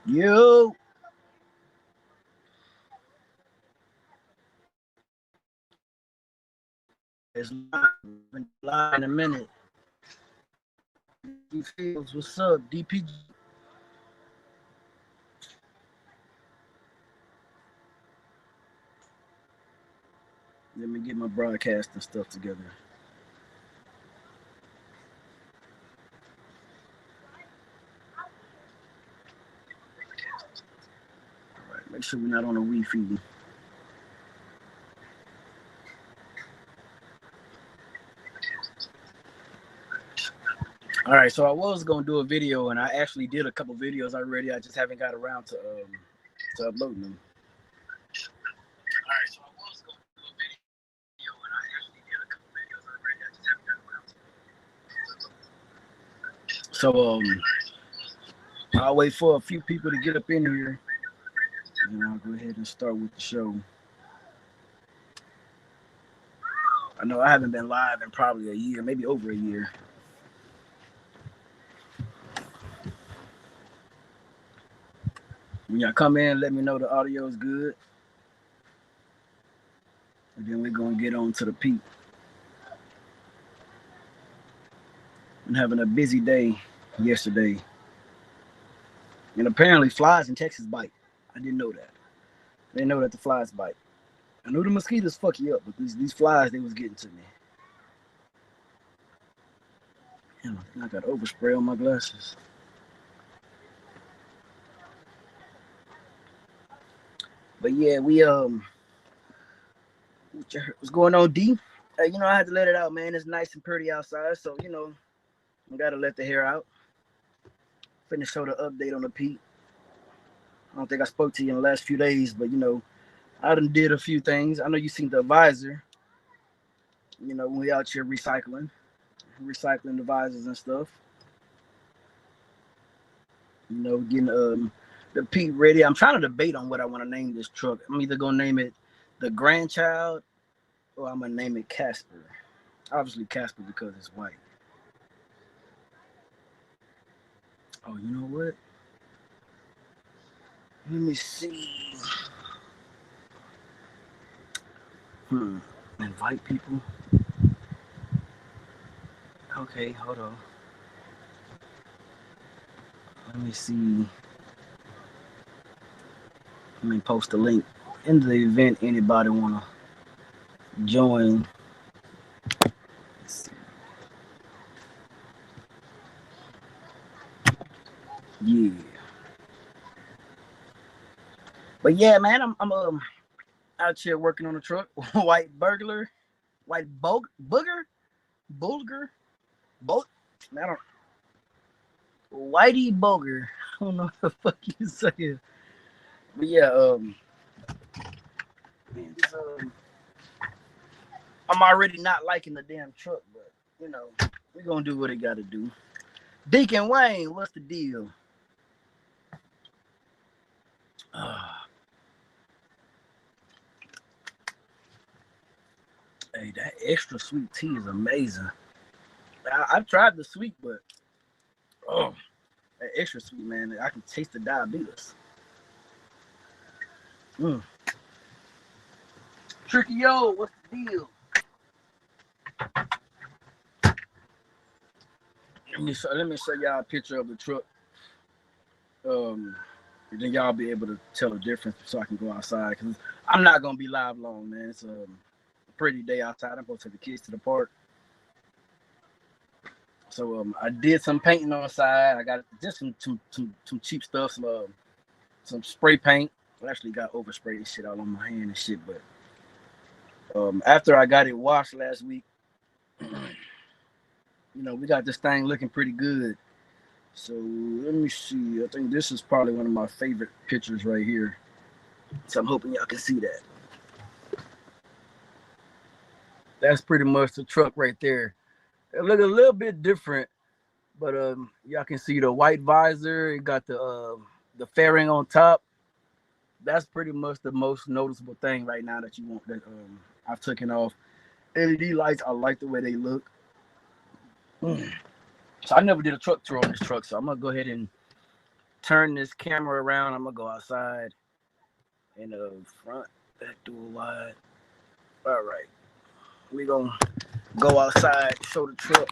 Yo, it's live in a minute. D Fields, what's up? DPG. Let me get my broadcast and stuff together. All right, make sure we're not on a refeed. All right, so I was gonna do a video, and I actually did a couple videos already. I just haven't got around to uploading them. All right, so I was gonna do a video, and I actually did a couple videos already. I just haven't got around to. I'll wait for a few people to get up in here, and I'll go ahead and start with the show. I know I haven't been live in probably a year, maybe over a year. When y'all come in, let me know the audio is good. And then we're going to get on to the peak. Been having a busy day yesterday. And apparently flies in Texas bite. I didn't know that. I didn't know that the flies bite. I knew the mosquitoes fuck you up, but these flies, they was getting to me. Damn, I got overspray on my glasses. But yeah, what's going on, D? I had to let it out, man. It's nice and pretty outside, so I gotta let the hair out. Finna show the update on the peak. I don't think I spoke to you in the last few days, but I done did a few things. I know you seen the visor. When we out here recycling the visors and stuff. Getting the peak ready. I'm trying to debate on what I want to name this truck. I'm either gonna name it the Grandchild or I'm gonna name it Casper. Obviously Casper because it's white. Oh, you know what? Let me see. Invite people. Okay, hold on. Let me see. Let me post a link into the event. Anybody wanna join? Yeah. But yeah, man, I'm out here working on the truck. White booger, I don't. Whitey Boger. I don't know what the fuck you saying. But yeah, man, I'm already not liking the damn truck, but we're gonna do what it gotta do. Deacon Wayne, what's the deal? Hey, that extra sweet tea is amazing. I've tried the sweet, but that extra sweet, man, I can taste the diabetes. Tricky Yo, what's the deal? Let me show y'all a picture of the truck. And then y'all be able to tell the difference so I can go outside. Because I'm not going to be live long, man. It's a pretty day outside. I'm going to take the kids to the park. So I did some painting on the side. I got just some cheap stuff, some spray paint. I actually got oversprayed shit all on my hand and shit. But after I got it washed last week, we got this thing looking pretty good. So let me see. I think this is probably one of my favorite pictures right here. So I'm hoping y'all can see that. That's pretty much the truck right there. It look a little bit different, but y'all can see the white visor. It got the fairing on top. That's pretty much the most noticeable thing right now that you want that I've taken off. LED lights, I like the way they look. So I never did a truck tour on this truck, so I'm gonna go ahead and turn this camera around. I'm gonna go outside in the front, back door wide. All right, we gonna go outside, show the truck.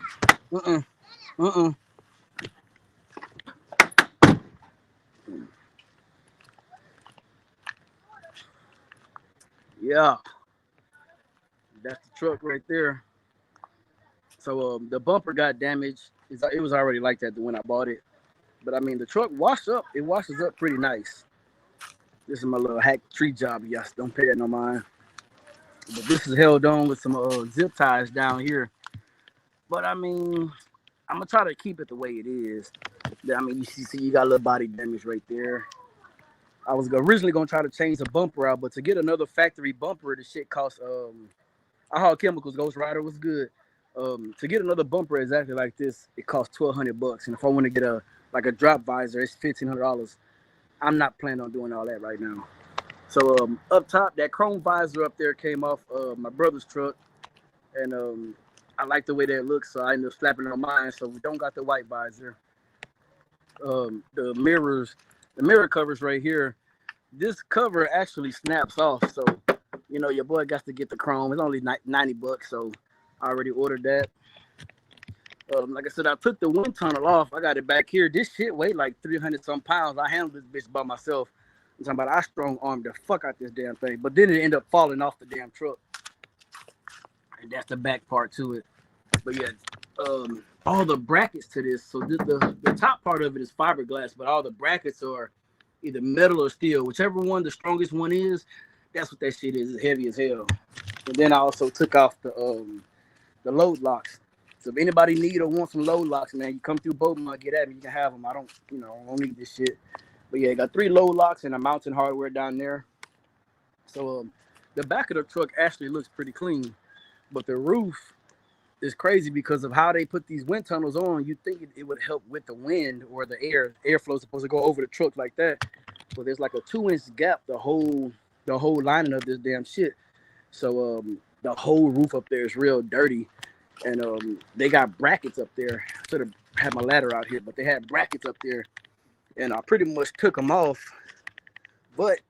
Yeah, that's the truck right there. So the bumper got damaged. It was already like that when I bought it. But I mean, the truck washed up. It washes up pretty nice. This is my little hack tree job. Yes, don't pay that no mind. But this is held on with some zip ties down here. But I mean, I'm gonna try to keep it the way it is. I mean, you see, you got a little body damage right there. I was originally gonna try to change the bumper out, but to get another factory bumper, the shit costs. I haul chemicals. Ghost Rider was good. To get another bumper exactly like this, it costs $1,200. And if I want to get a drop visor, it's $1,500. I'm not planning on doing all that right now. So up top, that chrome visor up there came off my brother's truck, and I like the way that looks, so I ended up slapping it on mine. So we don't got the white visor. The mirror covers right here. This cover actually snaps off, so you know your boy got to get the chrome. It's only $90, so I already ordered that. Like I said, I took the wind tunnel off. I got it back here. This shit weighed like 300 some pounds. I handled this bitch by myself. I'm talking about I strong armed the fuck out this damn thing, but then it ended up falling off the damn truck, and that's the back part to it. But yeah, all the brackets to this. So the top part of it is fiberglass, but all the brackets are either metal or steel, whichever one the strongest one is. That's what that shit is. It's heavy as hell. And then I also took off the load locks. So if anybody need or want some load locks, man, you come through Beaumont, get at me. You can have them. I don't need this shit. But yeah, I got 3 load locks and a mountain hardware down there. So the back of the truck actually looks pretty clean, but the roof is crazy because of how they put these wind tunnels on. You'd think it would help with the wind or the airflow supposed to go over the truck like that. But there's like a 2-inch gap the whole lining of this damn shit. So the whole roof up there is real dirty. And they got brackets up there. I should have had my ladder out here, but they had brackets up there. And I pretty much took them off. But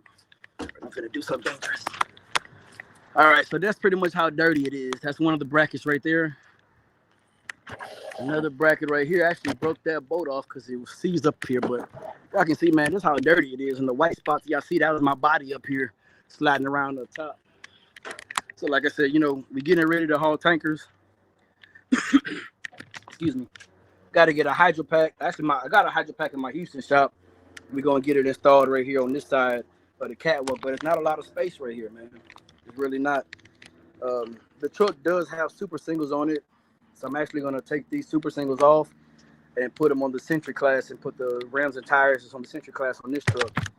I'm gonna do something dangerous. All right, so that's pretty much how dirty it is. That's one of the brackets right there. Another bracket right here. I actually broke that bolt off because it was seized up here. But y'all can see, man, this is how dirty it is. And the white spots, y'all see, that was my body up here sliding around the top. So like I said, we getting ready to haul tankers. Excuse me. Got to get a hydro pack. Actually, I got a hydro pack in my Houston shop. We're going to get it installed right here on this side of the catwalk. But it's not a lot of space right here, man. It's really not. The truck does have super singles on it. So I'm actually going to take these super singles off and put them on the Century class and put the rims and tires on the Century class on this truck.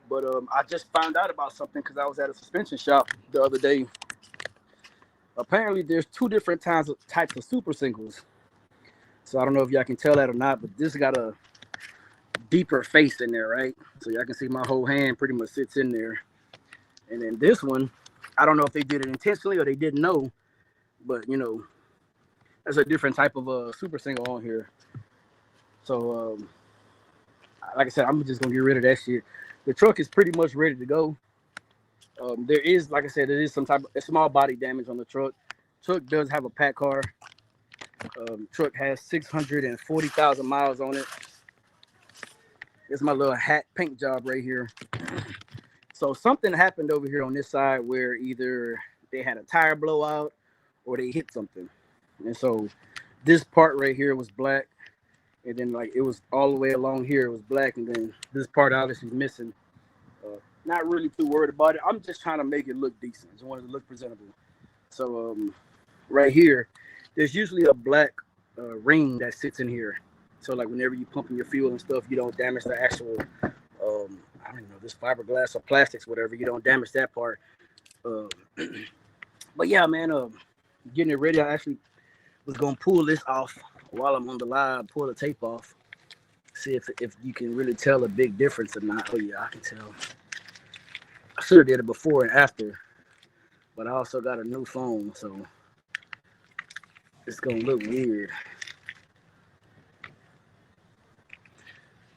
But I just found out about something because I was at a suspension shop the other day. Apparently, there's 2 different types of super singles. So I don't know if y'all can tell that or not, but this got a deeper face in there, right? So y'all can see my whole hand pretty much sits in there. And then this one, I don't know if they did it intentionally or they didn't know, but there's a different type of super single on here. So like I said, I'm just gonna get rid of that shit. The truck is pretty much ready to go. There is, like I said, there is some type of small body damage on the truck. Truck does have a pack car. Truck has 640,000 miles on it. It's my little hat paint job right here. So something happened over here on this side where either they had a tire blowout or they hit something. And so this part right here was black. And then like it was all the way along here, it was black. And then this part obviously is missing. Not really too worried about it. I'm just trying to make it look decent. Just wanted to look presentable. So right here, there's usually a black ring that sits in here. So like whenever you pumping your fuel and stuff, you don't damage the actual, I don't know, this fiberglass or plastics, whatever. You don't damage that part. But yeah, man, getting it ready. I actually was gonna pull this off while I'm on the live. Pull the tape off. See if you can really tell a big difference or not. Oh yeah, I can tell. I should have did it before and after, but I also got a new phone, so it's gonna look weird.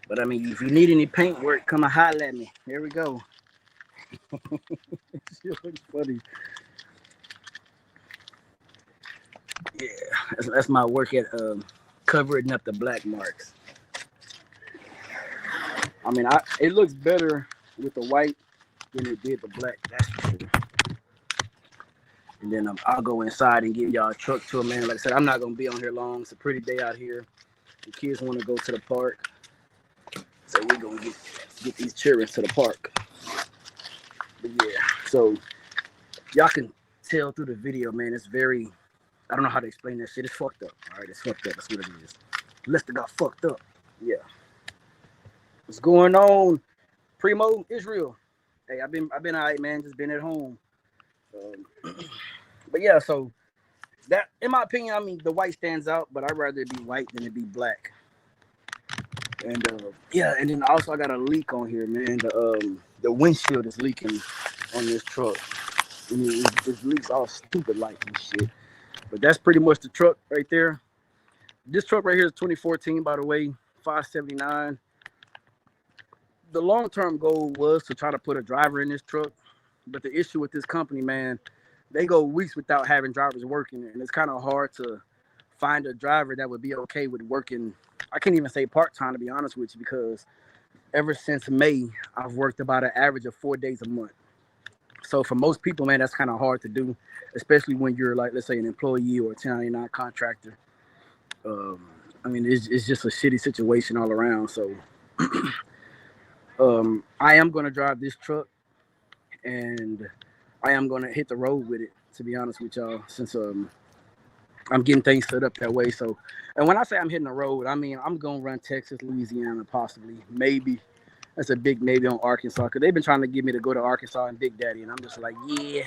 But I mean, if you need any paint work, come and holler at me. Here we go. It's funny. Yeah, that's my work at covering up the black marks. I mean, it looks better with the white than it did the black. That's for sure. And then I'll go inside and give y'all a truck tour, man. Like I said, I'm not gonna be on here long. It's a pretty day out here. The kids want to go to the park, so we're gonna get these children to the park. But yeah, so y'all can tell through the video, man. It's very, I don't know how to explain that shit. It's fucked up. All right, it's fucked up. That's what it is. Lester got fucked up. Yeah. What's going on, Primo Israel? Hey, I've been all right, man. Just been at home. But yeah, so that, in my opinion, I mean, the white stands out, but I'd rather it be white than it be black. And yeah, and then also I got a leak on here, man. The windshield is leaking on this truck. I mean, it leaks all stupid lights and shit. But that's pretty much the truck right there. This truck right here is 2014, by the way, 579. The long-term goal was to try to put a driver in this truck. But the issue with this company, man, they go weeks without having drivers working. And it's kind of hard to find a driver that would be okay with working. I can't even say part-time, to be honest with you, because ever since May, I've worked about an average of 4 days a month. So for most people, man, that's kind of hard to do, especially when you're, like, let's say an employee or a 1099 contractor. I mean, it's just a shitty situation all around. So I am going to drive this truck, and I am going to hit the road with it, to be honest with y'all, since I'm getting things set up that way. So, and when I say I'm hitting the road, I mean I'm going to run Texas, Louisiana, possibly, maybe. That's a big maybe on Arkansas, because they've been trying to get me to go to Arkansas and Big Daddy, and I'm just like, yeah,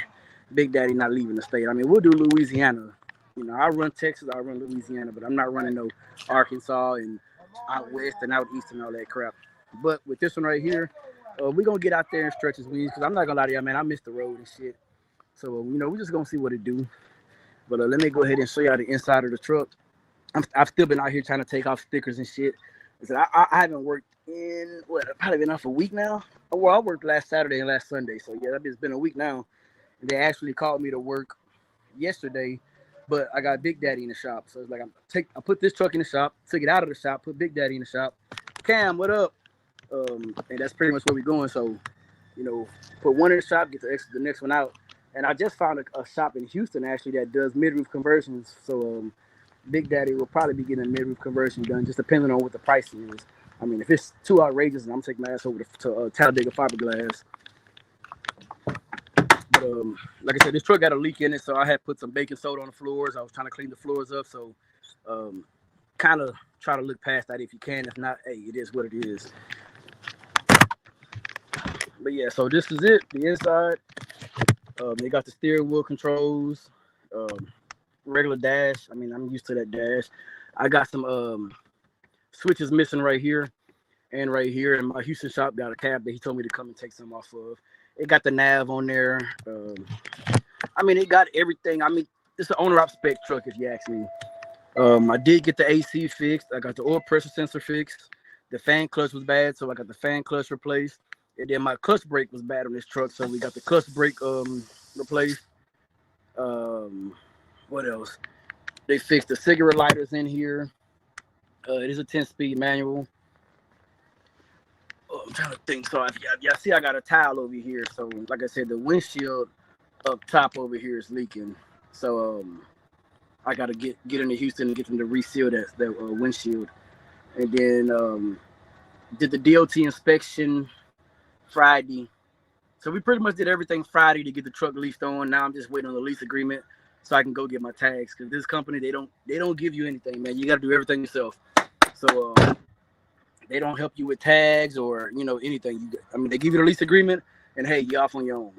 Big Daddy not leaving the state. I mean, we'll do Louisiana. You know, I run Texas, I run Louisiana, but I'm not running no Arkansas and out west and out east and all that crap. But with this one right here, we're going to get out there and stretch his wings, because I'm not going to lie to y'all, man, I missed the road and shit. So, you know, we're just going to see what it do. But let me go ahead and show y'all the inside of the truck. I've still been out here trying to take off stickers and shit. I haven't worked in, I've probably been out for a week now. Well, I worked last Saturday and last Sunday. So, yeah, it's been a week now. And they actually called me to work yesterday, but I got Big Daddy in the shop. So it's like I put this truck in the shop, took it out of the shop, put Big Daddy in the shop. Cam, what up? And that's pretty much where we're going. So, you know, put one in the shop, get the next one out. And I just found a shop in Houston, actually, that does mid-roof conversions. So Big Daddy will probably be getting a mid-roof conversion done, just depending on what the pricing is. I mean, if it's too outrageous, then I'm taking my ass over to Talladega Fiberglass. But like I said, this truck got a leak in it, so I had put some baking soda on the floors. I was trying to clean the floors up, so kind of try to look past that if you can. If not, hey, it is what it is. But yeah, so this is it, the inside. They got the steering wheel controls, regular dash. I mean, I'm used to that dash. I got some switches missing right here and right here. And my Houston shop got a cab that he told me to come and take some off of. It got the nav on there. I mean, it got everything. I mean, it's an owner-op spec truck, if you ask me. I did get the AC fixed. I got the oil pressure sensor fixed. The fan clutch was bad, so I got the fan clutch replaced. And then my clutch brake was bad on this truck, so we got the clutch brake replaced. What else? They fixed the cigarette lighters in here. It is a 10-speed manual. I'm trying to think. So y'all see I got a tile over here. So like I said, the windshield up top over here is leaking. So I got to get into Houston and get them to reseal that windshield. And then did the DOT inspection Friday. So we pretty much did everything Friday to get the truck leased on. Now I'm just waiting on the lease agreement so I can go get my tags, because this company, they don't give you anything, man. You got to do everything yourself. So they don't help you with tags or, you know, anything. I mean, they give you the lease agreement and hey, you're off on your own.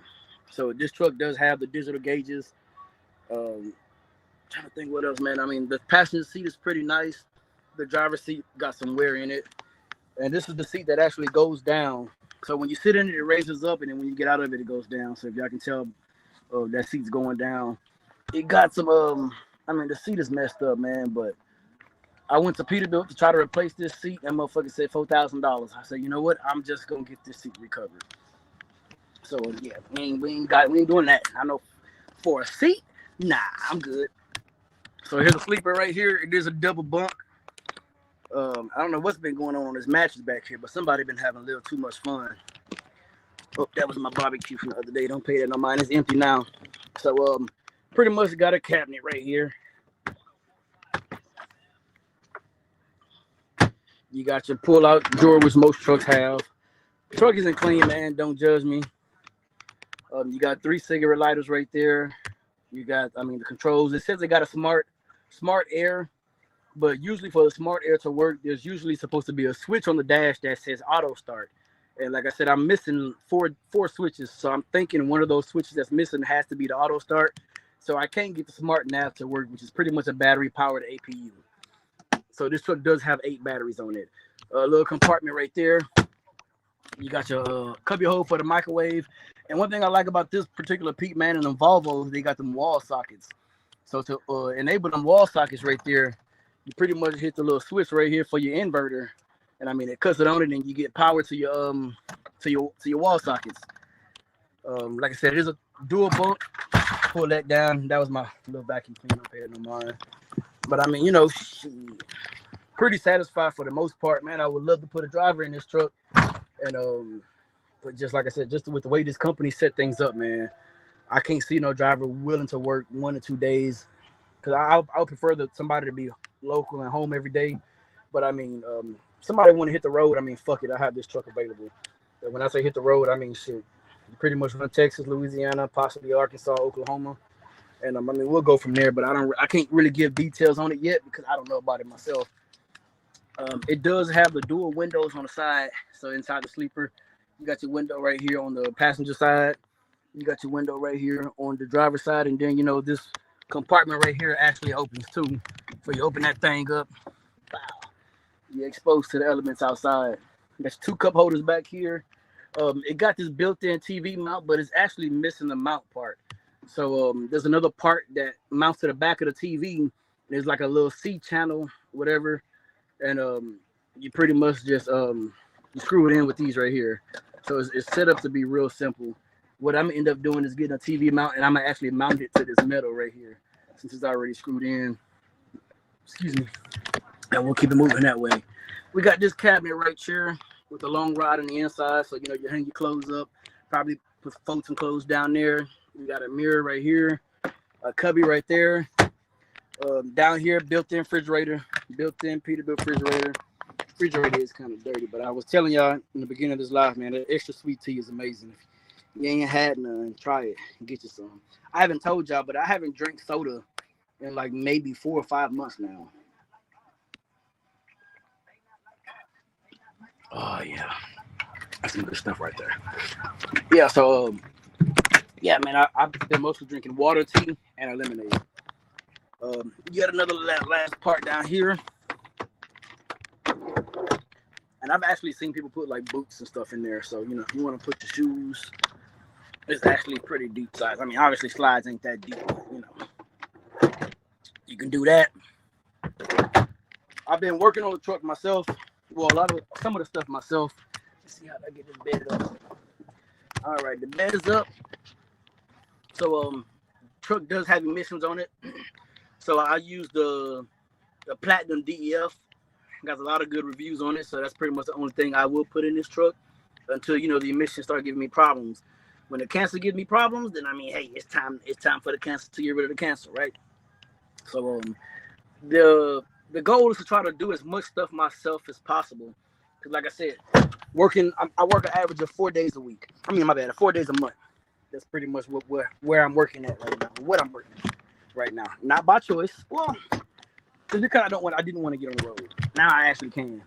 So this truck does have the digital gauges. Trying to think what else, man. I mean, the passenger seat is pretty nice. The driver's seat got some wear in it. And this is the seat that actually goes down. So when you sit in it, it raises up, and then when you get out of it, it goes down. So if y'all can tell, that seat's going down. It got some, I mean, the seat is messed up, man, but I went to Peterbilt to try to replace this seat. That motherfucker said $4,000. I said, you know what? I'm just gonna get this seat recovered. So yeah, we ain't doing that. I know for a seat, nah, I'm good. So here's a sleeper right here. It is a double bunk. I don't know what's been going on this mattress back here, but somebody been having a little too much fun. Oh, that was my barbecue from the other day. Don't pay that no mind. It's empty now. So pretty much got a cabinet right here. You got your pull-out drawer, which most trucks have. Truck isn't clean, man. Don't judge me. You got 3 cigarette lighters right there. You got, the controls. It says they got a smart air, but usually for the smart air to work, there's usually supposed to be a switch on the dash that says auto start. And like I said, I'm missing four switches, so I'm thinking one of those switches that's missing has to be the auto start. So I can't get the smart nav to work, which is pretty much a battery-powered APU. So this truck does have 8 batteries on it. A little compartment right there. You got your cubby hole for the microwave. And one thing I like about this particular Pete, man, and the Volvos, they got them wall sockets. So to enable them wall sockets right there, you pretty much hit the little switch right here for your inverter. And it cuts it on it, and you get power to your wall sockets. Like I said, it is a dual bunk. Pull that down. That was my little vacuum cleaner. Don't pay it no mind. But pretty satisfied for the most part, man. I would love to put a driver in this truck, and but just like I said, just with the way this company set things up, man, I can't see no driver willing to work 1 or 2 days, because I would prefer somebody to be local and home every day. But somebody want to hit the road, fuck it, I have this truck available. And when I say hit the road, shit, you pretty much run Texas, Louisiana, possibly Arkansas, Oklahoma. And we'll go from there, but I can't really give details on it yet because I don't know about it myself. It does have the dual windows on the side. So inside the sleeper, you got your window right here on the passenger side. You got your window right here on the driver's side, and then this compartment right here actually opens too. So you open that thing up, wow, you're exposed to the elements outside. There's 2 cup holders back here. It got this built-in TV mount, but it's actually missing the mount part. So there's another part that mounts to the back of the TV. There's like a little C channel, whatever, and you pretty much just you screw it in with these right here. So it's set up to be real simple. What I'm gonna end up doing is getting a TV mount, and I'm gonna actually mount it to this metal right here, since it's already screwed in. Excuse me. And we'll keep it moving that way. We got this cabinet right here with a long rod on the inside, so you hang your clothes up. Probably fold some clothes down there. We got a mirror right here, a cubby right there. Down here, built-in refrigerator, built-in Peterbilt refrigerator. Refrigerator is kind of dirty, but I was telling y'all in the beginning of this live, man, that extra sweet tea is amazing. If you ain't had none, try it and get you some. I haven't told y'all, but I haven't drank soda in like maybe 4 or 5 months now. Oh yeah, that's some good stuff right there. Yeah, so yeah, man, I've been mostly drinking water, tea, and a lemonade. You got another last part down here, and I've actually seen people put like boots and stuff in there. So if you want to put your shoes, it's actually pretty deep size. Obviously slides ain't that deep, but, you can do that. I've been working on the truck myself. Well, some of the stuff myself. Let's see how I get this bed up. All right, the bed is up. So truck does have emissions on it. So I use the Platinum DEF. Got a lot of good reviews on it. So that's pretty much the only thing I will put in this truck until the emissions start giving me problems. When the cancer gives me problems, then hey, it's time for the cancer to get rid of the cancer, right? So the goal is to try to do as much stuff myself as possible. Because like I said, I work an average of 4 days a week. 4 days a month. That's pretty much where I'm working at right now. What I'm working at right now. Not by choice. Well, because I didn't want to get on the road. Now I actually can.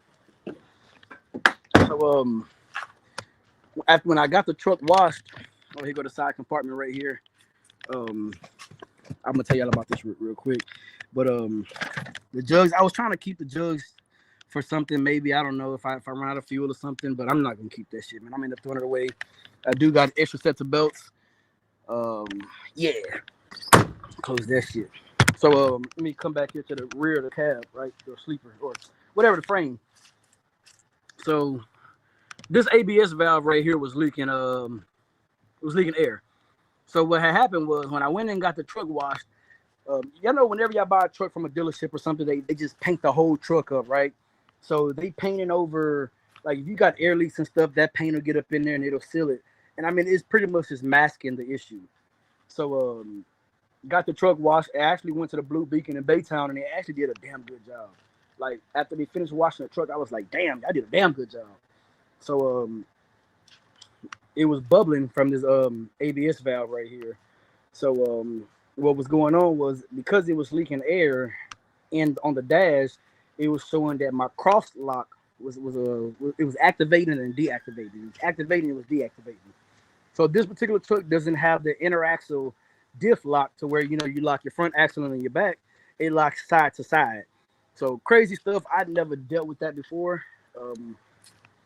So after when I got the truck washed, here go the side compartment right here. I'm gonna tell y'all about this real quick. But the jugs, I was trying to keep the jugs for something, maybe, I don't know, if I run out of fuel or something, but I'm not gonna keep that shit, man. I'm gonna end up throwing it away. I do got extra sets of belts. Yeah. Close that shit. So let me come back here to the rear of the cab, right, the sleeper or whatever the frame. So this ABS valve right here was leaking. It was leaking air. So what had happened was when I went and got the truck washed. Y'all know whenever y'all buy a truck from a dealership or something, they just paint the whole truck up, right? So they painting over, like if you got air leaks and stuff, that paint will get up in there and it'll seal it. And I mean, it's pretty much just masking the issue. So got the truck washed. I actually went to the Blue Beacon in Baytown and they actually did a damn good job. Like after they finished washing the truck, I was like, damn, I did a damn good job. So it was bubbling from this ABS valve right here. So what was going on was because it was leaking air and on the dash, it was showing that my cross lock was it was activating and deactivating. It was activating, it was deactivating. So this particular truck doesn't have the interaxle diff lock to where you lock your front axle and your back. It locks side to side. So crazy stuff. I'd never dealt with that before.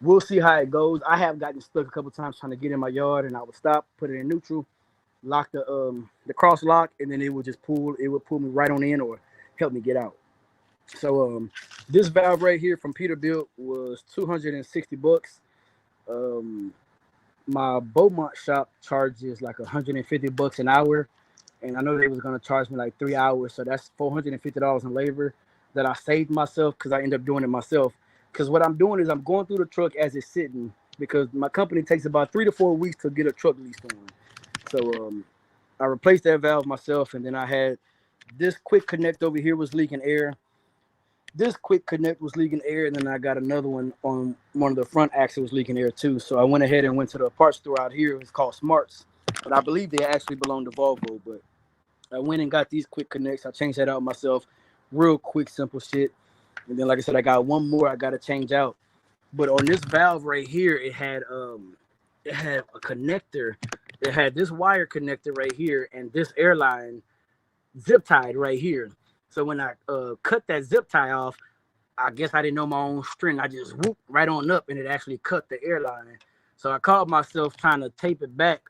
We'll see how it goes. I have gotten stuck a couple times trying to get in my yard, and I would stop, put it in neutral, lock the cross lock, and then it would pull me right on in or help me get out. So this valve right here from Peterbilt was $260. My Beaumont shop charges like $150 an hour, and I know they was gonna charge me like 3 hours, so that's $450 in labor that I saved myself because I ended up doing it myself. Because what I'm doing is I'm going through the truck as it's sitting because my company takes about 3 to 4 weeks to get a truck leased on. So I replaced that valve myself, and then I had this quick connect over here was leaking air. This quick connect was leaking air, and then I got another one on one of the front axles was leaking air too. So I went ahead and went to the parts store out here. It's called Smarts, but I believe they actually belong to Volvo. But I went and got these quick connects. I changed that out myself. Real quick, simple shit. And then, like I said, I got one more I got to change out. But on this valve right here, it had a connector. It had this wire connector right here and this airline zip tied right here. So when I cut that zip tie off, I guess I didn't know my own string. I just whooped right on up and it actually cut the airline. So I caught myself trying to tape it back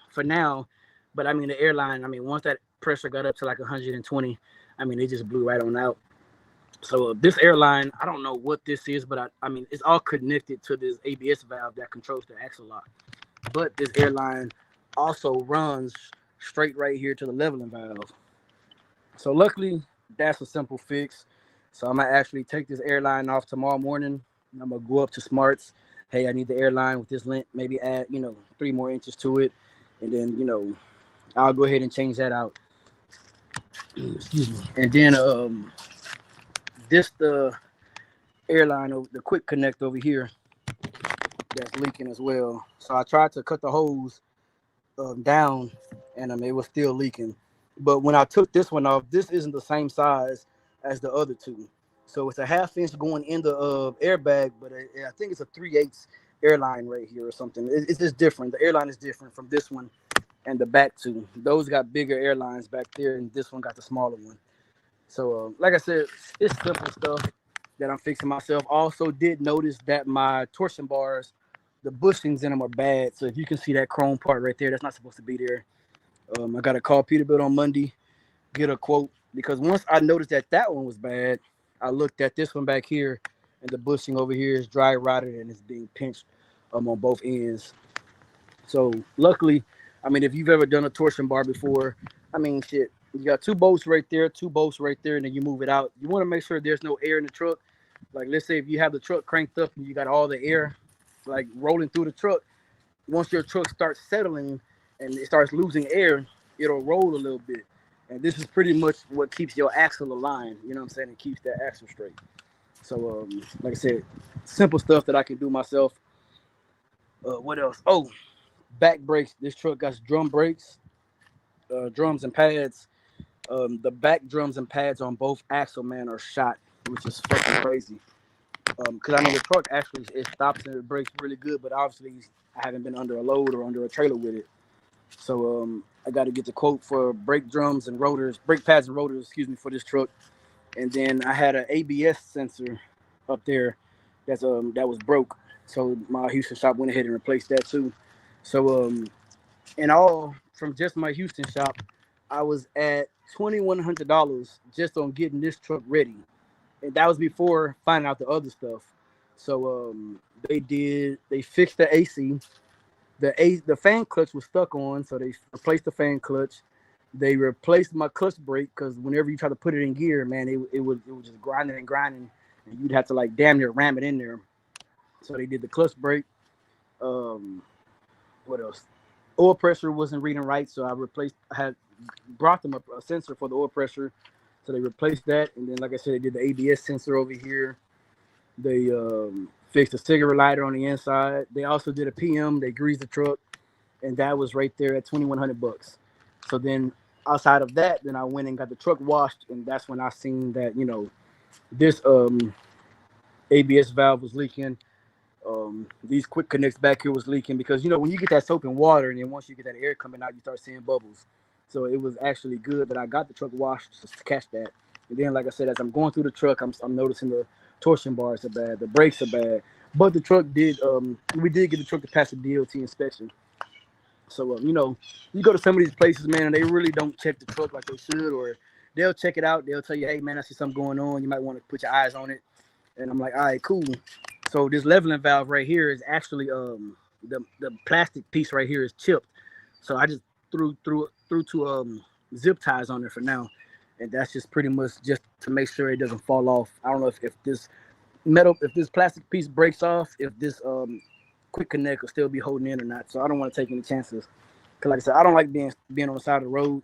for now. But I mean, the airline, once that pressure got up to like 120, it just blew right on out. So this airline, I don't know what this is, but I mean, it's all connected to this ABS valve that controls the axle lock. But this airline also runs straight right here to the leveling valve. So luckily, that's a simple fix. So I'm gonna actually take this airline off tomorrow morning. And I'm gonna go up to Smarts. Hey, I need the airline with this length. Maybe add 3 more inches to it, and then I'll go ahead and change that out. Excuse me. And then this the airline, the quick connect over here that's leaking as well. So I tried to cut the hose down, and it was still leaking. But when I took this one off, this isn't the same size as the other two. So it's a 1/2 inch going in the airbag, but I think it's a 3/8 airline right here or something. It's just different. The airline is different from this one and the back two. Those got bigger airlines back there, and this one got the smaller one. So like I said, it's simple stuff that I'm fixing myself. Also did notice that my torsion bars, the bushings in them are bad. So if you can see that chrome part right there, that's not supposed to be there. I got to call Peterbilt on Monday, get a quote, because once I noticed that one was bad, I looked at this one back here, and the bushing over here is dry rotted and it's being pinched on both ends. So luckily, if you've ever done a torsion bar before, shit, you got 2 bolts right there, 2 bolts right there, and then you move it out. You want to make sure there's no air in the truck. Like, let's say if you have the truck cranked up and you got all the air like rolling through the truck, once your truck starts settling and it starts losing air, it'll roll a little bit. And this is pretty much what keeps your axle aligned. You know what I'm saying? It keeps that axle straight. So, like I said, simple stuff that I can do myself. What else? Oh, back brakes. This truck got drum brakes, drums and pads. The back drums and pads on both axle, man, are shot, which is fucking crazy. Because the truck actually it stops and it brakes really good, but obviously I haven't been under a load or under a trailer with it. So I got to get the quote for brake drums and rotors, brake pads and rotors, for this truck. And then I had an ABS sensor up there that was broke. So my Houston shop went ahead and replaced that too. So in all, from just my Houston shop, I was at $2,100 just on getting this truck ready, and that was before finding out the other stuff. So they fixed the AC. The fan clutch was stuck on, so they replaced the fan clutch. They replaced my clutch brake because whenever you try to put it in gear, man, it was just grinding and grinding, and you'd have to like damn near ram it in there. So they did the clutch brake. Um, what else? Oil pressure wasn't reading right, so I had brought them a sensor for the oil pressure, so they replaced that. And then, like I said, they did the ABS sensor over here. They fixed the cigarette lighter on the inside. They also did a PM. They greased the truck, and that was right there at $2,100. So then, outside of that, then I went and got the truck washed, and that's when I seen that this ABS valve was leaking. These quick connects back here was leaking because when you get that soap and water, and then once you get that air coming out, you start seeing bubbles. So it was actually good that I got the truck washed to catch that. And then, like I said, as I'm going through the truck, I'm noticing the torsion bars are bad, the brakes are bad, but the truck we did get the truck to pass the DOT inspection. So you go to some of these places, man, and they really don't check the truck like they should, or they'll check it out. They'll tell you, hey, man, I see something going on. You might want to put your eyes on it. And I'm like, all right, cool. So this leveling valve right here is actually the plastic piece right here is chipped. So I just threw two zip ties on there for now, and that's just pretty much just to make sure it doesn't fall off. I don't know if this plastic piece breaks off, if this quick connect will still be holding in or not. So I don't want to take any chances. Cause like I said, I don't like being on the side of the road.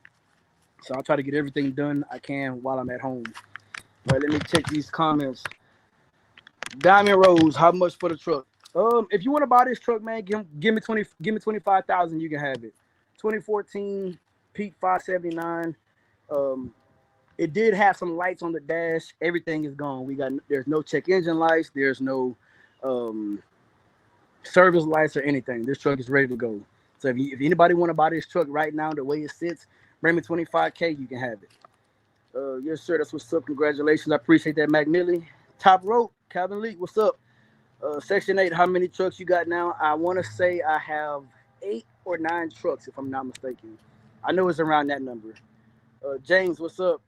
So I'll try to get everything done I can while I'm at home. But let me check these comments. Diamond Rose, how much for the truck? If you want to buy this truck, man, give me 25,000. You can have it. 2014 Pete 579. It did have some lights on the dash. Everything is gone. There's no check engine lights. There's no service lights or anything. This truck is ready to go. So if anybody want to buy this truck right now, the way it sits, bring me 25K. You can have it. Yes, sir. That's what's up. Congratulations. I appreciate that, McNeely. Top rope, Calvin Lee. What's up? Section 8, how many trucks you got now? I want to say I have 8 or 9 trucks, if I'm not mistaken. I know it's around that number. James, what's up?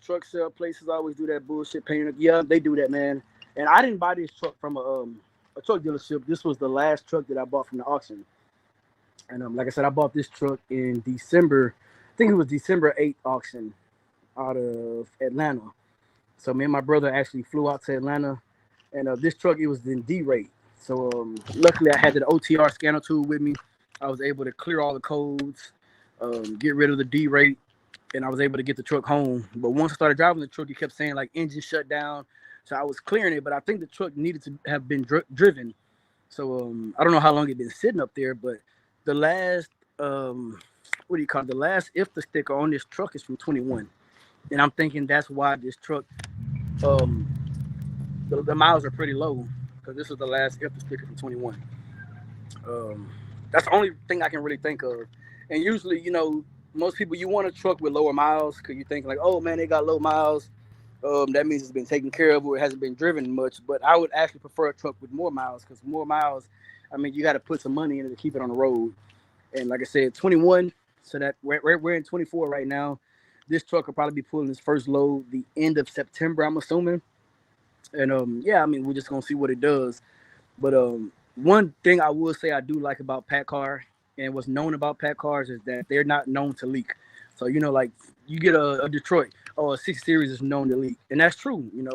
Truck sale places always do that bullshit painting. Yeah, they do that, man. And I didn't buy this truck from a truck dealership. This was the last truck that I bought from the auction. And like I said, I bought this truck in December. I think it was December 8th auction out of Atlanta. So me and my brother actually flew out to Atlanta. And this truck, it was in D-rate. So luckily, I had the OTR scanner tool with me. I was able to clear all the codes, get rid of the D-rate, and I was able to get the truck home. But once I started driving the truck, it kept saying, like, engine shut down. So I was clearing it, but I think the truck needed to have been driven. So I don't know how long it been sitting up there, but the last, the last IFTA sticker on this truck is from 21. And I'm thinking that's why this truck, the miles are pretty low, because this is the last IFTA sticker from 21. That's the only thing I can really think of. And usually, most people, you want a truck with lower miles because you think like, oh man, they got low miles. That means it's been taken care of or it hasn't been driven much. But I would actually prefer a truck with more miles, because more miles, I mean, you got to put some money in it to keep it on the road. And like I said, 21, so that we're in 24 right now. This truck will probably be pulling its first load the end of September, I'm assuming. And yeah, I mean, we're just gonna see what it does. But one thing I will say I do like about PACCAR, and what's known about PACCARs, is that they're not known to leak. So like you get a Detroit or a 6 Series is known to leak, and that's true. And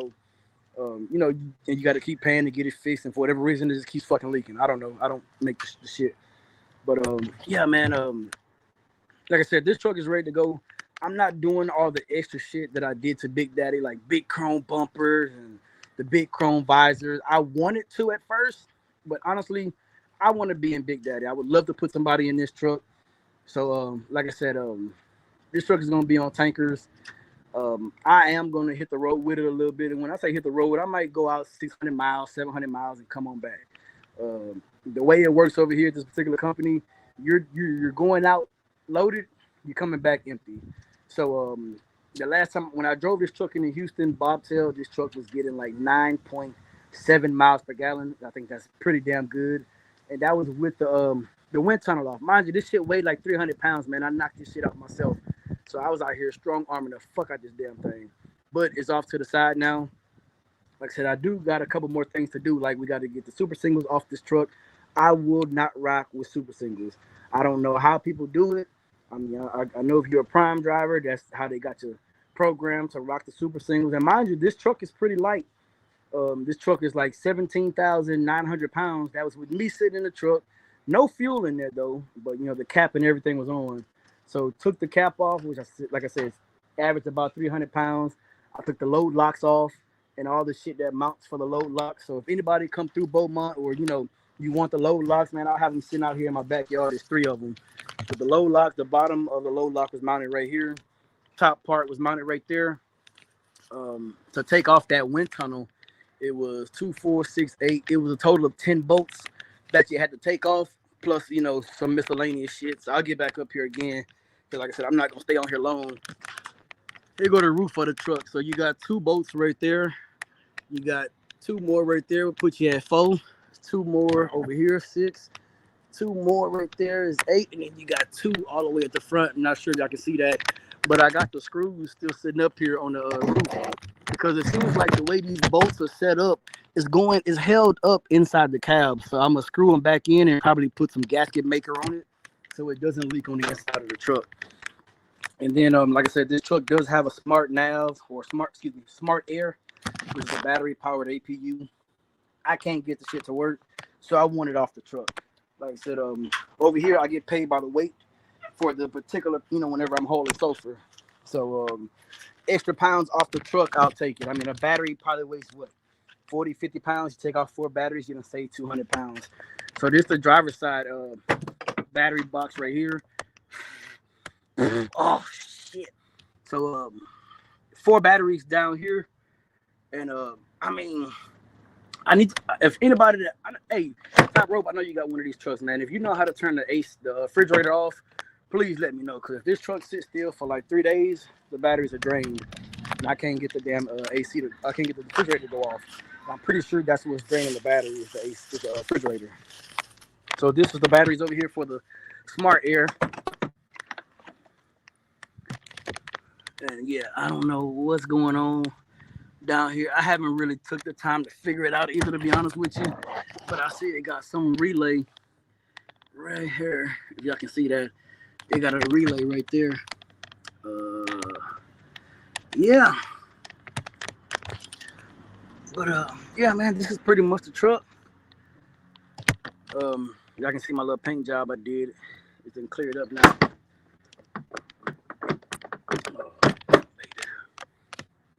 you got to keep paying to get it fixed, and for whatever reason, it just keeps fucking leaking. I don't know. I don't make the shit. But yeah, man. Like I said, this truck is ready to go. I'm not doing all the extra shit that I did to Big Daddy, like big chrome bumpers and the big chrome visors. I wanted to at first, but honestly, I want to be in Big Daddy. I would love to put somebody in this truck. So, like I said, this truck is going to be on tankers. I am going to hit the road with it a little bit. And when I say hit the road, I might go out 600 miles, 700 miles and come on back. The way it works over here at this particular company, you're going out loaded, you're coming back empty. So the last time when I drove this truck in Houston, bobtail, this truck was getting like 9.7 miles per gallon. I think that's pretty damn good. And that was with the wind tunnel off. Mind you, this shit weighed like 300 pounds, man. I knocked this shit out myself. So I was out here strong arming the fuck out this damn thing. But it's off to the side now. Like I said, I do got a couple more things to do. Like we got to get the super singles off this truck. I will not rock with super singles. I don't know how people do it. I mean, I know if you're a prime driver, that's how they got you programmed to rock the super singles. And mind you, this truck is pretty light. This truck is like 17,900 pounds. That was with me sitting in the truck. No fuel in there though, but you know the cap and everything was on. So took the cap off, which like I said, averaged about 300 pounds. I took the load locks off and all the shit that mounts for the load locks. So if anybody come through Beaumont or you want the load locks, man, I'll have them sitting out here in my backyard. There's 3 of them. But the load lock, the bottom of the load lock was mounted right here. Top part was mounted right there. To take off that wind tunnel, it was 2, 4, 6, 8. It was a total of 10 bolts that you had to take off, plus some miscellaneous shit. So I'll get back up here again, because like I said, I'm not gonna stay on here long. Here go the roof of the truck. So you got 2 bolts right there. You got 2 more right there. We'll put you at 4. 2 more over here, 6. 2 more right there is 8, and then you got 2 all the way at the front. I'm not sure if y'all can see that, but I got the screws still sitting up here on the roof, because it seems like the way these bolts are set up is held up inside the cab. So I'm gonna screw them back in and probably put some gasket maker on it so it doesn't leak on the inside of the truck. And then like I said, this truck does have a smart nav, or smart air, which is a battery powered APU. I can't get the shit to work, so I want it off the truck. Like I said, over here I get paid by the weight for the particular, whenever I'm hauling sulfur. So extra pounds off the truck, I'll take it. I mean, a battery probably weighs what, 40, 50 pounds. You take off 4 batteries, you're gonna save 200 pounds. So this is the driver's side battery box right here. Oh shit. So 4 batteries down here, and I mean, I need to, if anybody hey, Top Rope, I know you got one of these trucks, man. If you know how to turn the refrigerator off, please let me know, because if this truck sits still for like 3 days, the batteries are drained, and I can't get the damn AC I can't get the refrigerator to go off. I'm pretty sure that's what's draining the battery is the refrigerator. So this is the batteries over here for the smart air. And yeah, I don't know what's going on down here. I haven't really took the time to figure it out either, to be honest with you. But I see they got some relay right here. If y'all can see that, they got a relay right there. Yeah. But yeah, man, this is pretty much the truck. Y'all can see my little paint job I did. It's been cleared up now.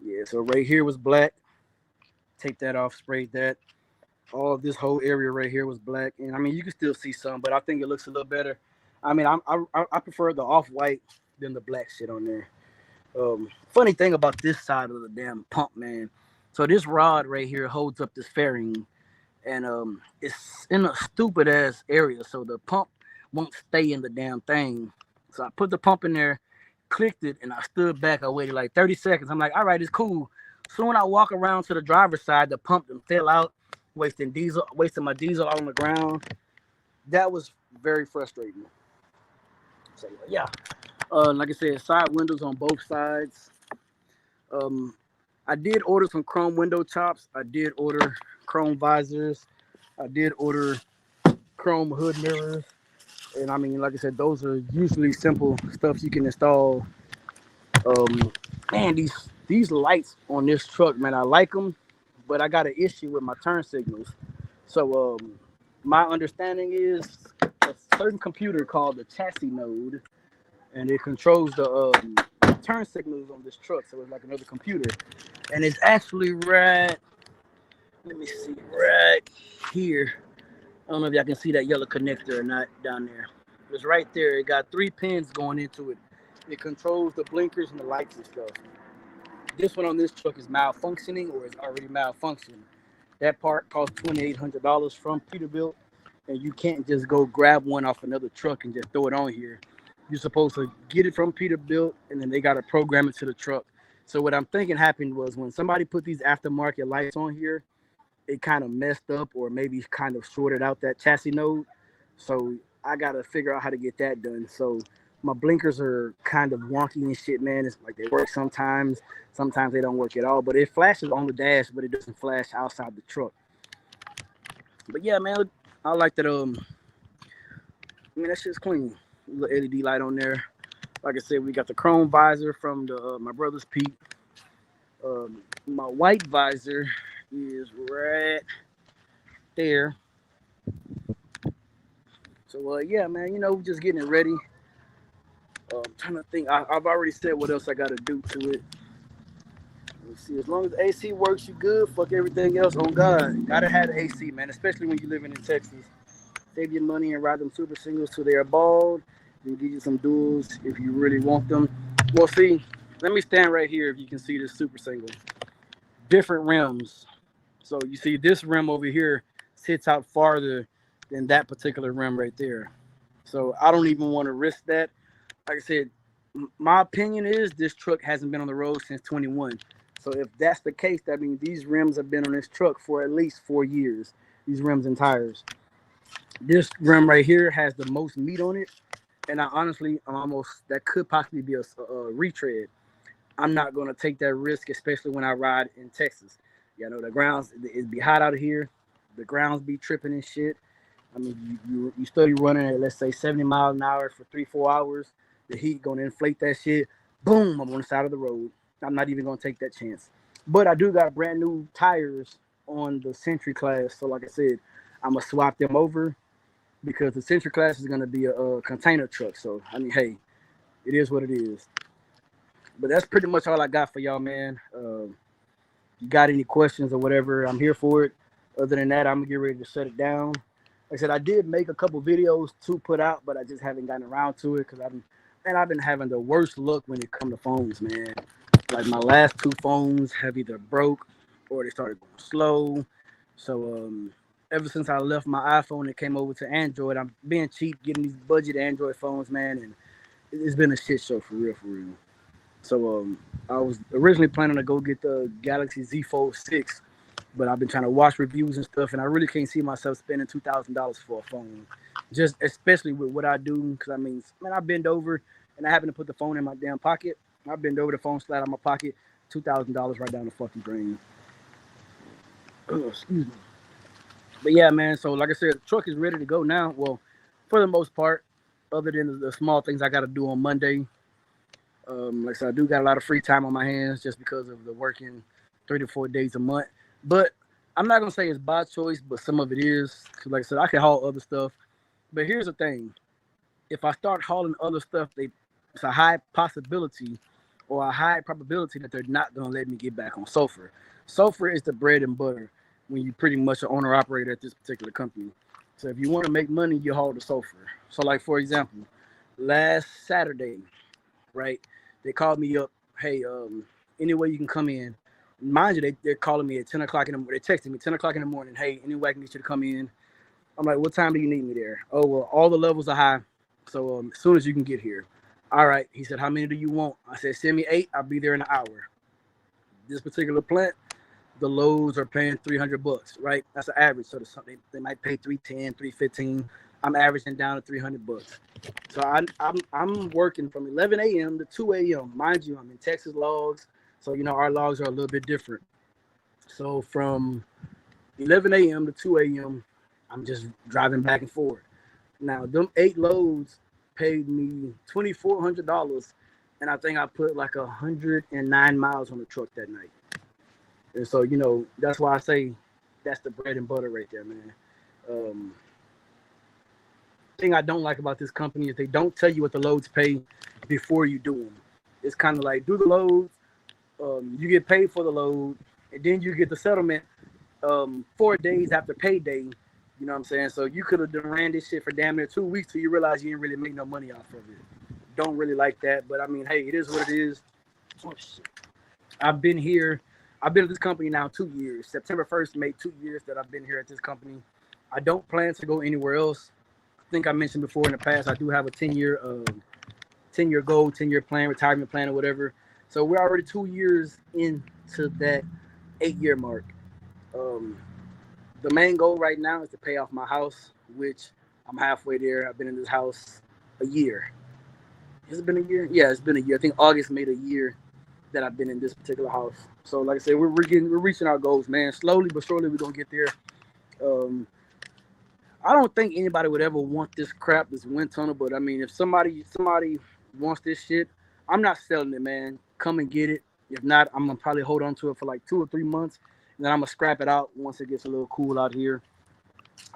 Yeah, so right here was black. Take that off, sprayed that. All this whole area right here was black, and I mean you can still see some, but I think it looks a little better. I mean, I prefer the off-white than the black shit on there. Funny thing about this side of the damn pump, man. So this rod right here holds up this fairing, and it's in a stupid ass area, so the pump won't stay in the damn thing. So I put the pump in there, clicked it, and I stood back. I waited like 30 seconds. I'm like, all right, it's cool. So when I walk around to the driver's side, the pump done fell out, wasting my diesel out on the ground. That was very frustrating. So yeah, like I said, side windows on both sides. I did order some chrome window tops. I did order chrome visors. I did order chrome hood mirrors. And I mean, like I said, those are usually simple stuff you can install. Man, these lights on this truck, man, I like them, but I got an issue with my turn signals. So my understanding is a certain computer called the chassis node, and it controls the turn signals on this truck. So it's like another computer, and it's actually right. Let me see, right here. I don't know if y'all can see that yellow connector or not down there. It's right there. It got 3 pins going into it. It controls the blinkers and the lights and stuff. This one on this truck is malfunctioning, or is already malfunctioning. That part costs $2,800 from Peterbilt, and you can't just go grab one off another truck and just throw it on here. You're supposed to get it from Peterbilt, and then they got to program it to the truck. So what I'm thinking happened was when somebody put these aftermarket lights on here, it kind of messed up, or maybe kind of shorted out that chassis node. So I got to figure out how to get that done. So My blinkers are kind of wonky and shit, man. It's like they work sometimes they don't work at all. But it flashes on the dash, but it doesn't flash outside the truck. But yeah, man, I like that. I mean that shit's clean. Little LED light on there. Like I said, we got the chrome visor from the my brother's Pete. My white visor is right there. So yeah, man, just getting it ready. I'm trying to think. I've already said what else I got to do to it. Let's see. As long as the AC works, you good. Fuck everything else. On God, gotta have the AC, man. Especially when you're living in Texas. Save your money and ride them super singles till they're bald. Then give you some duals if you really want them. Well, see, let me stand right here if you can see this super single. Different rims. So you see this rim over here sits out farther than that particular rim right there. So I don't even want to risk that. Like I said, my opinion is this truck hasn't been on the road since 21. So if that's the case, that means these rims have been on this truck for at least 4 years. These rims and tires. This rim right here has the most meat on it, and I honestly, I'm almost that could possibly be a retread. I'm not gonna take that risk, especially when I ride in Texas. You know the grounds it be hot out of here. The grounds be tripping and shit. I mean, you study running at let's say 70 miles an hour for 3-4 hours. The heat gonna inflate that shit. Boom! I'm on the side of the road. I'm not even gonna take that chance. But I do got brand new tires on the Century class, so like I said, I'm gonna swap them over because the Century class is gonna be a container truck. So I mean, hey, it is what it is. But that's pretty much all I got for y'all, man. You got any questions or whatever? I'm here for it. Other than that, I'm gonna get ready to shut it down. Like I said, I did make a couple videos to put out, but I just haven't gotten around to it because I've been having the worst luck when it comes to phones, man. Like my last two phones have either broke or they started going slow. So ever since I left my iPhone and came over to Android, I'm being cheap, getting these budget Android phones, man, and it's been a shit show for real, for real. So I was originally planning to go get the Galaxy Z Fold 6, but I've been trying to watch reviews and stuff, and I really can't see myself spending $2,000 for a phone. Just especially with what I do, because I mean, man, I bend over and I happen to put the phone in my damn pocket. I bend over, the phone slide out of my pocket, $2,000 right down the fucking drain. Oh, excuse me. But yeah, man. So like I said, the truck is ready to go now. Well, for the most part, other than the small things I got to do on Monday. Like I said, I do got a lot of free time on my hands just because of the working 3 to 4 days a month. But I'm not gonna say it's by choice, but some of it is. Cause like I said, I can haul other stuff. But here's the thing: if I start hauling other stuff, it's a high possibility or a high probability that they're not gonna let me get back on sulfur. Sulfur is the bread and butter when you pretty much an owner operator at this particular company. So if you want to make money, you haul the sulfur. So like for example, last Saturday, right? They called me up. Hey, any way you can come in. Mind you, they're calling me at 10 o'clock in the morning. They're texting me 10 o'clock in the morning. Hey, any way I can get you to come in? I'm like, what time do you need me there? Oh, well, all the levels are high. So as soon as you can get here. All right. He said, how many do you want? I said, send me 8. I'll be there in an hour. This particular plant, the loads are paying $300, right? That's an average. So they might pay 310, 315. I'm averaging down to $300. So I'm working from 11 a.m. to 2 a.m. Mind you, I'm in Texas logs, so our logs are a little bit different. So from 11 a.m. to 2 a.m., I'm just driving back and forth. Now them 8 loads paid me $2,400, and I think I put like 109 miles on the truck that night. And so that's why I say that's the bread and butter right there, man. Thing I don't like about this company is they don't tell you what the loads pay before you do them. It's kind of like do the loads, you get paid for the load, and then you get the settlement 4 days after payday. You know what I'm saying? So you could have ran this shit for damn near 2 weeks till you realize you didn't really make no money off of it. Don't really like that, but I mean, hey, it is what it is. Oh, shit. I've been at this company now 2 years. September 1st made 2 years that I've been here at this company. I don't plan to go anywhere else. I think I mentioned before in the past, I do have a 10-year goal, 10-year plan, retirement plan or whatever. So we're already 2 years into that 8-year mark. The main goal right now is to pay off my house, which I'm halfway there. I've been in this house a year. Has it been a year? Yeah, it's been a year. I think August made a year that I've been in this particular house. So like I said, we're reaching our goals, man. Slowly but surely we're gonna get there. Um, I don't think anybody would ever want this crap, this wind tunnel. But I mean, if somebody wants this shit, I'm not selling it, man. Come and get it. If not, I'm gonna probably hold on to it for like 2 or 3 months, and then I'm gonna scrap it out once it gets a little cool out here.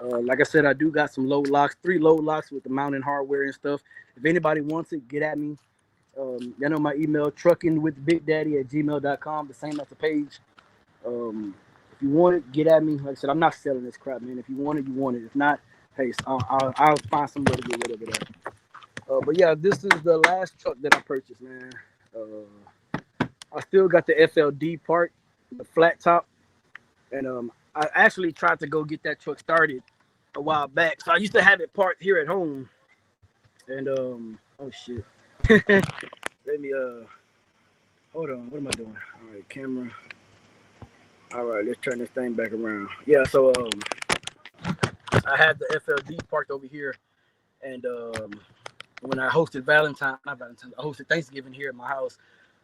Like I said, I do got some load locks, 3 load locks with the mounting hardware and stuff. If anybody wants it, get at me. You know my email, truckingwithbigdaddy@gmail.com, the same as the page. Um, if you want it, get at me. Like I said, I'm not selling this crap, man. If you want it, you want it. If not, hey, I'll find somewhere to get rid of it at. But yeah, this is the last truck that I purchased, man. I still got the FLD part, the flat top, and I actually tried to go get that truck started a while back. So I used to have it parked here at home, and oh shit. Let me hold on. What am I doing? All right, camera. All right, let's turn this thing back around. Yeah, so I had the FLD parked over here, and when I hosted I hosted Thanksgiving here at my house.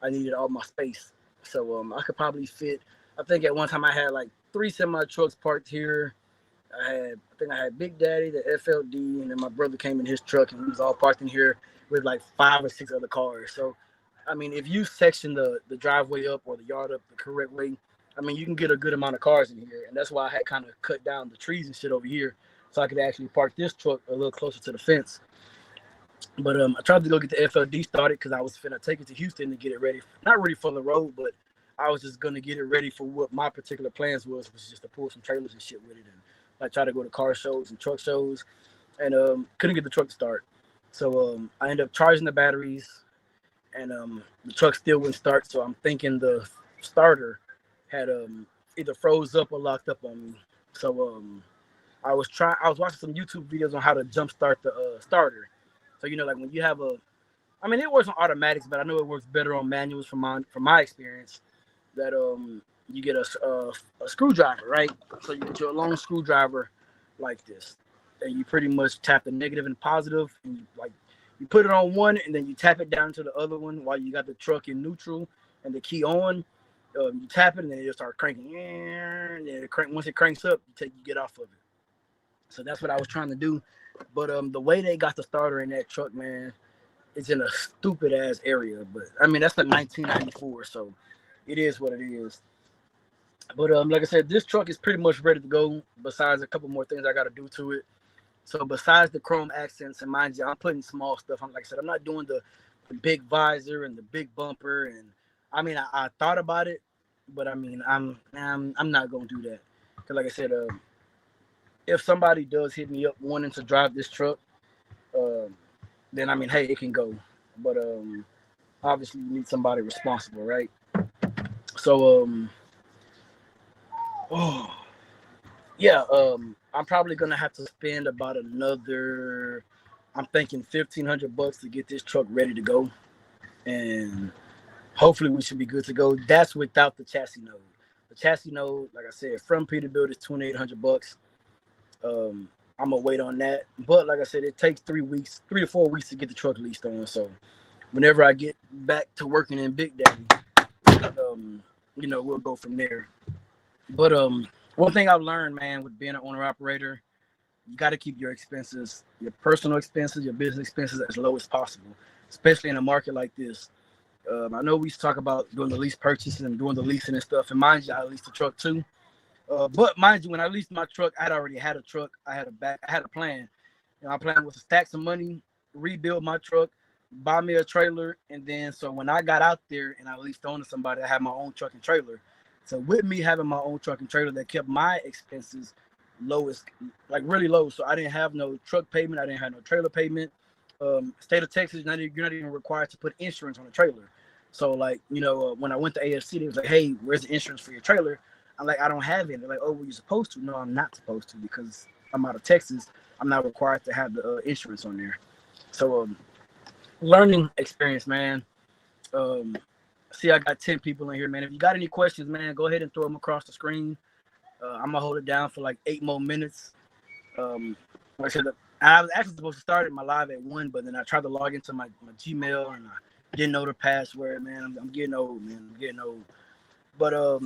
I needed all my space, so I could probably fit. I think at one time I had like 3 semi trucks parked here. I think I had Big Daddy, the FLD, and then my brother came in his truck, and we was all parked in here with like 5 or 6 other cars. So, I mean, if you section the driveway up or the yard up the correct way, I mean, you can get a good amount of cars in here, and that's why I had kind of cut down the trees and shit over here, so I could actually park this truck a little closer to the fence. But I tried to go get the FLD started because I was finna take it to Houston to get it ready, not ready for the road, but I was just gonna get it ready for what my particular plans was just to pull some trailers and shit with it, and like try to go to car shows and truck shows, and couldn't get the truck to start. So I ended up charging the batteries, and the truck still wouldn't start. So I'm thinking the starter had either froze up or locked up on me. So I was watching some YouTube videos on how to jump start the starter. So like when you have I mean it works on automatics, but I know it works better on manuals from my experience. That you get a screwdriver, right? So you get your long screwdriver like this, and you pretty much tap the negative and positive, and you put it on one, and then you tap it down to the other one while you got the truck in neutral and the key on. You tap it, and then it just start cranking. And then once it cranks up, you get off of it. So that's what I was trying to do. But the way they got the starter in that truck, man, it's in a stupid ass area. But I mean, that's a 1994, so it is what it is. But like I said, this truck is pretty much ready to go. Besides a couple more things I got to do to it. So besides the chrome accents, and mind you, I'm putting small stuff on. Like I said, I'm not doing the big visor and the big bumper. And I mean, I thought about it, but I mean, I'm not gonna do that. Cause like I said, if somebody does hit me up wanting to drive this truck, then I mean, hey, it can go. But obviously, you need somebody responsible, right? So oh yeah, I'm probably gonna have to spend about another. I'm thinking $1,500 to get this truck ready to go, and hopefully we should be good to go. That's without the chassis node. The chassis node, like I said, from Peterbilt is $2,800. I'm gonna wait on that, but like I said, it takes 3 to 4 weeks to get the truck leased on. So whenever I get back to working in Big Daddy, we'll go from there. But one thing I've learned, man, with being an owner operator, you got to keep your expenses, your personal expenses, your business expenses as low as possible, especially in a market like this. I know we used to talk about doing the lease purchases and doing the leasing and stuff. And mind you, I leased the truck too. But mind you, when I leased my truck, I'd already had a truck. I had a plan. My plan was to stack some money, rebuild my truck, buy me a trailer, and then so when I got out there and I leased on to somebody, I had my own truck and trailer. So with me having my own truck and trailer, that kept my expenses lowest, like really low. So I didn't have no truck payment. I didn't have no trailer payment. State of Texas, you're not even required to put insurance on a trailer. So when I went to AFC, they was like, hey, where's the insurance for your trailer? I'm like, I don't have it. They're like, oh, well, you're supposed to. No, I'm not supposed to because I'm out of Texas. I'm not required to have the insurance on there. So learning experience, man. See, I got 10 people in here, man. If you got any questions, man, go ahead and throw them across the screen. I'm going to hold it down for like 8 more minutes. Like I said, I was actually supposed to start my live at 1, but then I tried to log into my Gmail and I didn't know the password, man. I'm getting old, man. I'm getting old. But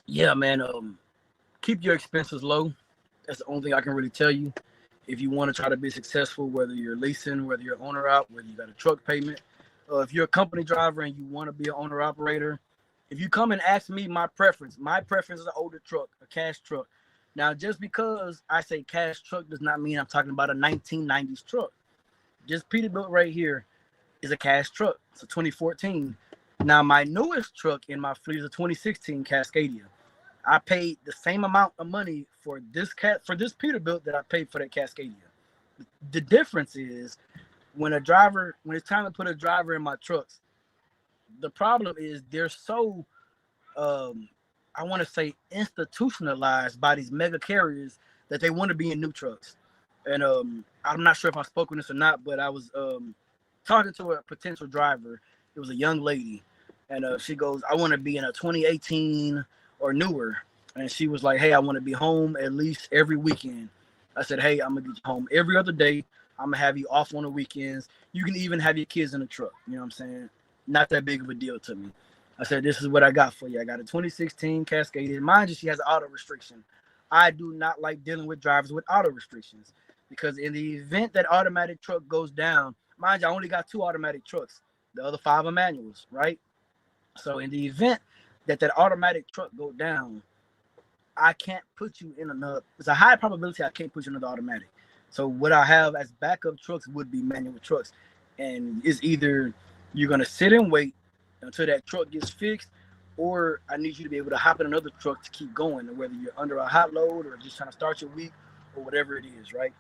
yeah, man. Keep your expenses low. That's the only thing I can really tell you. If you want to try to be successful, whether you're leasing, whether you're owner op, whether you got a truck payment, if you're a company driver and you want to be an owner operator, if you come and ask me my preference is an older truck, a cash truck. Now, just because I say cash truck does not mean I'm talking about a 1990s truck. Just Peterbilt right here is a cash truck. It's a 2014. Now, my newest truck in my fleet is a 2016 Cascadia. I paid the same amount of money for this Peterbilt that I paid for that Cascadia. The difference is when it's time to put a driver in my trucks, the problem is they're so I want to say institutionalized by these mega carriers that they want to be in new trucks. And I'm not sure if I spoke on this or not, but I was talking to a potential driver. It was a young lady, and she goes, "I want to be in a 2018 or newer." And she was like, "Hey, I want to be home at least every weekend." I said, "Hey, I'm gonna get you home every other day. I'm gonna have you off on the weekends. You can even have your kids in the truck." You know what I'm saying? Not that big of a deal to me. I said, "This is what I got for you. I got a 2016 Cascadia. Mind you, she has an auto restriction. I do not like dealing with drivers with auto restrictions because in the event that automatic truck goes down, mind you, I only got 2 automatic trucks. The other 5 are manuals, right? So in the event that automatic truck go down, I can't put you in another. It's a high probability I can't put you in another automatic. So what I have as backup trucks would be manual trucks, and it's either you're gonna sit and wait until that truck gets fixed, or I need you to be able to hop in another truck to keep going, whether you're under a hot load or just trying to start your week or whatever it is, right?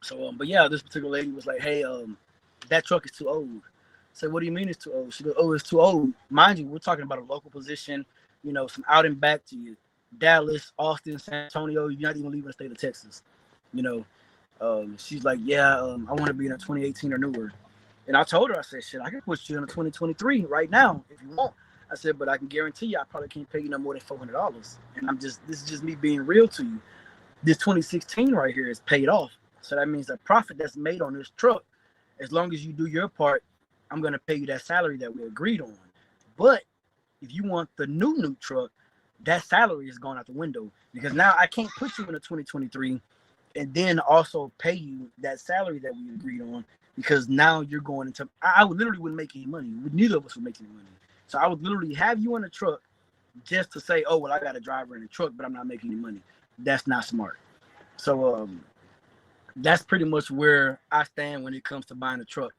So, but yeah, this particular lady was like, "Hey, that truck is too old." I said, "What do you mean it's too old?" She goes, "Oh, it's too old." Mind you, we're talking about a local position, some out and back to you, Dallas, Austin, San Antonio. You're not even leaving the state of Texas, you know. She's like, "Yeah, I want to be in a 2018 or newer." And I told her, I said, "Shit, I can put you in a 2023 right now if you want." I said, "But I can guarantee you, I probably can't pay you no more than $400." And this is just me being real to you. This 2016 right here is paid off. So that means the profit that's made on this truck, as long as you do your part, I'm going to pay you that salary that we agreed on. But if you want the new truck, that salary is going out the window because now I can't put you in a 2023 and then also pay you that salary that we agreed on because now you're going into, I would literally wouldn't make any money. Neither of us would make any money. So I would literally have you in a truck just to say, "Oh, well, I got a driver in a truck, but I'm not making any money." That's not smart. So that's pretty much where I stand when it comes to buying a truck.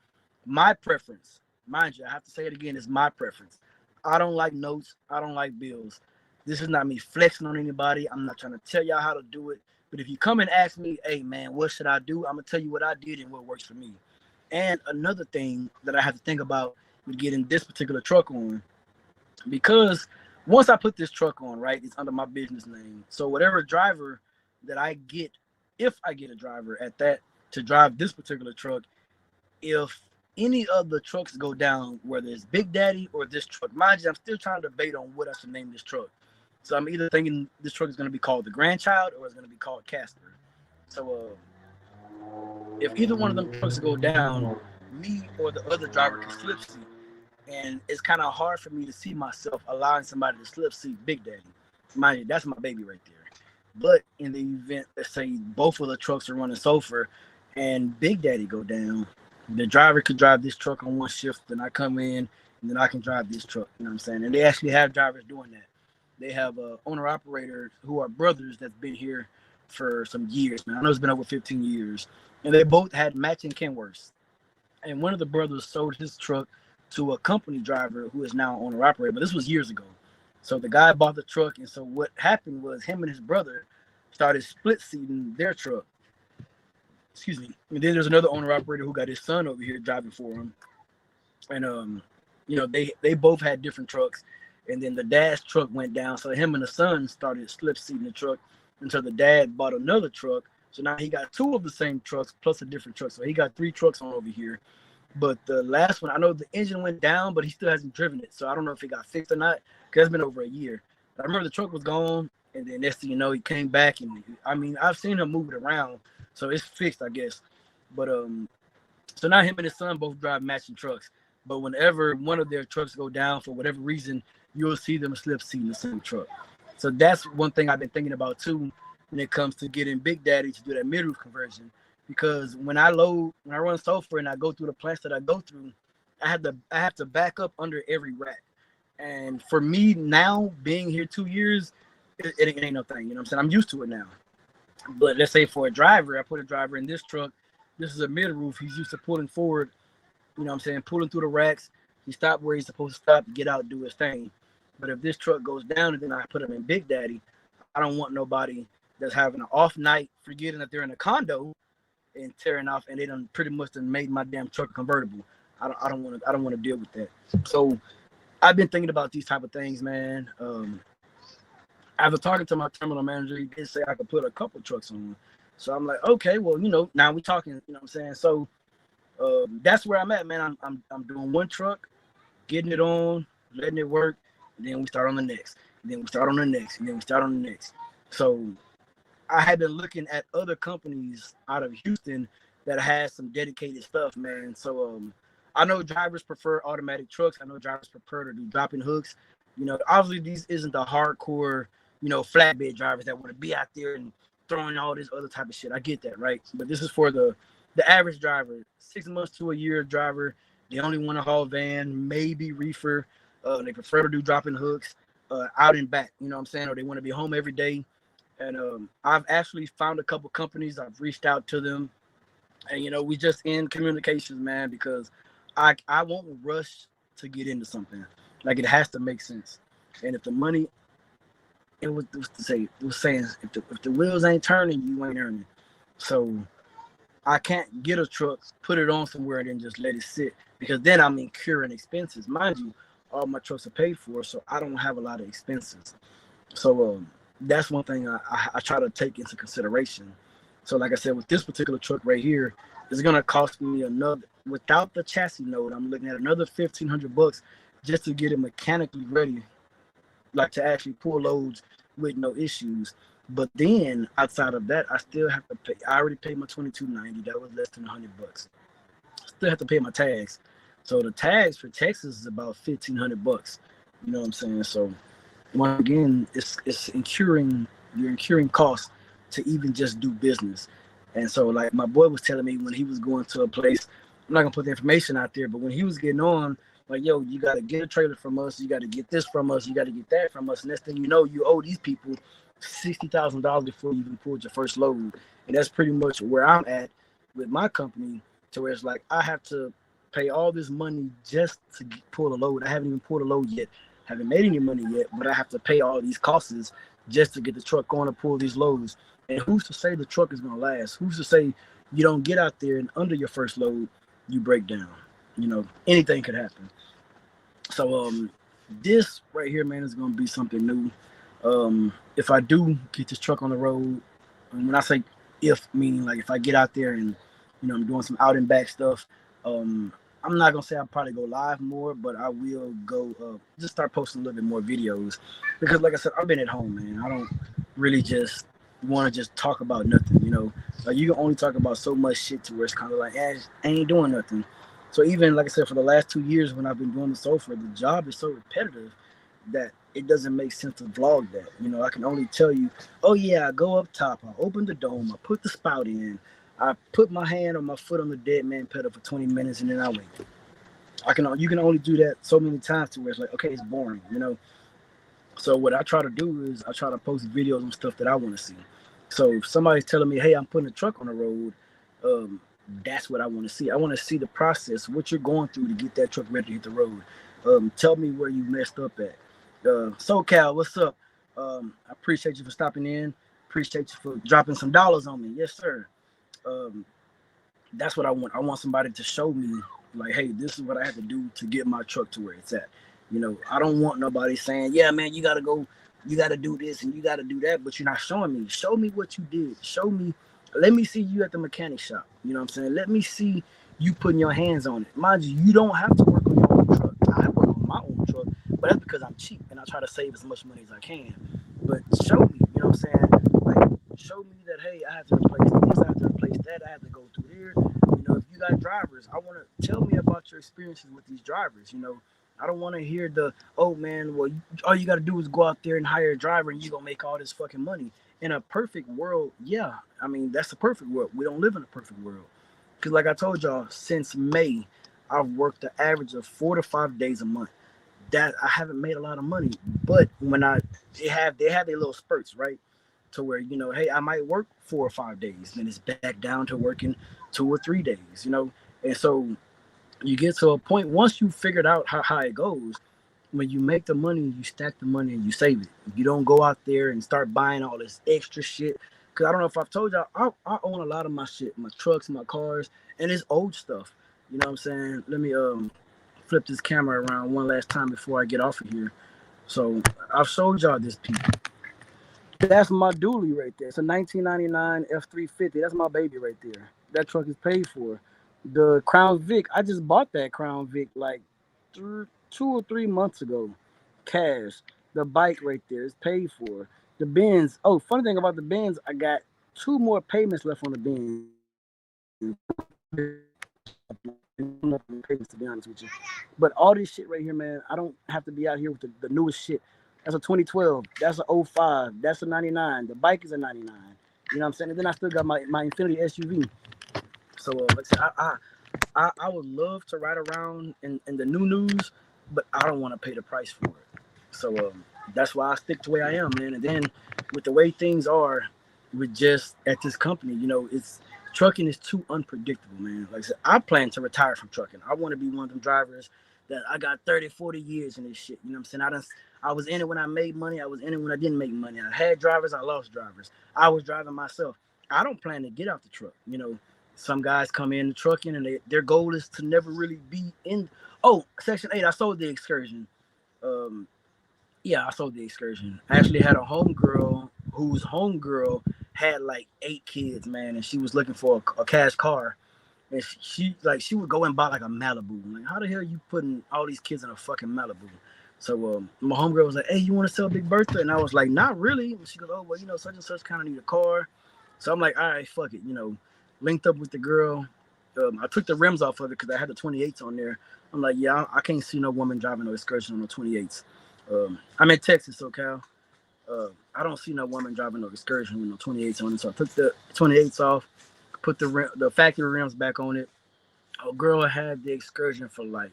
My preference, mind you, I have to say it again, is my preference. I don't like notes. I don't like bills. This is not me flexing on anybody. I'm not trying to tell y'all how to do it. But if you come and ask me, "Hey, man, what should I do?" I'm going to tell you what I did and what works for me. And another thing that I have to think about with getting this particular truck on, because once I put this truck on, right, it's under my business name. So whatever driver that I get, if I get a driver at that to drive this particular truck, if any of the trucks go down, whether it's Big Daddy or this truck, mind you, I'm still trying to debate on what I should name this truck. So I'm either thinking this truck is going to be called the Grandchild or it's going to be called Casper. So if either one of them trucks go down, me or the other driver can slip seat. And it's kind of hard for me to see myself allowing somebody to slip seat Big Daddy. Mind you, that's my baby right there. But in the event, let's say both of the trucks are running SOFR and Big Daddy go down, the driver could drive this truck on one shift, then I come in, and then I can drive this truck. You know what I'm saying? And they actually have drivers doing that. They have owner-operators who are brothers that's been here for some years, man. I know it's been over 15 years. And they both had matching Kenworths. And one of the brothers sold his truck to a company driver who is now owner operator, but this was years ago. So the guy bought the truck, and so what happened was him and his brother started split seating their truck. Excuse me. And then there's another owner operator who got his son over here driving for him, and they both had different trucks, and then the dad's truck went down, so him and the son started split seating the truck until the dad bought another truck. So now he got 2 of the same trucks plus a different truck. So he got 3 trucks on over here. But the last one, I know the engine went down, but he still hasn't driven it. So I don't know if it got fixed or not, because it's been over a year. But I remember the truck was gone, and then next thing you know, he came back. And I mean, I've seen him move it around. so it's fixed, I guess. But so now him and his son both drive matching trucks. But whenever one of their trucks go down for whatever reason, you'll see them slip seat in the same truck. So that's one thing I've been thinking about too when it comes to getting Big Daddy to do that mid-roof conversion. Because when I run sulfur and I go through the plants that I go through, I have to back up under every rack. And for me now, being here 2 years, it ain't no thing. You know what I'm saying? I'm used to it now. But let's say for a driver, I put a driver in this truck. This is a mid roof. He's used to pulling forward, you know what I'm saying, pulling through the racks. He stopped where he's supposed to stop, get out, do his thing. But if this truck goes down and then I put him in Big Daddy, I don't want nobody that's having an off night, forgetting that they're in a condo and tearing off, and they done pretty much done made my damn truck convertible. I don't want to deal with that. So I've been thinking about these type of things, man. After talking to my terminal manager, he did say I could put a couple trucks on. So I'm like, okay, well, now we talking, you know what I'm saying? So that's where I'm at, man. I'm doing one truck, getting it on, letting it work, and then we start on the next. And then we start on the next, and then we start on the next. So I had been looking at other companies out of Houston that has some dedicated stuff, man. So I know drivers prefer automatic trucks. I know drivers prefer to do dropping hooks. Obviously these isn't the hardcore, flatbed drivers that want to be out there and throwing all this other type of shit. I get that, right? But this is for the average driver, 6 months to a year driver. They only want to haul van, maybe reefer. They prefer to do dropping hooks out and back, you know what I'm saying? Or they want to be home every day. And I've actually found a couple companies. I've reached out to them. And, we just in communications, man, because I won't rush to get into something. Like, it has to make sense. And if the money, it was saying, if the wheels ain't turning, you ain't earning. So I can't get a truck, put it on somewhere, and then just let it sit, because then I'm incurring expenses. Mind you, all my trucks are paid for, so I don't have a lot of expenses. So that's one thing I try to take into consideration. So like I said, with this particular truck right here, it's gonna cost me another, without the chassis node, I'm looking at another $1,500 just to get it mechanically ready, like to actually pull loads with no issues. But then outside of that, I still have to pay. I already paid my $22.90. That was less than $100. Still have to pay my tags. So the tags for Texas is about $1,500. You know what I'm saying? So once again, it's incurring costs to even just do business. And so, like, my boy was telling me when he was going to a place, I'm not gonna put the information out there, but when he was getting on, like, yo, you gotta get a trailer from us, you gotta get this from us, you gotta get that from us. And next thing you know, you owe these people $60,000 before you even pulled your first load. And that's pretty much where I'm at with my company, to where it's like I have to pay all this money just to pull a load. I haven't even pulled a load yet, haven't made any money yet, but I have to pay all these costs just to get the truck on and pull these loads. And who's to say the truck is gonna last? Who's to say you don't get out there and under your first load you break down? Anything could happen. So this right here, man, is gonna be something new. If I do get this truck on the road, and when I say if, meaning like if I get out there and I'm doing some out and back stuff, I'm not gonna say I'll probably go live more, but I will go just start posting a little bit more videos, because like I said, I've been at home, man. I don't really just want to just talk about nothing. Like, you can only talk about so much shit to where it's kind of like, I ain't doing nothing. So even like I said, for the last 2 years when I've been doing the sofa, the job is so repetitive that it doesn't make sense to vlog that. I can only tell you, oh yeah, I go up top, I open the dome, I put the spout in, I put my hand on my foot on the dead man pedal for 20 minutes, and then I wait. You can only do that so many times to where it's like, okay, it's boring. So what I try to do is I try to post videos and stuff that I want to see. So if somebody's telling me, hey, I'm putting a truck on the road, that's what I want to see. I want to see the process, what you're going through to get that truck ready to hit the road. Tell me where you messed up at. SoCal, what's up? I appreciate you for stopping in. Appreciate you for dropping some dollars on me. Yes, sir. That's what I want. I want somebody to show me, like, hey, this is what I have to do to get my truck to where it's at. I don't want nobody saying, yeah, man, you got to go, you got to do this and you got to do that, but you're not showing me. Show me what you did. Show me. Let me see you at the mechanic shop. You know what I'm saying? Let me see you putting your hands on it. Mind you, you don't have to work on your own truck. I work on my own truck, but that's because I'm cheap and I try to save as much money as I can. But show me, you know what I'm saying? Like, show me that, hey, I have to replace this, I have to replace that. I had to go through there. You know, if you got drivers, I want to tell me about your experiences with these drivers. You know, I don't want to hear the, oh man, well, all you got to do is go out there and hire a driver and you're going to make all this fucking money. In a perfect world, yeah. I mean, that's the perfect world. We don't live in a perfect world. Because, like I told y'all, since May, I've worked the average of 4 to 5 days a month. That I haven't made a lot of money, but when they have their little spurts, right? To where hey, I might work 4 or 5 days, then it's back down to working 2 or 3 days, and so you get to a point once you figured out how it goes. When you make the money, you stack the money and you save it. You don't go out there and start buying all this extra shit. Cause I don't know if I've told y'all, I own a lot of my shit, my trucks, my cars, and it's old stuff. You know what I'm saying? Let me flip this camera around one last time before I get off of here. So I've showed y'all this piece. That's my dually right there. It's a 1999 F350. That's my baby right there. That truck is paid for. The Crown Vic, I just bought that Crown Vic like 2 or 3 months ago. Cash. The bike right there is paid for. The Benz. Oh, funny thing about the Benz, I got 2 more payments left on the Benz. To be honest with you, but all this shit right here, man, I don't have to be out here with the newest shit. That's a 2012. That's a 05. That's a 99. The bike is a 99. You know what I'm saying? And then I still got my Infinity SUV. So like I said, I would love to ride around in the new news, but I don't want to pay the price for it. So that's why I stick to where I am, man. And then with the way things are, with just at this company, it's trucking is too unpredictable, man. Like I said, I plan to retire from trucking. I want to be one of them drivers that I got 30, 40 years in this shit. You know what I'm saying? I was in it when I made money. I was in it when I didn't make money. I had drivers. I lost drivers. I was driving myself. I don't plan to get out the truck. Some guys come in the trucking and their goal is to never really be in. Oh, Section 8, I sold the Excursion. Um, yeah, I sold the Excursion. I actually had a homegirl whose homegirl had like 8 kids, man, and she was looking for a cash car. And she would go and buy like a Malibu. Like, how the hell are you putting all these kids in a fucking Malibu? So my homegirl was like, "Hey, you want to sell Big Bertha?" And I was like, "Not really." And she goes, "Oh, well, such and such kind of need a car." So I'm like, "All right, fuck it." Linked up with the girl. I took the rims off of it because I had the 28s on there. I'm like, yeah, I can't see no woman driving no Excursion on the 28s. I'm in Texas, SoCal. I don't see no woman driving no Excursion with no 28s on it. So I took the 28s off, put the factory rims back on it. A girl had the Excursion for like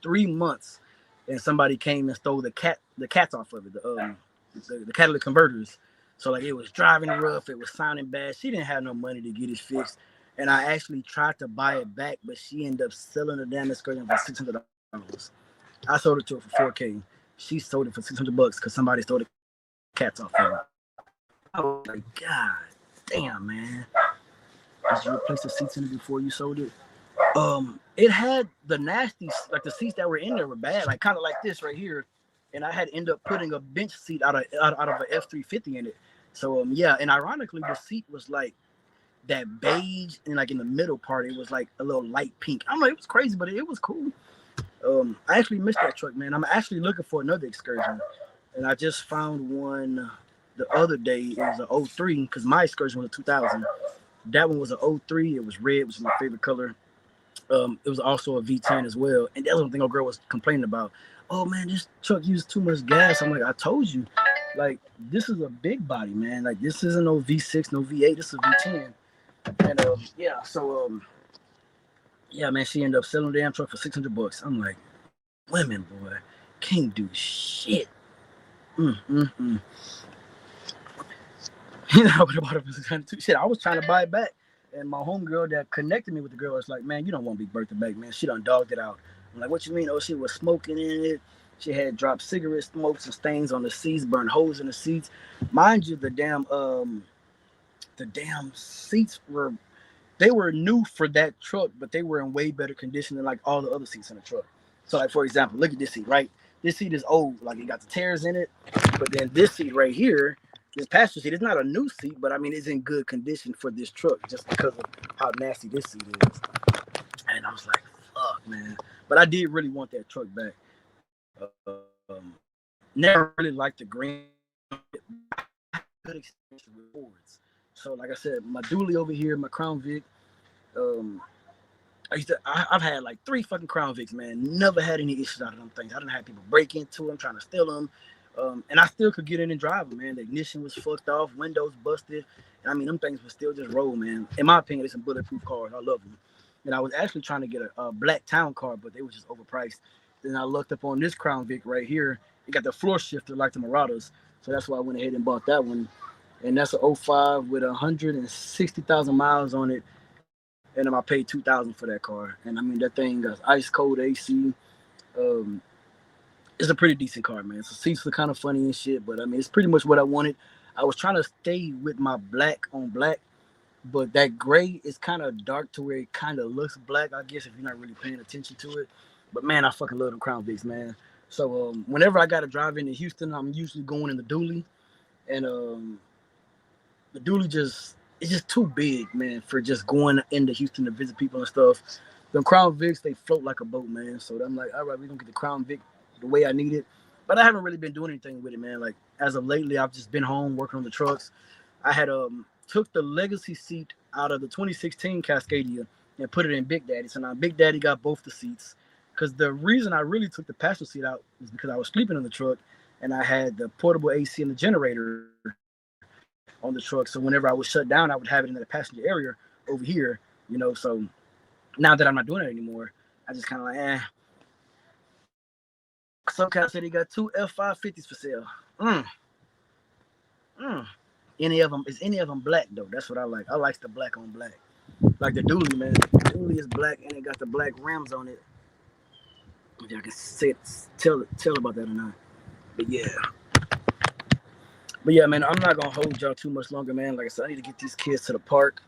3 months, and somebody came and stole the cats off of it, the catalytic converters. So like it was driving rough, it was sounding bad. She didn't have no money to get it fixed, and I actually tried to buy it back, but she ended up selling the damn Excursion for $600. I sold it to her for $4K. She sold it for $600 because somebody stole the cats off of it. I was like, God damn, man! Did you replace the seats in it before you sold it? It had the nasty, like the seats that were in there were bad, like kind of like this right here, and I had ended up putting a bench seat out of an F350 in it. So yeah, and ironically, the seat was like that beige, and like in the middle part, it was like a little light pink. I'm like, it was crazy, but it was cool. I actually missed that truck, man. I'm actually looking for another Excursion, and I just found one the other day. It was a 03 because my Excursion was a 2000. That one was a 03. It was red, which was my favorite color. It was also a V10 as well. And that's one thing a girl was complaining about. Oh man, this truck uses too much gas. I'm like, I told you, like this is a big body, man. Like this isn't no V6, no V8. This is a V10. And yeah, so yeah, man, she ended up selling the damn truck for $600. I'm like, women, boy, can't do shit. Mm. Shit, I was trying to buy it back. And my homegirl that connected me with the girl was like, man, you don't want Big Bertha back, man. She done dogged it out. I'm like, what you mean? Oh, she was smoking in it. She had dropped cigarette smokes and stains on the seats, burned holes in the seats. Mind you, the damn seats were new for that truck, but they were in way better condition than like all the other seats in the truck. So like, for example, look at this seat, right? This seat is old, like it got the tears in it. But then this seat right here, this passenger seat, it's not a new seat, but I mean, it's in good condition for this truck just because of how nasty this seat is. And I was like, fuck, man. But I did really want that truck back. Never really liked the green. Good experience with Fords. So like I said, my dually over here, my Crown Vic, Um, I've had like 3 fucking Crown Vics, man. Never had any issues out of them things. I didn't have people break into them, trying to steal them. And I still could get in and drive them, man. The ignition was fucked off, windows busted. And I mean, them things would still just roll, man. In my opinion, they're some bulletproof cars. I love them. And I was actually trying to get a black town car, but they were just overpriced. Then I looked up on this Crown Vic right here. It got the floor shifter like the Marauders. So that's why I went ahead and bought that one. And that's an '05 with 160,000 miles on it. And then I paid 2,000 for that car. And I mean, that thing got ice cold AC. Um, it's a pretty decent car, man. So seats are kind of funny and shit, but I mean, it's pretty much what I wanted. I was trying to stay with my black on black, but that gray is kind of dark to where it kind of looks black, I guess, if you're not really paying attention to it. But man, I fucking love them Crown Vics, man. So whenever I got to drive into Houston, I'm usually going in the dually, and the dually just it's just too big, man, for just going into Houston to visit people and stuff. The Crown Vics, they float like a boat, man. So I'm like, all right, we're gonna get the Crown Vic the way I need it. But I haven't really been doing anything with it, man. Like as of lately, I've just been home working on the trucks. I had took the legacy seat out of the 2016 Cascadia and put it in Big Daddy. So now Big Daddy got both the seats. Because the reason I really took the passenger seat out is because I was sleeping in the truck and I had the portable AC and the generator on the truck. So whenever I was shut down, I would have it in the passenger area over here, So now that I'm not doing it anymore, I just kind of like, Some guy said he got 2 F550s for sale. Any of them black though? That's what I like. I like the black on black. Like the dually, man. The dually is black and it got the black rims on it. If y'all can tell about that or not. But yeah, man. I'm not gonna hold y'all too much longer, man. Like I said, I need to get these kids to the park.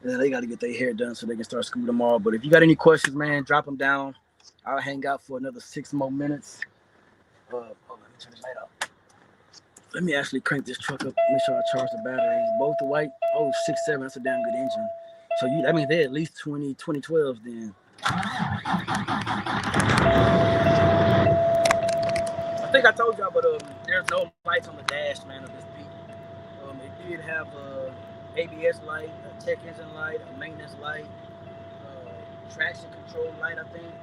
And then they got to get their hair done so they can start school tomorrow. But if you got any questions, man, drop them down. I'll hang out for another 6 more minutes. Hold on, let me turn this light off. Let me actually crank this truck up, make sure I charge the batteries. Both the white, 6.7, that's a damn good engine. So I mean, they're at least 2012s then. I think I told y'all, but there's no lights on the dash, man, of this Beat. It did have a ABS light, a check engine light, a maintenance light, traction control light, I think.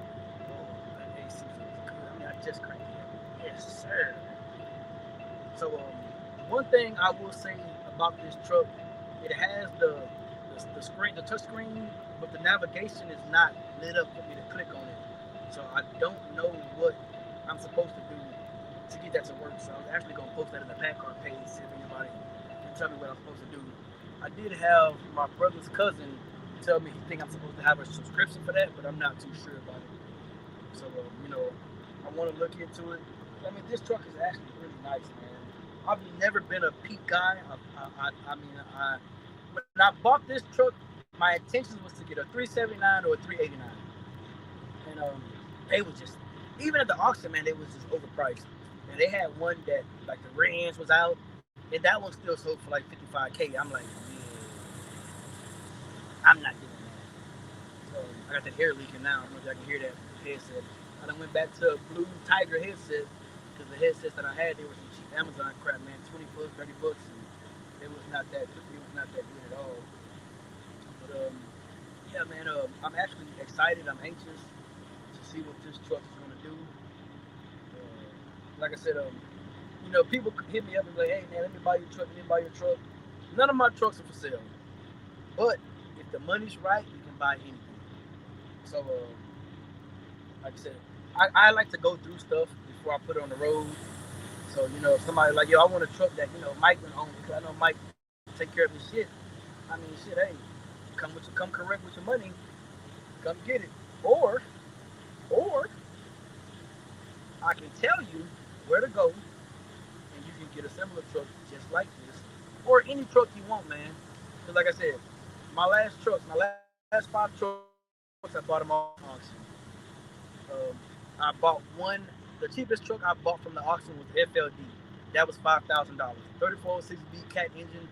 That AC feels good. I mean, I just cranked it. Yes, sir. So one thing I will say about this truck, it has the screen, the touch screen, but the navigation is not lit up for me to click on it. So I don't know what I'm supposed to do to get that to work. So I was actually gonna post that in the PACCAR page, see if anybody can tell me what I'm supposed to do. I did have my brother's cousin tell me he think I'm supposed to have a subscription for that, but I'm not too sure about it. So I want to look into it. I mean, this truck is actually really nice, man. I've never been a Pete guy. When I bought this truck, my intention was to get a 379 or a 389. And they was just, even at the auction, man, they was just overpriced. And they had one that, like, the rear ends was out, and that one still sold for like 55K. I'm like, I'm not doing that. So I got that air leaking now. I don't know if y'all can hear that headset. I done went back to a Blue Tiger headset because the headsets that I had, they were some cheap Amazon crap, man, $20, $30, and it was not that good at all. But yeah, man, I'm actually excited. I'm anxious to see what this truck is gonna do. Like I said, people hit me up and be like, hey man, let me buy your truck. None of my trucks are for sale, but if the money's right, you can buy anything. So, like I said, I like to go through stuff before I put it on the road. So, if somebody like, yo, I want a truck that, Mike would own, because I know Mike take care of his shit. I mean, shit, hey, come correct with your money, come get it. Or I can tell you where to go, and you can get a similar truck just like this, or any truck you want, man. Because like I said, my last 5 trucks, I bought them all from auction. I bought one. The cheapest truck I bought from the auction was FLD. That was $5,000. 3406B cat engine.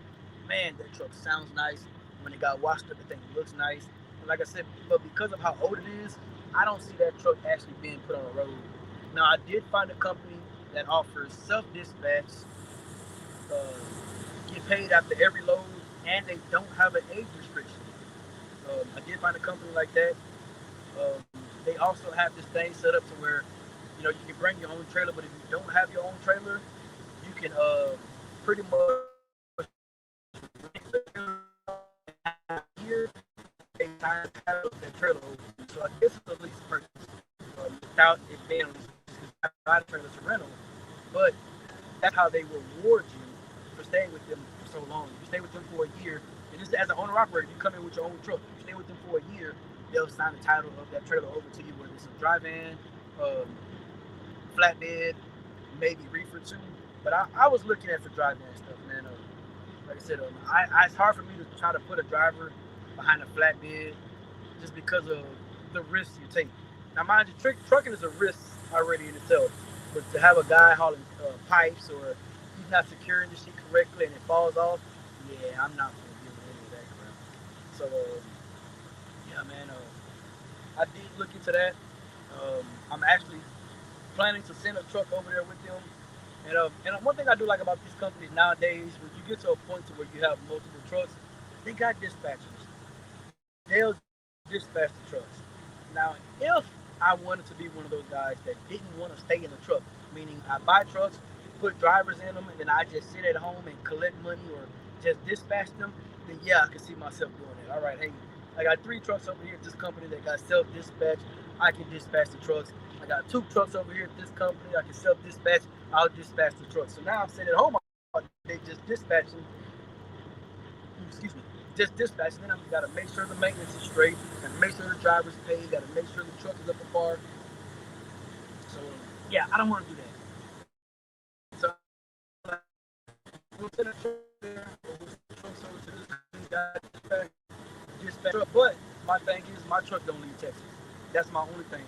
Man, that truck sounds nice. When it got washed up, the thing looks nice. And like I said, but because of how old it is, I don't see that truck actually being put on the road. Now, I did find a company that offers self-dispatch, get paid after every load, and they don't have an age restriction. I did find a company like that. They also have this thing set up to where, you can bring your own trailer, but if you don't have your own trailer, you can pretty much here a time title that trailer over. So I guess it's a lease purchase without it being a lease because buy the trailer to rental. But that's how they reward you for staying with them for so long. You stay with them for a year, and just as an owner operator, you come in with your own truck. You stay with them for a year, they'll sign the title of that trailer over to you, whether it's a dry van, flatbed, maybe reefer too. But I was looking at for dry van stuff, man. Like I said, it's hard for me to try to put a driver behind a flatbed just because of the risks you take. Now, mind you, trucking is a risk already in itself, but to have a guy hauling pipes or he's not securing the shit correctly and it falls off, yeah, I'm not going to deal with any of that crap. So, yeah, man, I did look into that. I'm actually planning to send a truck over there with them. And one thing I do like about these companies nowadays, when you get to a point to where you have multiple trucks, they got dispatchers. They'll dispatch the trucks. Now, if I wanted to be one of those guys that didn't want to stay in the truck, meaning I buy trucks, put drivers in them, and then I just sit at home and collect money or just dispatch them, then yeah, I can see myself doing that. All right, hey, I got 3 trucks over here at this company that got self-dispatch. I can dispatch the trucks. I got 2 trucks over here at this company. I can self-dispatch. I'll dispatch the trucks. So now I'm sitting at home. They just dispatching. Excuse me. Just dispatching. Then I've got to make sure the maintenance is straight. Got to make sure the driver's paid. Got to make sure the truck is up to par. So yeah, I don't want to do that. So we'll send a truck there. We'll send the trucks over to this guy. Dispatch truck. But my thing is, my truck don't leave Texas. That's my only thing.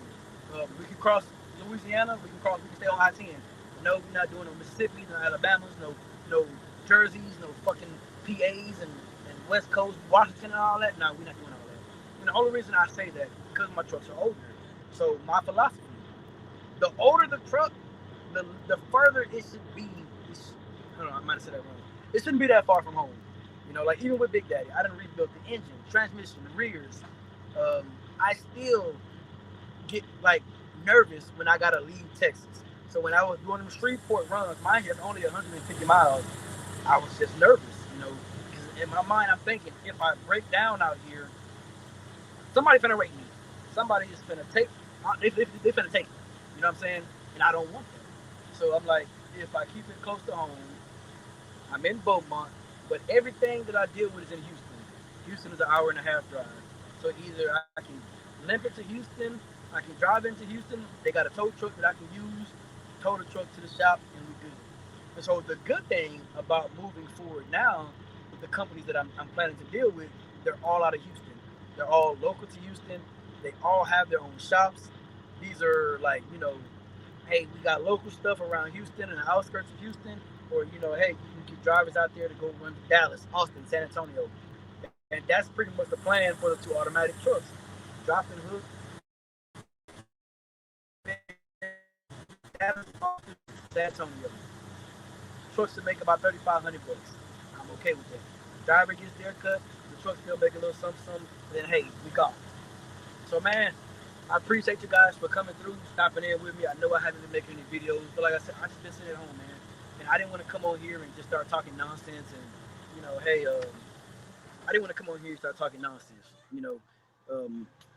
We can cross Louisiana. We can stay on I-10. No, we're not doing no Mississippi, no Alabamas, no Jerseys, no fucking PAs and West Coast, Washington and all that. No, we're not doing all that. And the only reason I say that because my trucks are older. So my philosophy, the older the truck, the further it should be. I don't know, I might have said that wrong. It shouldn't be that far from home. Like even with Big Daddy, I done rebuilt the engine, transmission, the rears. I still get like nervous when I gotta leave Texas. So when I was doing them Shreveport runs, mine is only 150 miles. I was just nervous, in my mind, I'm thinking if I break down out here, somebody finna rate me. Somebody is finna take. They finna take me. You know what I'm saying? And I don't want that. So I'm like, if I keep it close to home, I'm in Beaumont, but everything that I deal with is in Houston. Houston is an hour and a half drive. So either I can limp it to Houston, I can drive into Houston. They got a tow truck that I can use, tow the truck to the shop, and we good. And so the good thing about moving forward now, with the companies that I'm planning to deal with, they're all out of Houston. They're all local to Houston. They all have their own shops. These are like, hey, we got local stuff around Houston and the outskirts of Houston, or hey, you can get drivers out there to go run to Dallas, Austin, San Antonio. And that's pretty much the plan for the 2 automatic trucks. Drop and hook. Dallas, Austin, San Antonio. Trucks to make about $3,500. I'm okay with that. Driver gets their cut, the truck still make a little something, then hey, we go. So man, I appreciate you guys for coming through, stopping in with me. I know I haven't been making any videos, but like I said, I just been sitting at home, man. And I didn't want to come on here and just start talking nonsense and hey, I didn't want to come on here and start talking nonsense.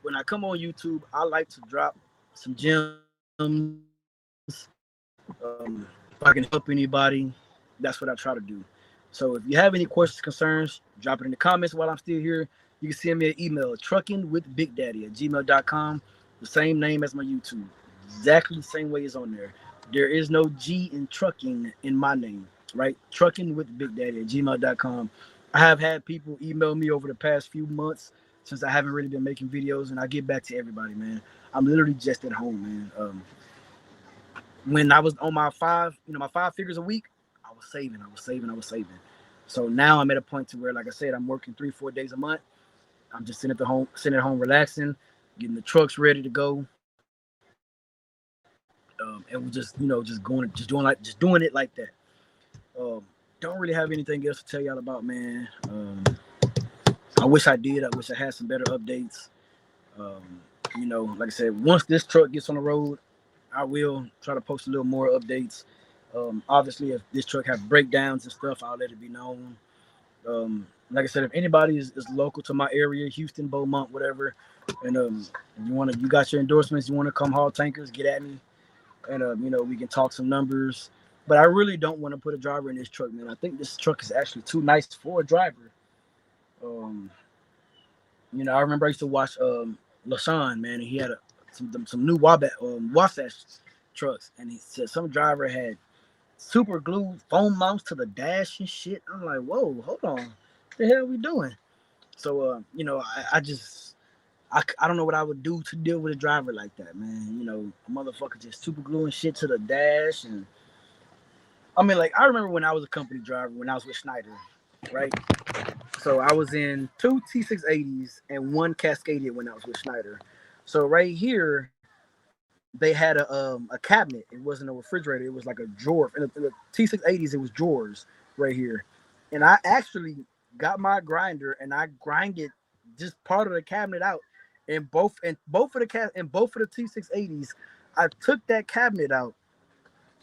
When I come on YouTube, I like to drop some gems. If I can help anybody, that's what I try to do. So if you have any questions, concerns, drop it in the comments while I'm still here. You can send me an email, truckingwithbigdaddy@gmail.com. The same name as my YouTube. Exactly the same way it's on there. There is no G in trucking in my name, right? Truckingwithbigdaddy@gmail.com. I have had people email me over the past few months since I haven't really been making videos, and I get back to everybody, man. I'm literally just at home, man. When I was on my 5 figures a week, I was saving. So now I'm at a point to where, like I said, I'm working 3-4 days a month. I'm just sitting at home, relaxing, getting the trucks ready to go. And we're just doing it like that. Don't really have anything else to tell y'all about, man. I wish I did. I wish I had some better updates. Um, like I said, once this truck gets on the road, I will try to post a little more updates. Obviously, if this truck have breakdowns and stuff, I'll let it be known. Like I said, if anybody is local to my area, Houston, Beaumont, whatever, and you got your endorsements, you want to come haul tankers, get at me, and we can talk some numbers. But I really don't want to put a driver in this truck, man. I think this truck is actually too nice for a driver. Um, I remember I used to watch LaShawn, man, and he had some new Wasatch trucks, and he said some driver had super glue foam mounts to the dash and shit. I'm like, whoa, hold on, what the hell are we doing? So, I don't know what I would do to deal with a driver like that, man. A motherfucker just super gluing shit to the dash, and I mean, like, I remember when I was a company driver when I was with Schneider, right? So I was in two T680s and one Cascadia when I was with Schneider. So right here, they had a cabinet. It wasn't a refrigerator. It was like a drawer. In the T680s, it was drawers right here. And I actually got my grinder and I grinded just part of the cabinet out. And both of the T680s, I took that cabinet out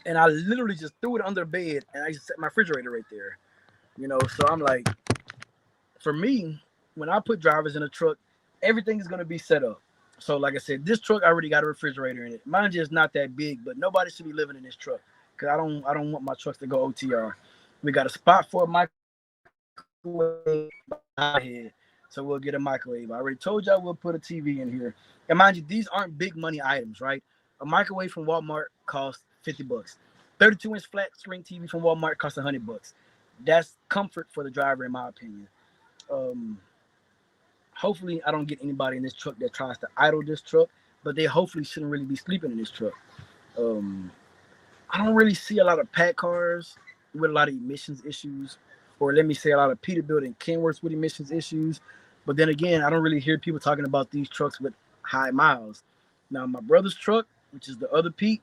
and I literally just threw it under the bed and I just set my refrigerator right there. So I'm like, for me, when I put drivers in a truck, everything is gonna be set up. So, like I said, this truck already got a refrigerator in it. Mine just not that big, but nobody should be living in this truck because I don't want my trucks to go OTR. We got a spot for a microwave head, so we'll get a microwave. I already told y'all we'll put a TV in here. And mind you, these aren't big money items, right? A microwave from Walmart costs $50. 32-inch flat screen TV from Walmart costs $100. That's comfort for the driver, in my opinion. Um, Hopefully I don't get anybody in this truck that tries to idle this truck, but they hopefully shouldn't really be sleeping in this truck. Um, I don't really see a lot of pack cars with a lot of emissions issues, or let me say a lot of Peterbilt and Kenworths with emissions issues. But then again, I don't really hear people talking about these trucks with high miles. Now my brother's truck, which is the other Pete,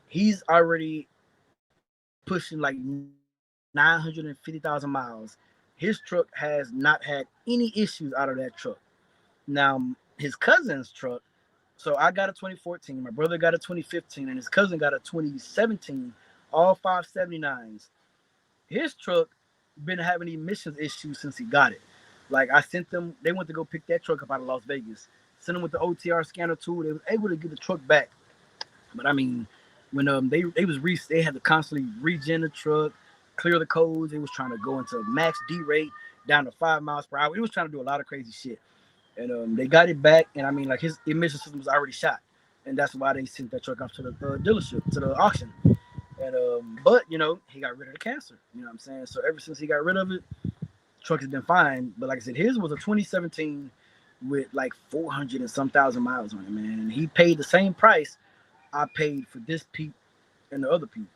he's already pushing like 950,000 miles. His truck has not had any issues out of that truck. Now, his cousin's truck, so I got a 2014, my brother got a 2015, and his cousin got a 2017, all 579s. His truck been having emissions issues since he got it. Like, I sent them, they went to go pick that truck up out of Las Vegas. Sent them with the OTR scanner tool. They was able to get the truck back. But I mean, when they had to constantly regen the truck, clear the codes. They was trying to go into max D rate down to 5 miles per hour. It was trying to do a lot of crazy shit. And they got it back, and I mean, like, his emission system was already shot, and that's why they sent that truck off to the dealership, to the auction. And but he got rid of the cancer. You know what I'm saying? So ever since he got rid of it, the truck has been fine. But like I said, his was a 2017 with like 400 and some thousand miles on it, man. And he paid the same price I paid for this Pete and the other Pete,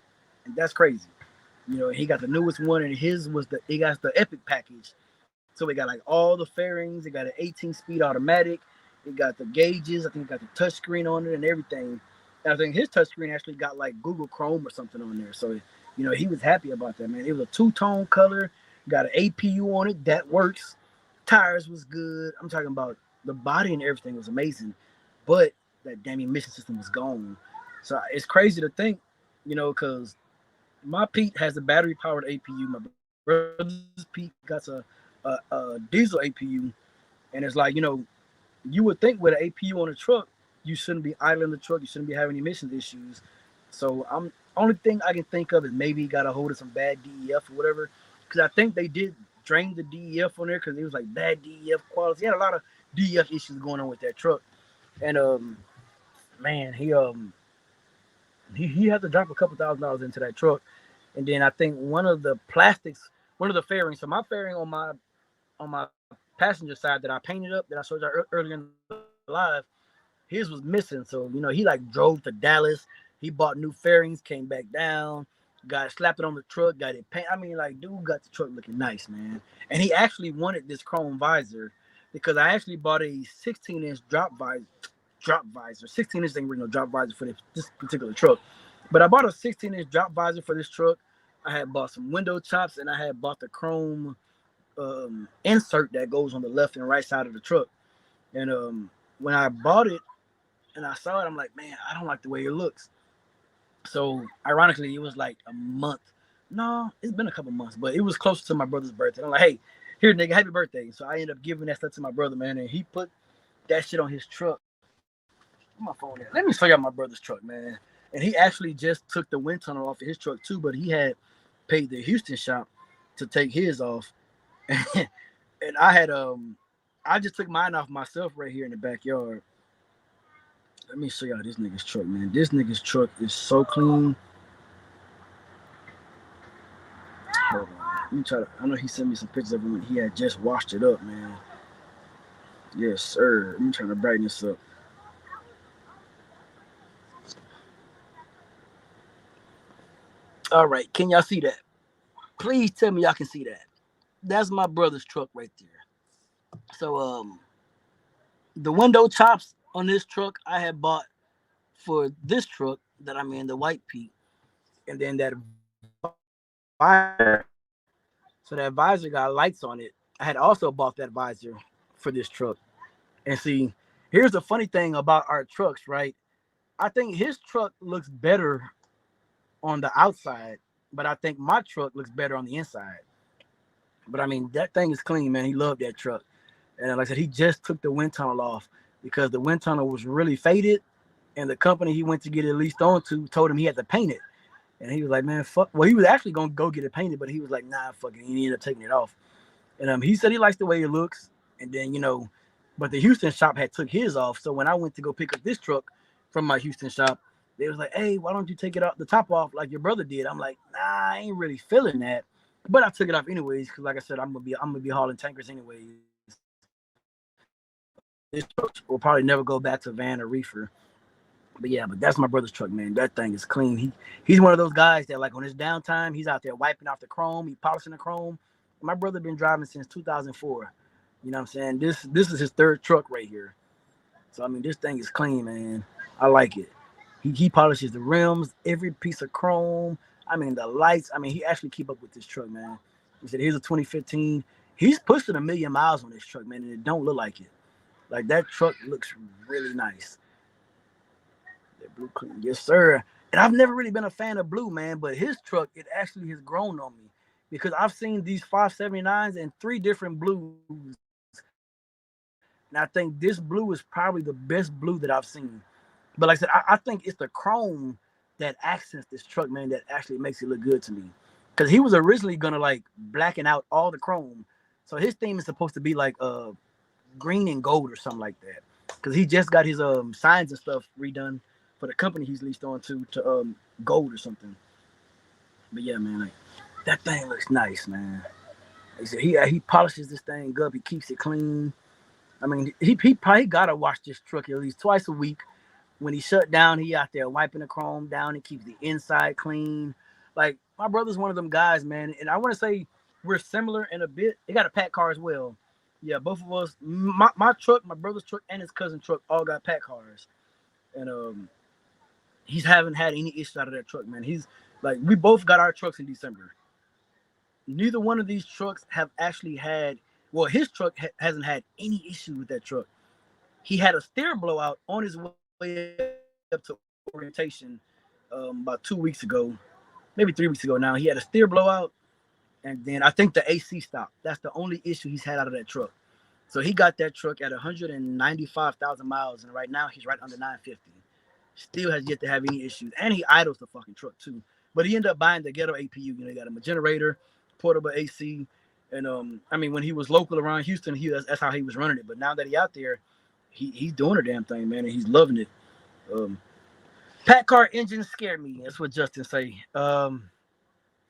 and that's crazy. He got the newest one, and he got the Epic package. So it got like all the fairings. It got an 18-speed automatic. It got the gauges. I think it got the touch screen on it and everything. And I think his touch screen actually got like Google Chrome or something on there. So he was happy about that, man. It was a two-tone color. Got an APU on it that works. Tires was good. I'm talking about the body and everything was amazing, but that damn emission system was gone. So it's crazy to think, because my Pete has a battery powered APU. My brother's Pete got a diesel APU, and it's like, you would think with an APU on a truck, you shouldn't be idling the truck, you shouldn't be having emissions issues. So only thing I can think of is maybe he got a hold of some bad DEF or whatever, because I think they did drain the DEF on there because it was like bad DEF quality. He had a lot of DEF issues going on with that truck, and man, he had to drop a couple $1,000s into that truck. And then I think one of the fairings. So my fairing on my passenger side that I painted up, that I showed you earlier in the live, his was missing. So he like drove to Dallas. He bought new fairings, came back down, slapped it on the truck, got it painted. I mean, like, dude got the truck looking nice, man. And he actually wanted this chrome visor because I actually bought a 16-inch drop visor. 16-inch ain't really no drop visor for this particular truck. But I bought a 16-inch drop visor for this truck. I had bought some window chops, and I had bought the chrome insert that goes on the left and right side of the truck. And when I bought it and I saw it, I'm like, man, I don't like the way it looks. So ironically, it was like a month. No, it's been a couple months, but it was close to my brother's birthday. I'm like, hey, here, nigga, happy birthday. So I ended up giving that stuff to my brother, man, and he put that shit on his truck. Where my phone at? Let me show y'all my brother's truck, man. And he actually just took the wind tunnel off of his truck too, but he had paid the Houston shop to take his off. And I just took mine off myself right here in the backyard. Let me show y'all this nigga's truck, man. This nigga's truck is so clean. Hold on. Let me try to. I know he sent me some pictures of him when he had just washed it up, man. Yes, sir. I'm trying to brighten this up. All right, can y'all see that? Please tell me y'all can see that. That's my brother's truck right there. So the window chops on this truck I had bought for this truck that I'm in, the white Pete, and then that visor. So that visor got lights on it. I had also bought that visor for this truck. And see, here's the funny thing about our trucks, right? I think his truck looks better on the outside, but I think my truck looks better on the inside. But I mean, that thing is clean, man. He loved that truck. And like I said, he just took the wind tunnel off because the wind tunnel was really faded. And the company he went to get it leased on to told him he had to paint it. And he was like, man, fuck. Well, he was actually going to go get it painted, but he was like, nah, fuck it. He ended up taking it off. And he said he likes the way it looks. And then, but the Houston shop had took his off. So when I went to go pick up this truck from my Houston shop, they was like, hey, why don't you take it off the top off like your brother did? I'm like, nah, I ain't really feeling that. But I took it off anyways, because like I said, I'm gonna be hauling tankers anyways. This truck will probably never go back to van or reefer. But yeah, but that's my brother's truck, man. That thing is clean. He's one of those guys that like on his downtime, he's out there wiping off the chrome, he polishing the chrome. My brother been driving since 2004. You know what I'm saying? This is his third truck right here. So I mean, this thing is clean, man. I like it. He polishes the rims, every piece of chrome. I mean, the lights. I mean, he actually keep up with this truck, man. He said, here's a 2015. He's pushing 1 million miles on this truck, man, and it don't look like it. Like, that truck looks really nice. That blue clean. Yes, sir. And I've never really been a fan of blue, man, but his truck, it actually has grown on me because I've seen these 579s in 3 different blues. And I think this blue is probably the best blue that I've seen. But like I said, I think it's the chrome that accents this truck, man, that actually makes it look good to me. Because he was originally gonna like blacken out all the chrome, so his theme is supposed to be like green and gold or something like that. Because he just got his signs and stuff redone for the company he's leased on to gold or something. But yeah, man, like that thing looks nice, man. He said he polishes this thing up, he keeps it clean. I mean, he probably gotta wash this truck at least twice a week. When he shut down, he out there wiping the chrome down and keeps the inside clean. Like, my brother's one of them guys, man. And I want to say we're similar in a bit. He got a pack car as well. Yeah, both of us, my truck, my brother's truck, and his cousin's truck all got pack cars. And he's haven't had any issues out of that truck, man. He's like, we both got our trucks in December. Neither one of these trucks have actually had, well, his truck hasn't had any issue with that truck. He had a steer blowout on his way up to orientation about 2 weeks ago, maybe 3 weeks ago now. He had a steer blowout, and then I think the AC stopped. That's the only issue he's had out of that truck. So he got that truck at 195,000 miles, and right now he's right under 950. Still has yet to have any issues, and he idles the fucking truck too. But he ended up buying the ghetto APU. He got him a generator, portable AC, and I mean, when he was local around Houston, that's how he was running it. But now that he out there, he's doing the damn thing, man, and he's loving it. Pack car engines scare me. That's what Justin say.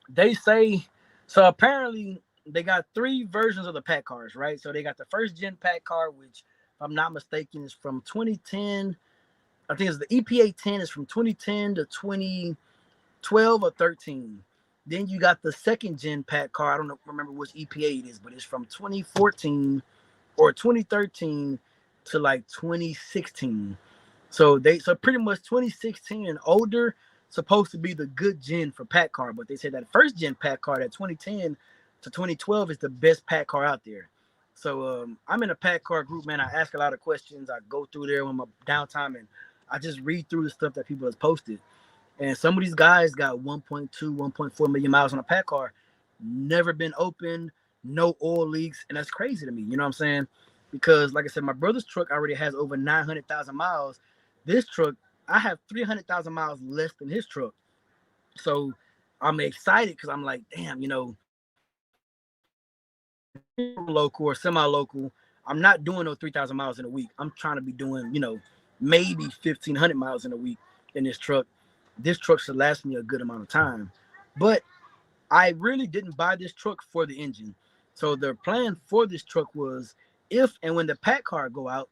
They say so. Apparently, they got 3 versions of the pack cars, right? So they got the first gen pack car, which, if I'm not mistaken, is from 2010. I think it's the EPA 10 is from 2010 to 2012 or 13. Then you got the second gen pack car. I don't remember which EPA it is, but it's from 2014 or 2013 to like 2016. So pretty much 2016 and older supposed to be the good gen for pack car, but they said that first gen pack car, that 2010, So 2012 is the best pack car out there. So I'm in a pack car group, man. I ask a lot of questions. I go through there on my downtime and I just read through the stuff that people have posted. And some of these guys got 1.2, 1.4 million miles on a pack car, never been opened, no oil leaks, and that's crazy to me. You know what I'm saying? Because, like I said, my brother's truck already has over 900,000 miles. This truck, I have 300,000 miles less than his truck. So I'm excited because I'm like, damn, local or semi-local. I'm not doing no 3,000 miles in a week. I'm trying to be doing, maybe 1,500 miles in a week in this truck. This truck should last me a good amount of time. But I really didn't buy this truck for the engine. So the plan for this truck was if and when the pack car go out,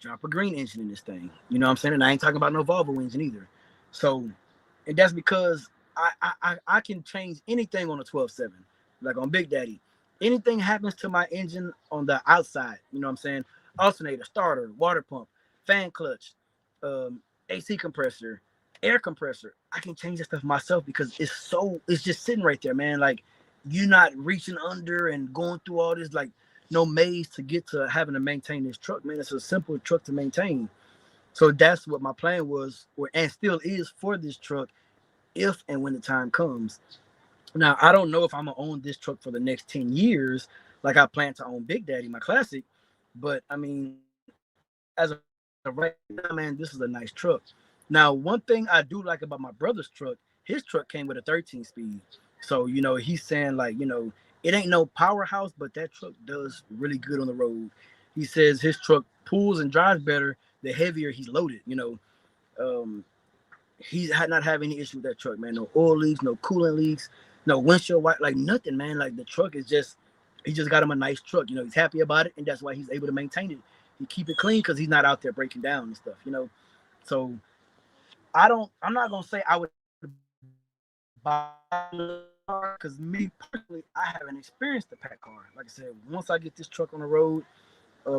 drop a green engine in this thing. You know what I'm saying? And I ain't talking about no Volvo engine either. So, and that's because I can change anything on a 12.7, like on Big Daddy. Anything happens to my engine on the outside, you know what I'm saying? Alternator, starter, water pump, fan clutch, AC compressor, air compressor. I can change that stuff myself because it's just sitting right there, man. Like you're not reaching under and going through all this like no maze to get to having to maintain this truck, man. It's a simple truck to maintain. So that's what my plan was, and still is for this truck, if and when the time comes. Now I don't know if I'm gonna own this truck for the next 10 years, like I plan to own Big Daddy, my classic. But I mean, as of right now, man, this is a nice truck. Now, one thing I do like about my brother's truck, his truck came with a 13 speed. So, he's saying like, it ain't no powerhouse, but that truck does really good on the road. He says his truck pulls and drives better the heavier he's loaded. Um, he's not having any issue with that truck, man. No oil leaks, no coolant leaks, no windshield wipe, like nothing, man. Like the truck is just, he just got him a nice truck. He's happy about it, and that's why he's able to maintain it. He keep it clean because he's not out there breaking down and stuff. So I'm not gonna say I would buy car because me personally, I haven't experienced the pack car. Like I said, once I get this truck on the road,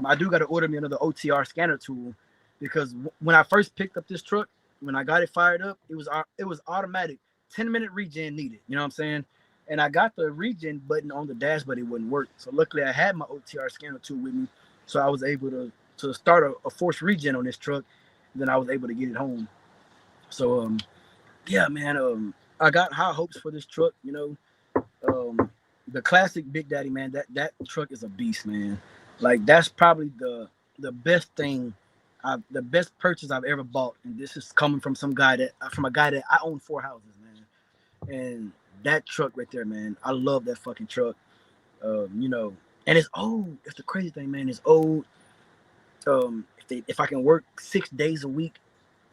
I do got to order me another OTR scanner tool because when I first picked up this truck, when I got it fired up, it was automatic 10-minute regen needed. You know what I'm saying? And I got the regen button on the dash, but it wouldn't work. So luckily, I had my OTR scanner tool with me, so I was able to start a forced regen on this truck. Then I was able to get it home. So yeah, man, I got high hopes for this truck. The classic Big Daddy, man. That truck is a beast, man. Like that's probably the best thing, the best purchase I've ever bought, and this is coming from a guy that I own 4 houses, man. And that truck right there, man, I love that fucking truck. And it's old. That's the crazy thing, man. It's old. If I can work 6 days a week,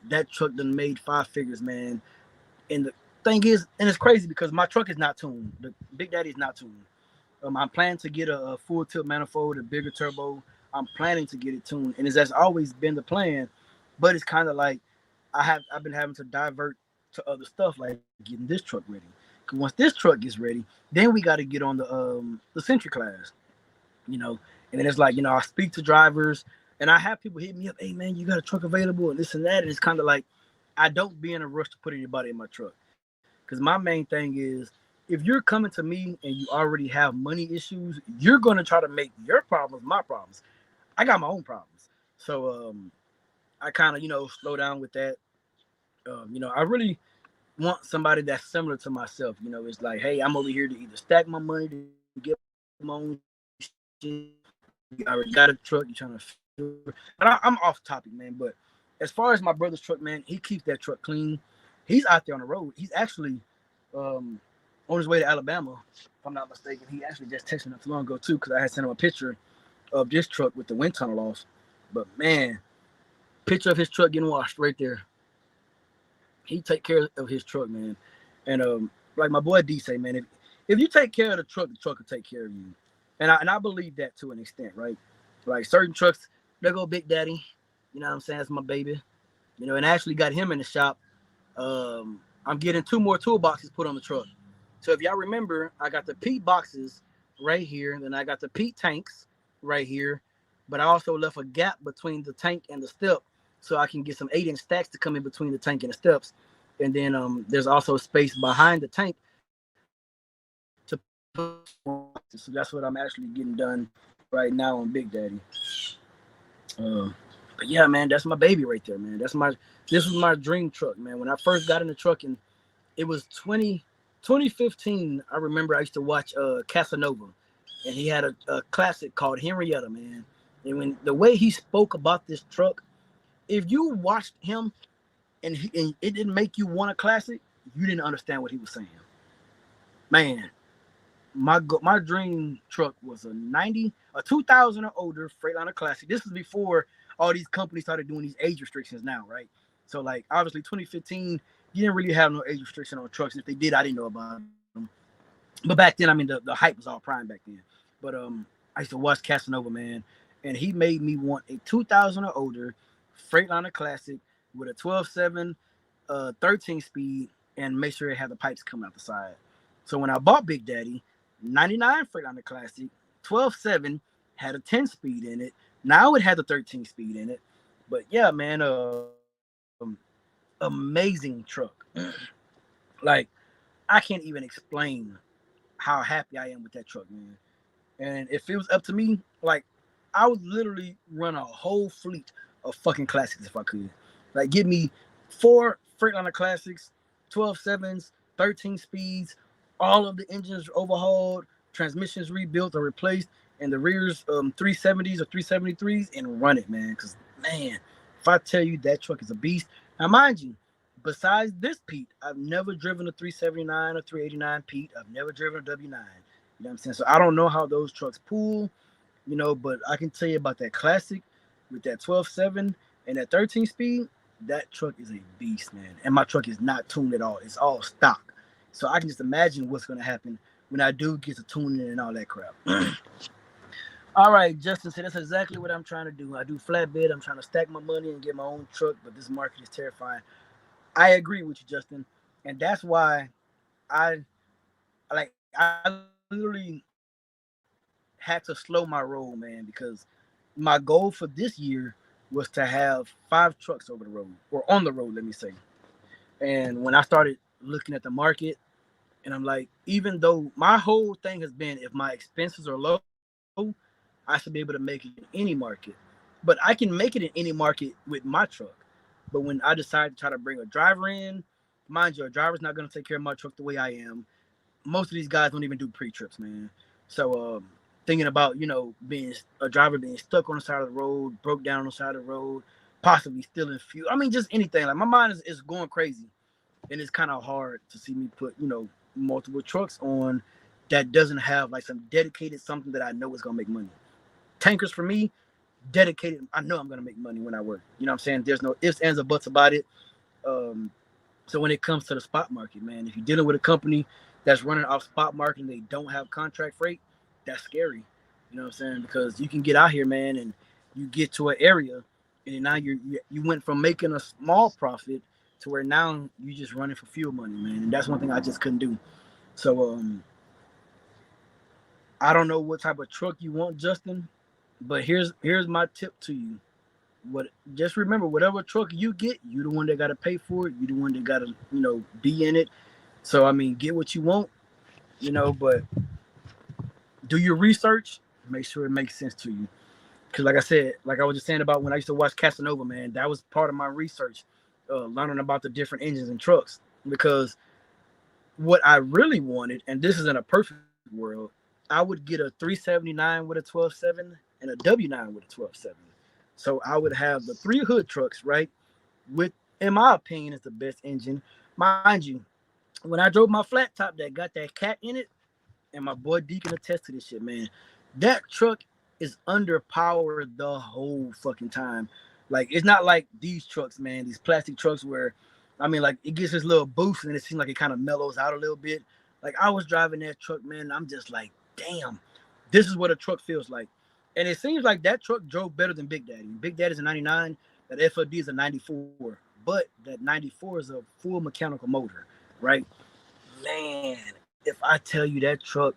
that truck done made 5 figures, man. And the thing is, and it's crazy because my truck is not tuned. The Big Daddy is not tuned. I'm planning to get a full tilt manifold, a bigger turbo. I'm planning to get it tuned, and that's always been the plan. But it's kind of like I've been having to divert to other stuff, like getting this truck ready. Because once this truck gets ready, then we got to get on the Century class, you know. And then it's like, I speak to drivers, and I have people hit me up, hey man, you got a truck available, and this and that. And it's kind of like I don't be in a rush to put anybody in my truck. Because my main thing is, if you're coming to me and you already have money issues, you're going to try to make your problems my problems. I got my own problems. So I kind of, slow down with that. I really want somebody that's similar to myself. It's like, hey, I'm over here to either stack my money to get my own shit. You already got a truck, you're trying to. But I'm off topic, man. But as far as my brother's truck, man, he keeps that truck clean. He's out there on the road. He's actually um, on his way to Alabama, if I'm not mistaken. He actually just texted me not too long ago too, because I had sent him a picture of this truck with the wind tunnel off. But man, picture of his truck getting washed right there. He take care of his truck, man. And like my boy D say, man, if you take care of the truck will take care of you. And I believe that to an extent, right? Like certain trucks, they go Big Daddy. You know what I'm saying? That's my baby. And I actually got him in the shop. I'm getting 2 more toolboxes put on the truck. So if y'all remember, I got the Pete boxes right here, and then I got the Pete tanks right here. But I also left a gap between the tank and the step so I can get some 8-inch stacks to come in between the tank and the steps. And then there's also space behind the tank to put some 12-inch stacks. So that's what I'm actually getting done right now on Big Daddy. Uh, but yeah, man, that's my baby right there, man. This was my dream truck, man. When I first got in the truck, and it was 2015. I remember I used to watch Casanova, and he had a classic called Henrietta, man. And when the way he spoke about this truck, if you watched him and it didn't make you want a classic, you didn't understand what he was saying, man. My dream truck was a 2000 or older Freightliner Classic. This is before all these companies started doing these age restrictions now, right? So like obviously 2015, you didn't really have no age restriction on trucks. And if they did, I didn't know about them. But back then, I mean the hype was all prime back then. But I used to watch Casanova, man, and he made me want a 2000 or older Freightliner Classic with a 12.7, 13 speed, and make sure it had the pipes coming out the side. So when I bought Big Daddy, 99 Freightliner Classic, 12.7, had a 10 speed in it. Now it had the 13 speed in it. But yeah, man, amazing truck. Like, I can't even explain how happy I am with that truck, man. And if it was up to me, like, I would literally run a whole fleet of fucking classics if I could. Like, give me 4 Freightliner Classics, 12.7s, 13 speeds, all of the engines overhauled, transmissions rebuilt or replaced, and the rears 370s or 373s, and run it, man. Because, man, if I tell you that truck is a beast. Now, mind you, besides this Pete, I've never driven a 379 or 389 Pete. I've never driven a W9. You know what I'm saying? So I don't know how those trucks pull, but I can tell you about that classic with that 12.7 and that 13 speed. That truck is a beast, man. And my truck is not tuned at all. It's all stock. So I can just imagine what's going to happen when I do get to tuning and all that crap. All right, Justin said that's exactly what I'm trying to do. I do flatbed. I'm trying to stack my money and get my own truck, but this market is terrifying. I agree with you, Justin. And that's why I I literally had to slow my roll, man, because my goal for this year was to have 5 trucks over the road or on the road, let me say. And when I started looking at the market, and I'm like, even though my whole thing has been if my expenses are low, I should be able to make it in any market. But I can make it in any market with my truck. But when I decided to try to bring a driver in, mind you, a driver's not going to take care of my truck the way I am. Most of these guys don't even do pre-trips, man. So thinking about being a driver being stuck on the side of the road, broke down on the side of the road, possibly stealing fuel. I mean, just anything. Like my mind is going crazy, and it's kind of hard to see me put multiple trucks on that doesn't have like some dedicated something that I know is gonna make money. Tankers for me, dedicated. I know I'm gonna make money when I work. You know what I'm saying? There's no ifs, ands, or buts about it. Um, so when it comes to the spot market, man, if you're dealing with a company that's running off spot market and they don't have contract freight, that's scary. You know what I'm saying? Because you can get out here, man, and you get to an area, and now you went from making a small profit to where now you just running for fuel money, man. And that's one thing I just couldn't do. So I don't know what type of truck you want, Justin, but here's my tip to you. What Just remember, whatever truck you get, you the one that got to pay for it. You the one that got to be in it. So I mean, get what you want, but do your research. Make sure it makes sense to you. Because like I said, like I was just saying about when I used to watch Casanova, man, that was part of my research, learning about the different engines and trucks. Because what I really wanted, and this is in a perfect world, I would get a 379 with a 12.7 and a W9 with a 12.7. So I would have the 3 hood trucks, right? With, in my opinion, is the best engine. Mind you, when I drove my flat top that got that cat in it, and my boy Deacon attest to this shit, man. That truck is underpowered the whole fucking time. Like it's not like these trucks, man. These plastic trucks where, I mean, like it gets this little boost and it seems like it kind of mellows out a little bit. Like I was driving that truck, man. I'm just like, damn, this is what a truck feels like. And it seems like that truck drove better than Big Daddy. Big Daddy's a 99, that FOD is a 94, but that 94 is a full mechanical motor, right? Man, if I tell you that truck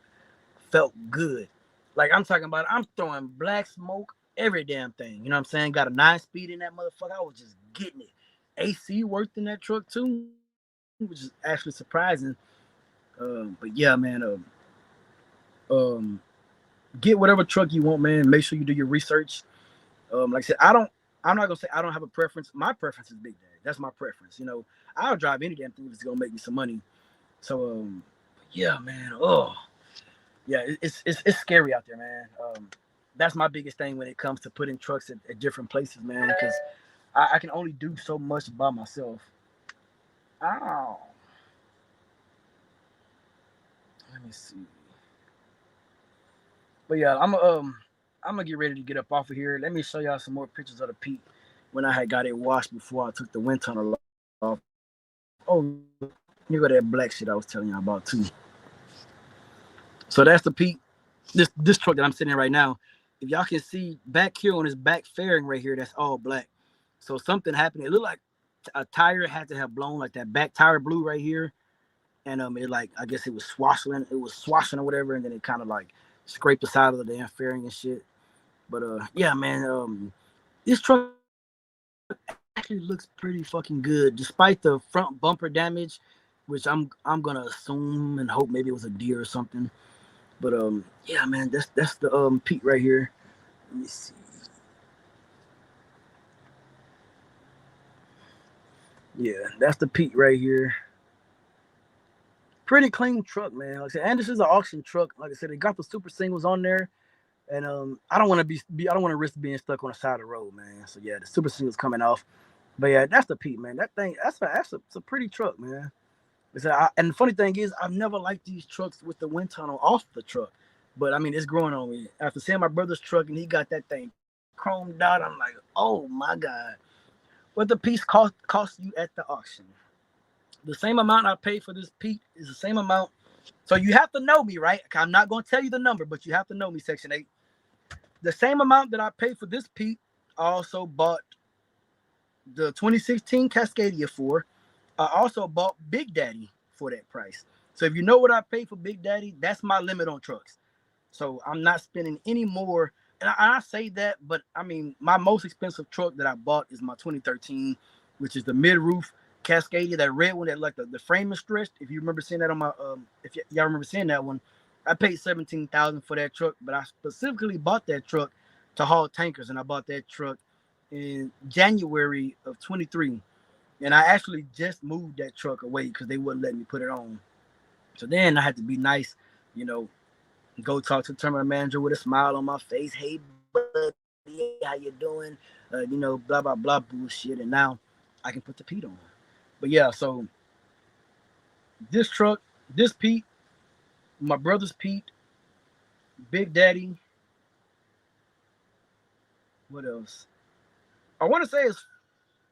felt good. Like I'm talking about, I'm throwing black smoke, every damn thing. You know what I'm saying? Got a 9 speed in that motherfucker. I was just getting it. AC worked in that truck too, which is actually surprising. But yeah, man, Get whatever truck you want, man. Make sure you do your research. Like I said, I'm not gonna say I don't have a preference. My preference is Big Daddy. That's my preference. I'll drive any damn thing if it's gonna make me some money. So, yeah, man. Oh, yeah, it's scary out there, man. That's my biggest thing when it comes to putting trucks at different places, man. Because I can only do so much by myself. Oh, let me see. But yeah, I'm gonna get ready to get up off of here. Let me show y'all some more pictures of the Pete when I had got it washed before I took the wind tunnel off. Oh, you got that black shit I was telling y'all about too. So that's the Pete. This truck that I'm sitting in right now. If y'all can see back here on his back fairing right here, that's all black. So something happened. It looked like a tire had to have blown, like that back tire blew right here, and it like I guess it was swashing or whatever, and then it kind of like scraped the side of the damn fairing and shit. But yeah, man, this truck actually looks pretty fucking good, despite the front bumper damage, which I'm gonna assume and hope maybe it was a deer or something. But yeah, man, that's the Pete right here. Let me see. Yeah, that's the Pete right here. Pretty clean truck, man. Like I said, and this is an auction truck. Like I said, they got the super singles on there. And I don't want to I don't want to risk being stuck on the side of the road, man. So yeah, the super singles coming off. But yeah, that's the Pete, man. That thing, it's a pretty truck, man. And the funny thing is, I've never liked these trucks with the wind tunnel off the truck. But I mean, it's growing on me. After seeing my brother's truck and he got that thing chromed out, I'm like, oh my God. What the piece cost you at the auction? The same amount I paid for this Pete is the same amount. So you have to know me, right? I'm not going to tell you the number, but you have to know me, Section 8. The same amount that I paid for this Pete, I also bought the 2016 Cascadia for. I also bought Big Daddy for that price. So if you know what I paid for Big Daddy, that's my limit on trucks. So I'm not spending any more. And I say that, but I mean, my most expensive truck that I bought is my 2013, which is the mid-roof Cascadia, that red one that like the frame is stretched. If you remember seeing that on my, if y'all remember seeing that one, I paid $17,000 for that truck, but I specifically bought that truck to haul tankers, and I bought that truck in January of 23. And I actually just moved that truck away because they wouldn't let me put it on. So then I had to be nice, you know, go talk to the terminal manager with a smile on my face. Hey, buddy, how you doing? Blah, blah, blah, bullshit. And now I can put the Pete on. But yeah, so this truck, this Pete, my brother's Pete, Big Daddy. What else? I want to say it's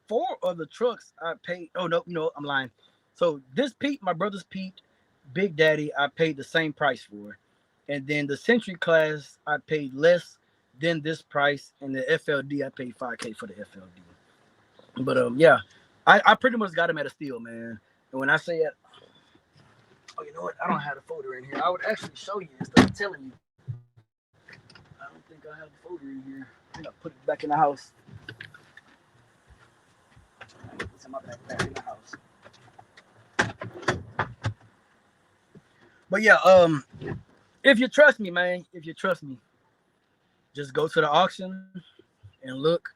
4 of the trucks I paid. Oh, no, I'm lying. So this Pete, my brother's Pete, Big Daddy, I paid the same price for. And then the Century class, I paid less than this price. And the FLD, I paid $5K for the FLD. But yeah, I pretty much got him at a steal, man. And when I say it, oh, you know what? I don't have the folder in here. I would actually show you instead of telling you. I don't think I have the folder in here. I'm gonna put it back in the house. It's in my backpack in the house. But yeah, if you trust me, man, just go to the auction and look.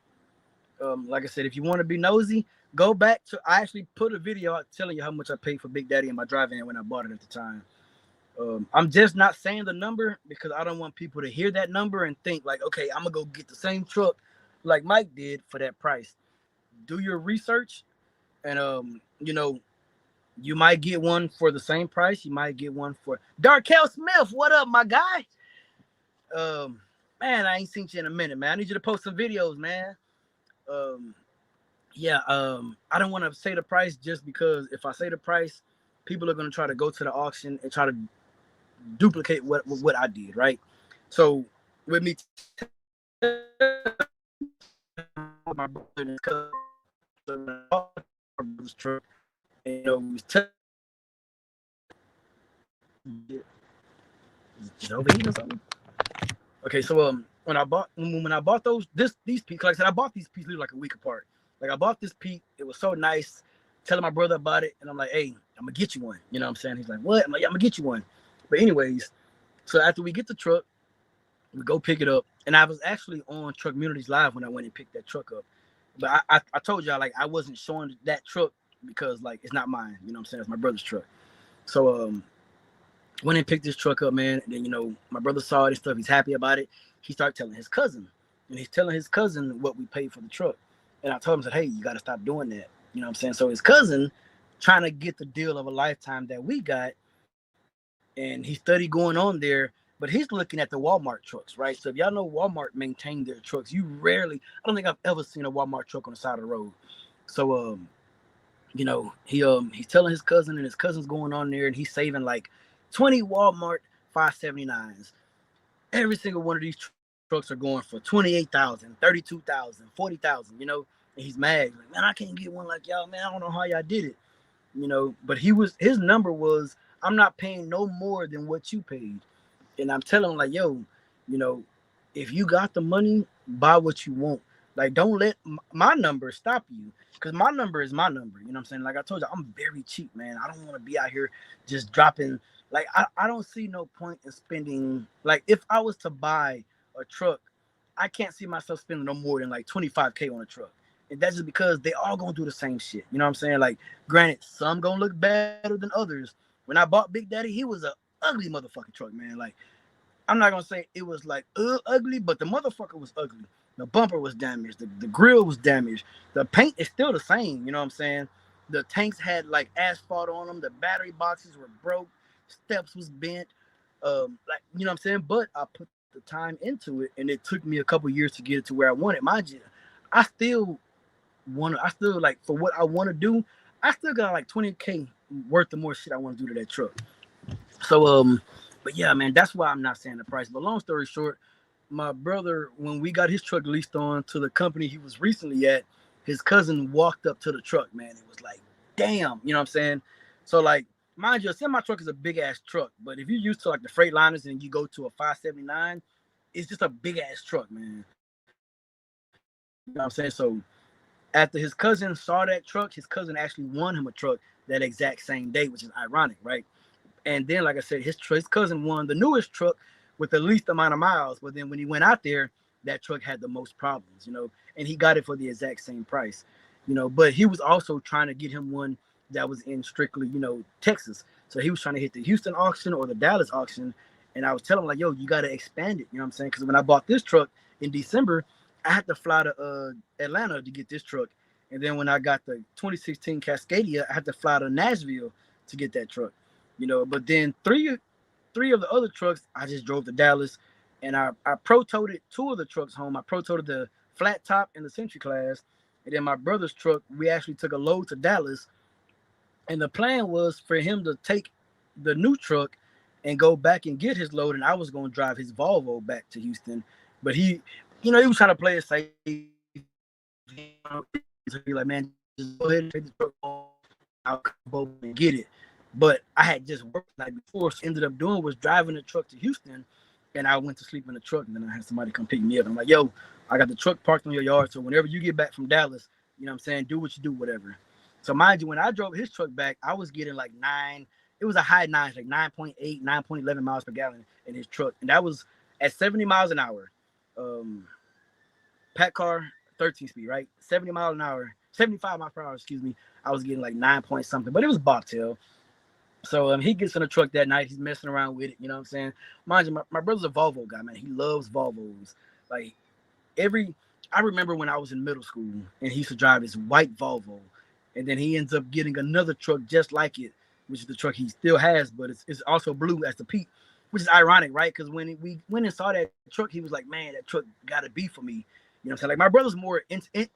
Like I said, if you want to be nosy, go back to. I actually put a video out telling you how much I paid for Big Daddy in my drive-in when I bought it at the time. I'm just not saying the number because I don't want people to hear that number and think like, okay, I'm gonna go get the same truck like Mike did for that price. Do your research, and you might get one for the same price. You might get one for Darkel Smith. What up, my guy? Man, I ain't seen you in a minute, man. I need you to post some videos, man. Yeah, I don't want to say the price just because if I say the price, people are gonna try to go to the auction and try to duplicate what I did, right? So with me, my brother truck, and is it overheating or something? Okay, so when I bought these pieces, like I said, I bought these pieces like a week apart. Like I bought this Pete, it was so nice. Telling my brother about it, and I'm like, hey, I'm gonna get you one. You know what I'm saying? He's like, what? I'm like, yeah, I'm gonna get you one. But anyways, So after we get the truck, we go pick it up. And I was actually on Truck Communities Live when I went and picked that truck up. But I told y'all like I wasn't showing that truck because like it's not mine. You know what I'm saying? It's my brother's truck. So went and picked this truck up, man. And then, my brother saw it and stuff. He's happy about it. He started telling his cousin. And he's telling his cousin what we paid for the truck. And I told him, hey, you got to stop doing that. You know what I'm saying? So his cousin, trying to get the deal of a lifetime that we got, and he studied going on there, but he's looking at the Walmart trucks, right? So if y'all know Walmart maintain their trucks, you rarely, I don't think I've ever seen a Walmart truck on the side of the road. So he's telling his cousin, and his cousin's going on there, and he's saving like 20 Walmart 579s. Every single one of these trucks are going for 28,000, 32,000, 40,000. And he's mad. He's like, man, I can't get one like y'all, man. I don't know how y'all did it. But his number was, I'm not paying no more than what you paid. And I'm telling him like, yo, you know, if you got the money, buy what you want. Like, don't let my number stop you, because my number is my number. You know what I'm saying? Like I told you, I'm very cheap, man. I don't want to be out here just dropping. Like, I don't see no point in spending. Like, if I was to buy a truck, I can't see myself spending no more than like 25K on a truck. And that's just because they all gonna do the same shit. You know what I'm saying? Like, granted, some gonna look better than others. When I bought Big Daddy, he was a ugly motherfucking truck, man. Like, I'm not gonna say it was like ugly, but the motherfucker was ugly. The bumper was damaged. The grill was damaged. The paint is still the same. You know what I'm saying? The tanks had like asphalt on them. The battery boxes were broke. Steps was bent. Like, you know what I'm saying? But I put the time into it, and it took me a couple years to get it to where I wanted. Mind you, I still I still like, for what I want to do, I still got like 20K worth of more shit I want to do to that truck. So but yeah, man, that's why I'm not saying the price. But long story short, my brother, when we got his truck leased on to the company he was recently at, his cousin walked up to the truck, man. It was like, damn, you know what I'm saying? So like, mind you, a semi truck is a big ass truck, but if you're used to like the Freightliners and you go to a 579, it's just a big ass truck, man. You know what I'm saying? So after his cousin saw that truck, his cousin actually won him a truck that exact same day, which is ironic, right? And then, like I said, his cousin won the newest truck with the least amount of miles. But then when he went out there, that truck had the most problems, and he got it for the exact same price, But he was also trying to get him one that was in strictly, Texas. So he was trying to hit the Houston auction or the Dallas auction. And I was telling him, like, yo, you got to expand it. You know what I'm saying? Because when I bought this truck in December, I had to fly to Atlanta to get this truck. And then when I got the 2016 Cascadia, I had to fly to Nashville to get that truck. But then three of the other trucks, I just drove to Dallas, and I pro-toted two of the trucks home. I pro-toted the flat top and the Century Class, and then my brother's truck, we actually took a load to Dallas, and the plan was for him to take the new truck and go back and get his load, and I was going to drive his Volvo back to Houston. But he was trying to play it safe. So he like, man, just go ahead and take the truck home. I'll come over and get it. But I had just worked the night before, so what I ended up doing was driving the truck to Houston, and I went to sleep in the truck, and then I had somebody come pick me up. I'm like, yo, I got the truck parked on your yard, so whenever you get back from Dallas, you know what I'm saying, do what you do, whatever. So mind you, when I drove his truck back, I was getting like it was a high nines, like 9.8, 9.11 miles per gallon in his truck, and that was at 70 miles an hour. Pack car, 13 speed, right? 70 miles an hour, 75 miles per hour, excuse me. I was getting like 9 point something, but it was bobtail. So he gets in the truck that night. He's messing around with it. You know what I'm saying? Mind you, my brother's a Volvo guy, man. He loves Volvos. Like, I remember when I was in middle school and he used to drive this white Volvo. And then he ends up getting another truck just like it, which is the truck he still has, but it's also blue as the Pete, which is ironic, right? Because when we went and saw that truck, he was like, man, that truck got to be for me. You know what I'm saying? Like, my brother's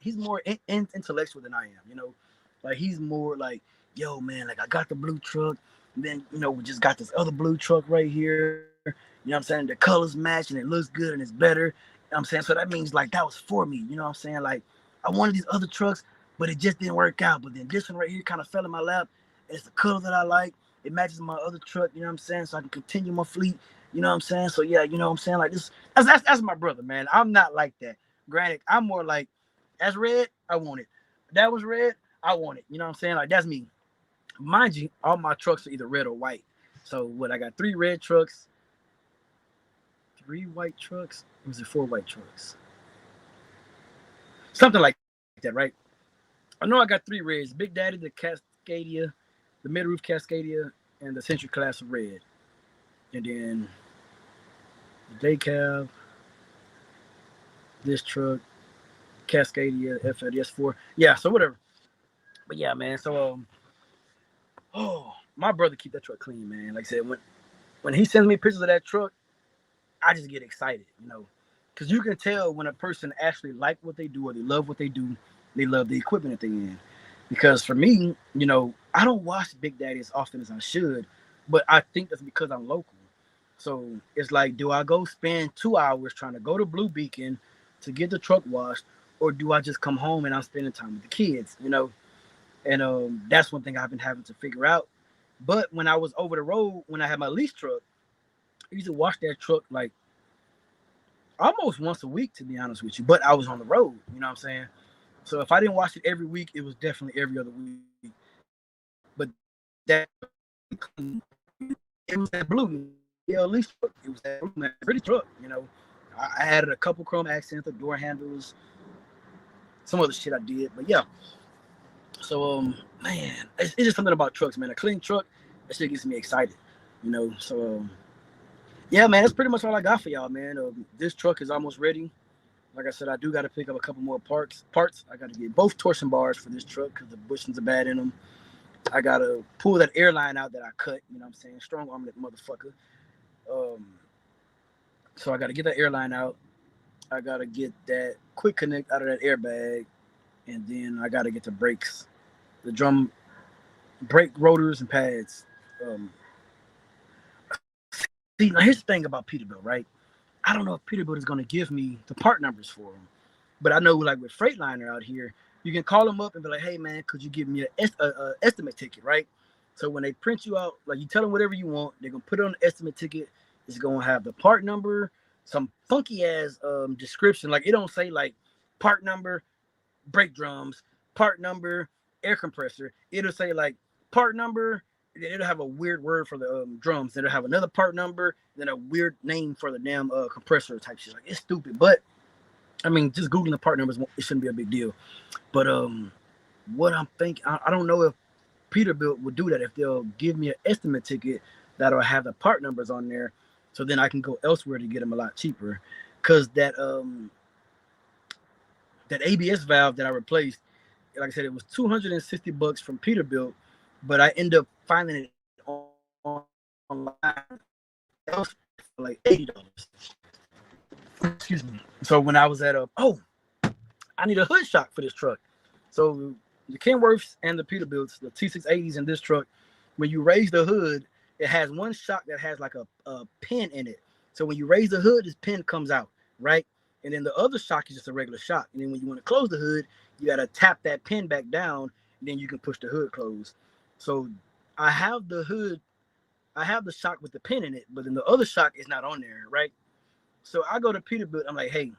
he's more intellectual than I am, Like, he's more like, yo, man, like, I got the blue truck. And then, we just got this other blue truck right here. You know what I'm saying? The colors match and it looks good and it's better. You know what I'm saying? So that means, like, that was for me. You know what I'm saying? Like, I wanted these other trucks, but it just didn't work out. But then this one right here kind of fell in my lap. It's the color that I like. It matches my other truck, you know what I'm saying? So I can continue my fleet. You know what I'm saying? So yeah, you know what I'm saying? Like, this, that's my brother, man. I'm not like that. Granted, I'm more like, that's red, I want it. That was red, I want it. You know what I'm saying? Like, that's me. Mind you, all my trucks are either red or white. So what, I got 3 red trucks, 3 white trucks. Or was it 4 white trucks? Something like that, right? I know I got 3 reds: Big Daddy, the Cascadia, the mid roof Cascadia, and the Century Class of red. And then the day cab, this truck, Cascadia, FLDS4. Yeah, so whatever. But yeah, man. So oh, my brother keep that truck clean, man. Like I said, when he sends me pictures of that truck, I just get excited, because you can tell when a person actually like what they do or they love what they do, they love the equipment that they in. Because for me, I don't watch Big Daddy as often as I should, but I think that's because I'm local. So it's like, do I go spend 2 hours trying to go to Blue Beacon to get the truck washed, or do I just come home and I'm spending time with the kids? And that's one thing I've been having to figure out. But when I was over the road, when I had my lease truck, I used to wash that truck like almost once a week, to be honest with you. But I was on the road, you know what I'm saying? So if I didn't wash it every week, it was definitely every other week. But that it was that blue, yeah, at least it was that blue, man, pretty truck. I added a couple chrome accents, the door handles, some other shit I did. But yeah, so man, it's just something about trucks, man. A clean truck, that shit gets me excited. So yeah, man, that's pretty much all I got for y'all, man. This truck is almost ready. Like I said, I do got to pick up a couple more parts. I got to get both torsion bars for this truck because the bushings are bad in them. I got to pull that airline out that I cut. You know what I'm saying? Strong arm that motherfucker. Um, so I got to get that airline out. I got to get that quick connect out of that airbag. And then I got to get the brakes, the drum brake rotors and pads. See, now here's the thing about Peterbilt, right? I don't know if Peterbilt is going to give me the part numbers for them. But I know, like with Freightliner out here, you can call them up and be like, "Hey, man, could you give me a estimate ticket?" Right? So when they print you out, like you tell them whatever you want, they're gonna put it on the estimate ticket. It's gonna have the part number, some funky ass description. Like it don't say like part number, brake drums, part number, air compressor. It'll say like part number. It'll have a weird word for the drums. It'll have another part number, then a weird name for the damn compressor type shit. Like it's stupid, but I mean, just googling the part numbers, it shouldn't be a big deal. But what I'm thinking, I don't know if Peterbilt would do that. If they'll give me an estimate ticket that'll have the part numbers on there, so then I can go elsewhere to get them a lot cheaper. Cause that ABS valve that I replaced, like I said, it was $260 from Peterbilt, but I ended up finding it online for like $80. Excuse me. So when I was at I need a hood shock for this truck. So the Kenworths and the Peterbilts, the T680s in this truck, when you raise the hood, it has one shock that has like a pin in it. So when you raise the hood, this pin comes out, right? And then the other shock is just a regular shock. And then when you want to close the hood, you got to tap that pin back down, and then you can push the hood closed. So I have the hood, I have the shock with the pin in it, but then the other shock is not on there, right? So I go to Peterbilt. I'm like, hey,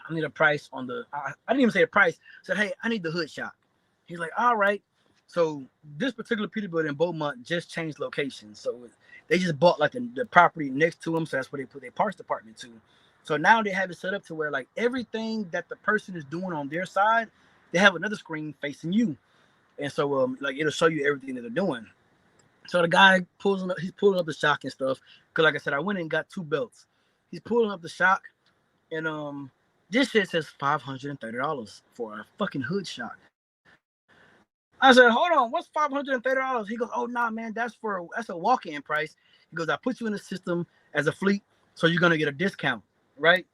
I need a price on the. I didn't even say a price. I said, hey, I need the hood shock. He's like, all right. So this particular Peterbilt in Beaumont just changed locations. So they just bought like the property next to them. So that's where they put their parts department to. So now they have it set up to where like everything that the person is doing on their side, they have another screen facing you. And so like it'll show you everything that they're doing. So the guy he's pulling up the shock and stuff. Cause like I said, I went and got 2 belts. He's pulling up the shock, and this shit says $530 for a fucking hood shock. I said, hold on, what's $530? He goes, oh nah, man, that's a walk-in price. He goes, I put you in the system as a fleet, so you're gonna get a discount, right?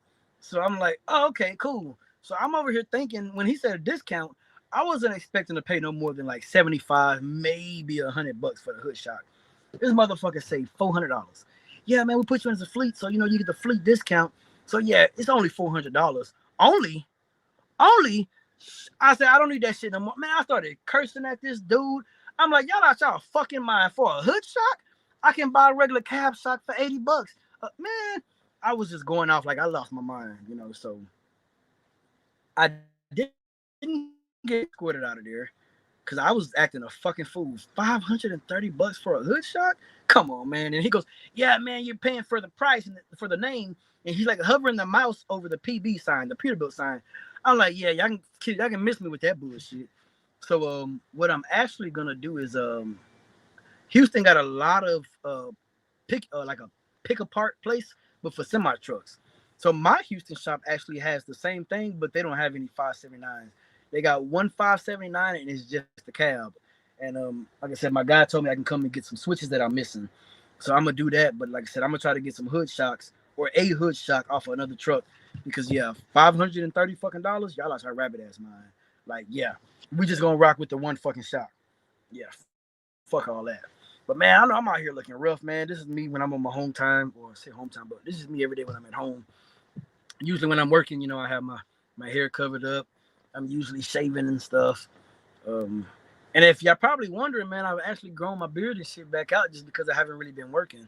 So I'm like, oh, okay, cool. So I'm over here thinking when he said a discount, I wasn't expecting to pay no more than like 75, maybe $100 for the hood shock. This motherfucker say $400. Yeah, man, we put you in as a fleet, so you get the fleet discount. So yeah, it's only $400. Only. I said I don't need that shit no more. Man, I started cursing at this dude. I'm like, y'all out y'all fucking mind for a hood shock? I can buy a regular cab shock for $80. Man, I was just going off like I lost my mind. So I didn't get squirted out of there because I was acting a fucking fool. $530 for a hood shock? Come on, man. And he goes, yeah, man, you're paying for the price and for the name, and he's like hovering the mouse over the PB sign, the Peterbilt sign. I'm like, yeah, y'all can miss me with that bullshit. So what I'm actually gonna do is Houston got a lot of like a pick apart place, but for semi trucks. So my Houston shop actually has the same thing, but they don't have any 579s. They got one 579 and it's just the cab. And like I said, my guy told me I can come and get some switches that I'm missing. So I'm gonna do that. But like I said, I'm gonna try to get some hood shocks or a hood shock off of another truck because yeah, $530 fucking dollars. Y'all lost our rabbit ass mind. Like yeah, we just gonna rock with the one fucking shock. Yeah, fuck all that. But man, I know I'm out here looking rough, man. This is me when I'm on my home time, or I say home time, but this is me every day when I'm at home. Usually when I'm working, I have my hair covered up. I'm usually shaving and stuff. Um, and if y'all probably wondering, man, I've actually grown my beard and shit back out just because I haven't really been working.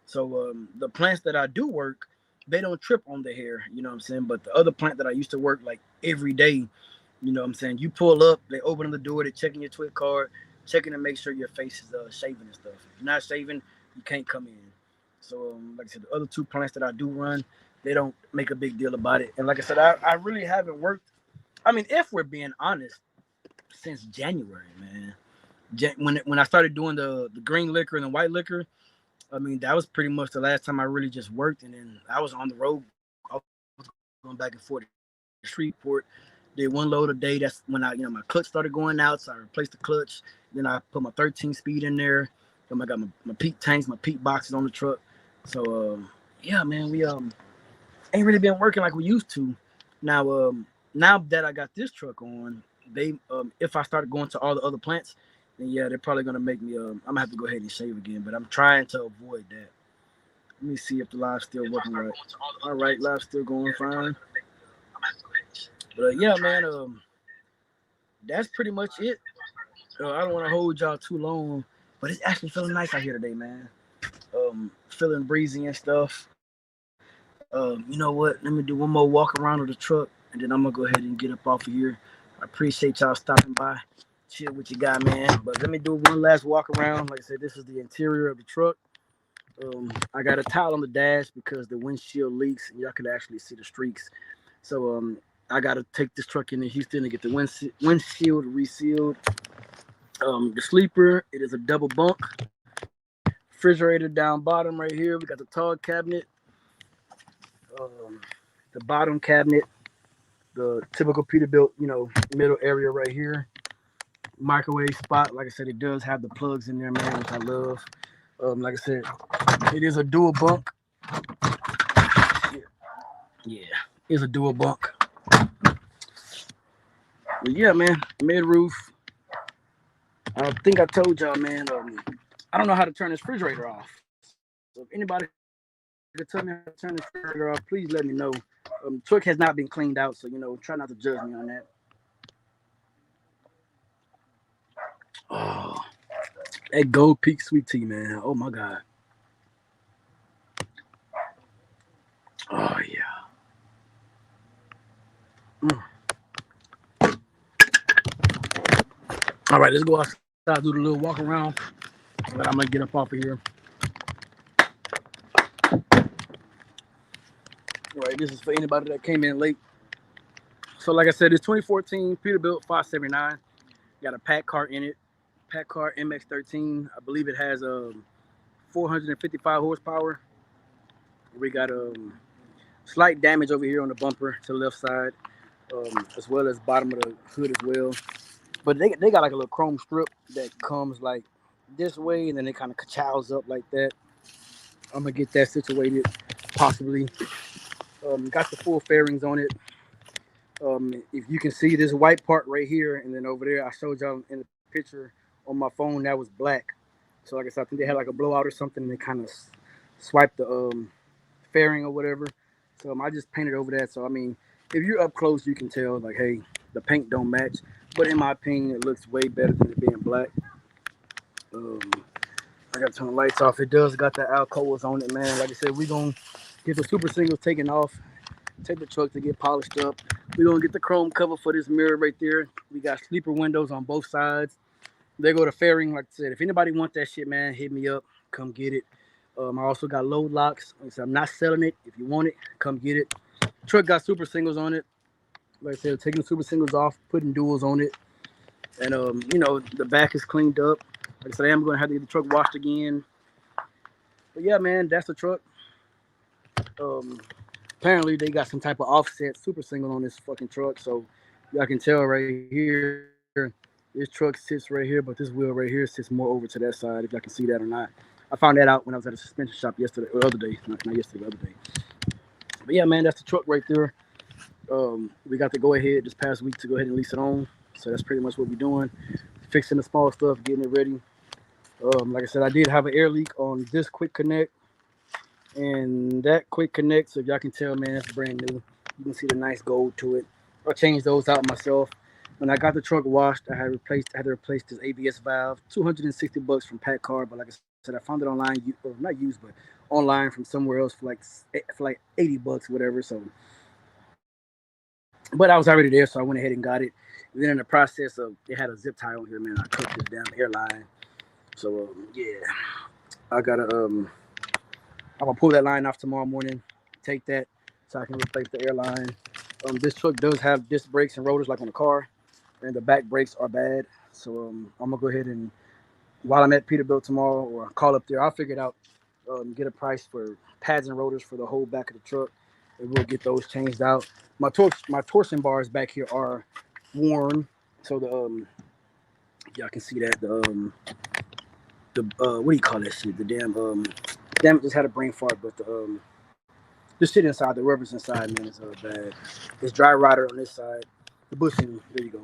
So the plants that I do work, they don't trip on the hair, you know what I'm saying? But the other plant that I used to work like every day, you know what I'm saying? You pull up, they open the door, they checking your Twit card, checking to make sure your face is shaving and stuff. If you're not shaving, you can't come in. So like I said, the other two plants that I do run, they don't make a big deal about it. And like I said, I really haven't worked. I mean, if we're being honest, since January, man. When I started doing the green liquor and the white liquor, I mean that was pretty much the last time I really just worked. And then I was on the road. I was going back and forth to Shreveport. Did one load a day. That's when my clutch started going out, so I replaced the clutch. Then I put my 13 speed in there. Then I got my peak tanks, my peak boxes on the truck. So yeah, man, we ain't really been working like we used to. Now that I got this truck on, they if I started going to all the other plants, then yeah, they're probably gonna make me I'm gonna have to go ahead and shave again. But I'm trying to avoid that. Let me see if the live's still working right. All right, live's still going fine. But yeah, man, that's pretty much it. I don't want to hold y'all too long, but it's actually feeling nice out here today, man. Feeling breezy and stuff. You know what? Let me do one more walk around of the truck, and then I'm gonna go ahead and get up off of here. I appreciate y'all stopping by, chill with your guy, man. But let me do one last walk around. Like I said, this is the interior of the truck. I got a towel on the dash because the windshield leaks, and y'all can actually see the streaks. So I got to take this truck into Houston to get the windshield resealed. The sleeper, it is a double bunk. Refrigerator down bottom right here. We got the tall cabinet. The bottom cabinet. The typical Peterbilt, middle area right here. Microwave spot. Like I said, it does have the plugs in there, man, which I love. Like I said, it is a dual bunk. Yeah, it's a dual bunk. But yeah, man, mid roof. I think I told y'all, man. I don't know how to turn this refrigerator off. So if anybody could tell me how to turn this refrigerator off, please let me know. Truck has not been cleaned out, so try not to judge me on that. Oh, that Gold Peak sweet tea, man. Oh my god. Oh yeah. All right, let's go outside, do the little walk around. But I'm gonna get up off of here. All right, this is for anybody that came in late. So, like I said, it's 2014 Peterbilt 579. Got a pack car in it. Pack car MX-13. I believe it has 455 horsepower. We got slight damage over here on the bumper to the left side, as well as bottom of the hood as well. But they got like a little chrome strip that comes like this way, and then it kind of ka-chows up like that. I'm gonna get that situated, possibly. Got the full fairings on it. If you can see this white part right here, and then over there, I showed y'all in the picture on my phone that was black. So like I said, I think they had like a blowout or something, and they kind of swiped the fairing or whatever. So I just painted over that. So I mean, if you're up close, you can tell like, hey, the paint don't match. But in my opinion, it looks way better than it being black. I got to turn the lights off. It does got the Alcoas on it, man. Like I said, we gonna get the super singles taken off. Take the truck to get polished up. We're gonna get the chrome cover for this mirror right there. We got sleeper windows on both sides. They go to fairing, like I said. If anybody want that shit, man, hit me up. Come get it. I also got load locks. Like I said, I'm not selling it. If you want it, come get it. Truck got super singles on it. Like I said, taking the super singles off, putting duals on it, and the back is cleaned up. Like I said, I am gonna have to get the truck washed again. But yeah, man, that's the truck. Um, Apparently they got some type of offset super single on this fucking truck, so y'all can tell right here. This truck sits right here, but this wheel right here sits more over to that side. If y'all can see that or not. I found that out when I was at a suspension shop yesterday or other day, not yesterday, the other day. But yeah, man, that's the truck right there. We got to go ahead this past week to go ahead and lease it on. So that's pretty much what we're doing. Fixing the small stuff, getting it ready. Like I said, I did have an air leak on this quick connect. And that quick connect, so if y'all can tell, man, that's brand new. You can see the nice gold to it. I changed those out myself. When I got the truck washed, I had to replace this ABS valve. $260 from Pack Car, but like I said, I found it online, or not used, but online from somewhere else for like $80, whatever. So, but I was already there, so I went ahead and got it. And then in the process of, it had a zip tie on here, man. I cut this damn airline. So yeah, I gotta I'm gonna pull that line off tomorrow morning, take that so I can replace the airline. This truck does have disc brakes and rotors like on the car, and the back brakes are bad. So I'm gonna go ahead and, while I'm at Peterbilt tomorrow, or call up there, I'll figure it out. Get a price for pads and rotors for the whole back of the truck, and we'll get those changed out. My torsion bars back here are worn, so y'all can see that the what do you call that shit? The damn it, just had a brain fart, but the shit inside, the rubber's inside, man, is bad. It's dry rotted on this side. The bushing, there you go.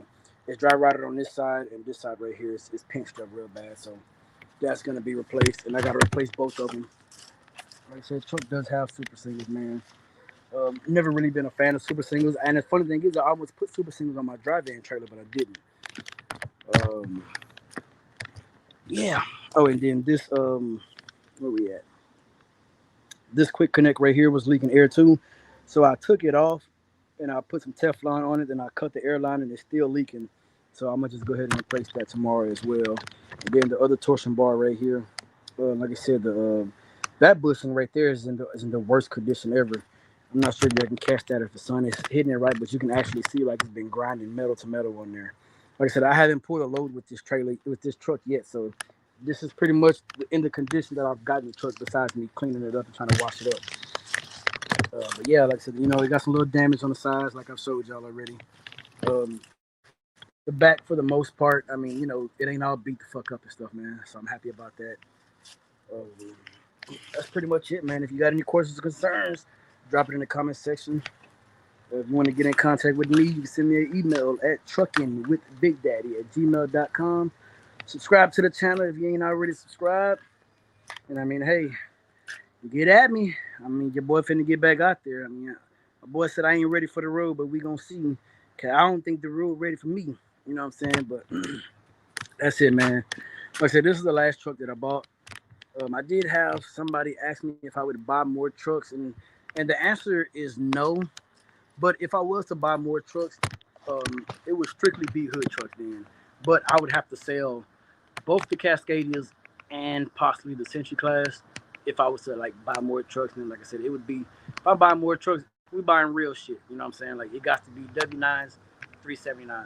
It's dry rotted on this side, and this side right here is pinched up real bad. So that's gonna be replaced, and I gotta replace both of them. Like I said, truck does have super singles, man. Never really been a fan of super singles, and the funny thing is, I almost put super singles on my dry van trailer, but I didn't. Um, yeah. Oh, and then this where we at? This quick connect right here was leaking air too, so I took it off and I put some Teflon on it. Then I cut the airline, and it's still leaking. So I'm gonna just go ahead and replace that tomorrow as well. And then the other torsion bar right here, like I said, the that bushing right there is in the worst condition ever. I'm not sure if you can catch that if the sun is hitting it right, but you can actually see like it's been grinding metal to metal on there. Like I said, I haven't pulled a load with this truck yet, so this is pretty much in the condition that I've gotten the truck. Besides me cleaning it up and trying to wash it up. But yeah, like I said, it got some little damage on the sides, like I've showed y'all already. The back, for the most part, I mean, it ain't all beat the fuck up and stuff, man. So I'm happy about that. Um, that's pretty much it, man. If you got any questions or concerns, drop it in the comment section. If you want to get in contact with me, you can send me an email at truckingwithbigdaddy@gmail.com. Subscribe to the channel if you ain't already subscribed. And I mean, hey, get at me. I mean, your boy finna get back out there. I mean, my boy said I ain't ready for the road, but we gonna see. Cause I don't think the road ready for me. You know what I'm saying? But that's it, man. Like I said, this is the last truck that I bought. I did have somebody ask me if I would buy more trucks, and the answer is no. But if I was to buy more trucks, it would strictly be hood trucks then. But I would have to sell both the Cascadias and possibly the Century class if I was to like buy more trucks. And like I said, it would be, if I buy more trucks, we buying real shit. You know what I'm saying? Like it got to be W9s, 379s.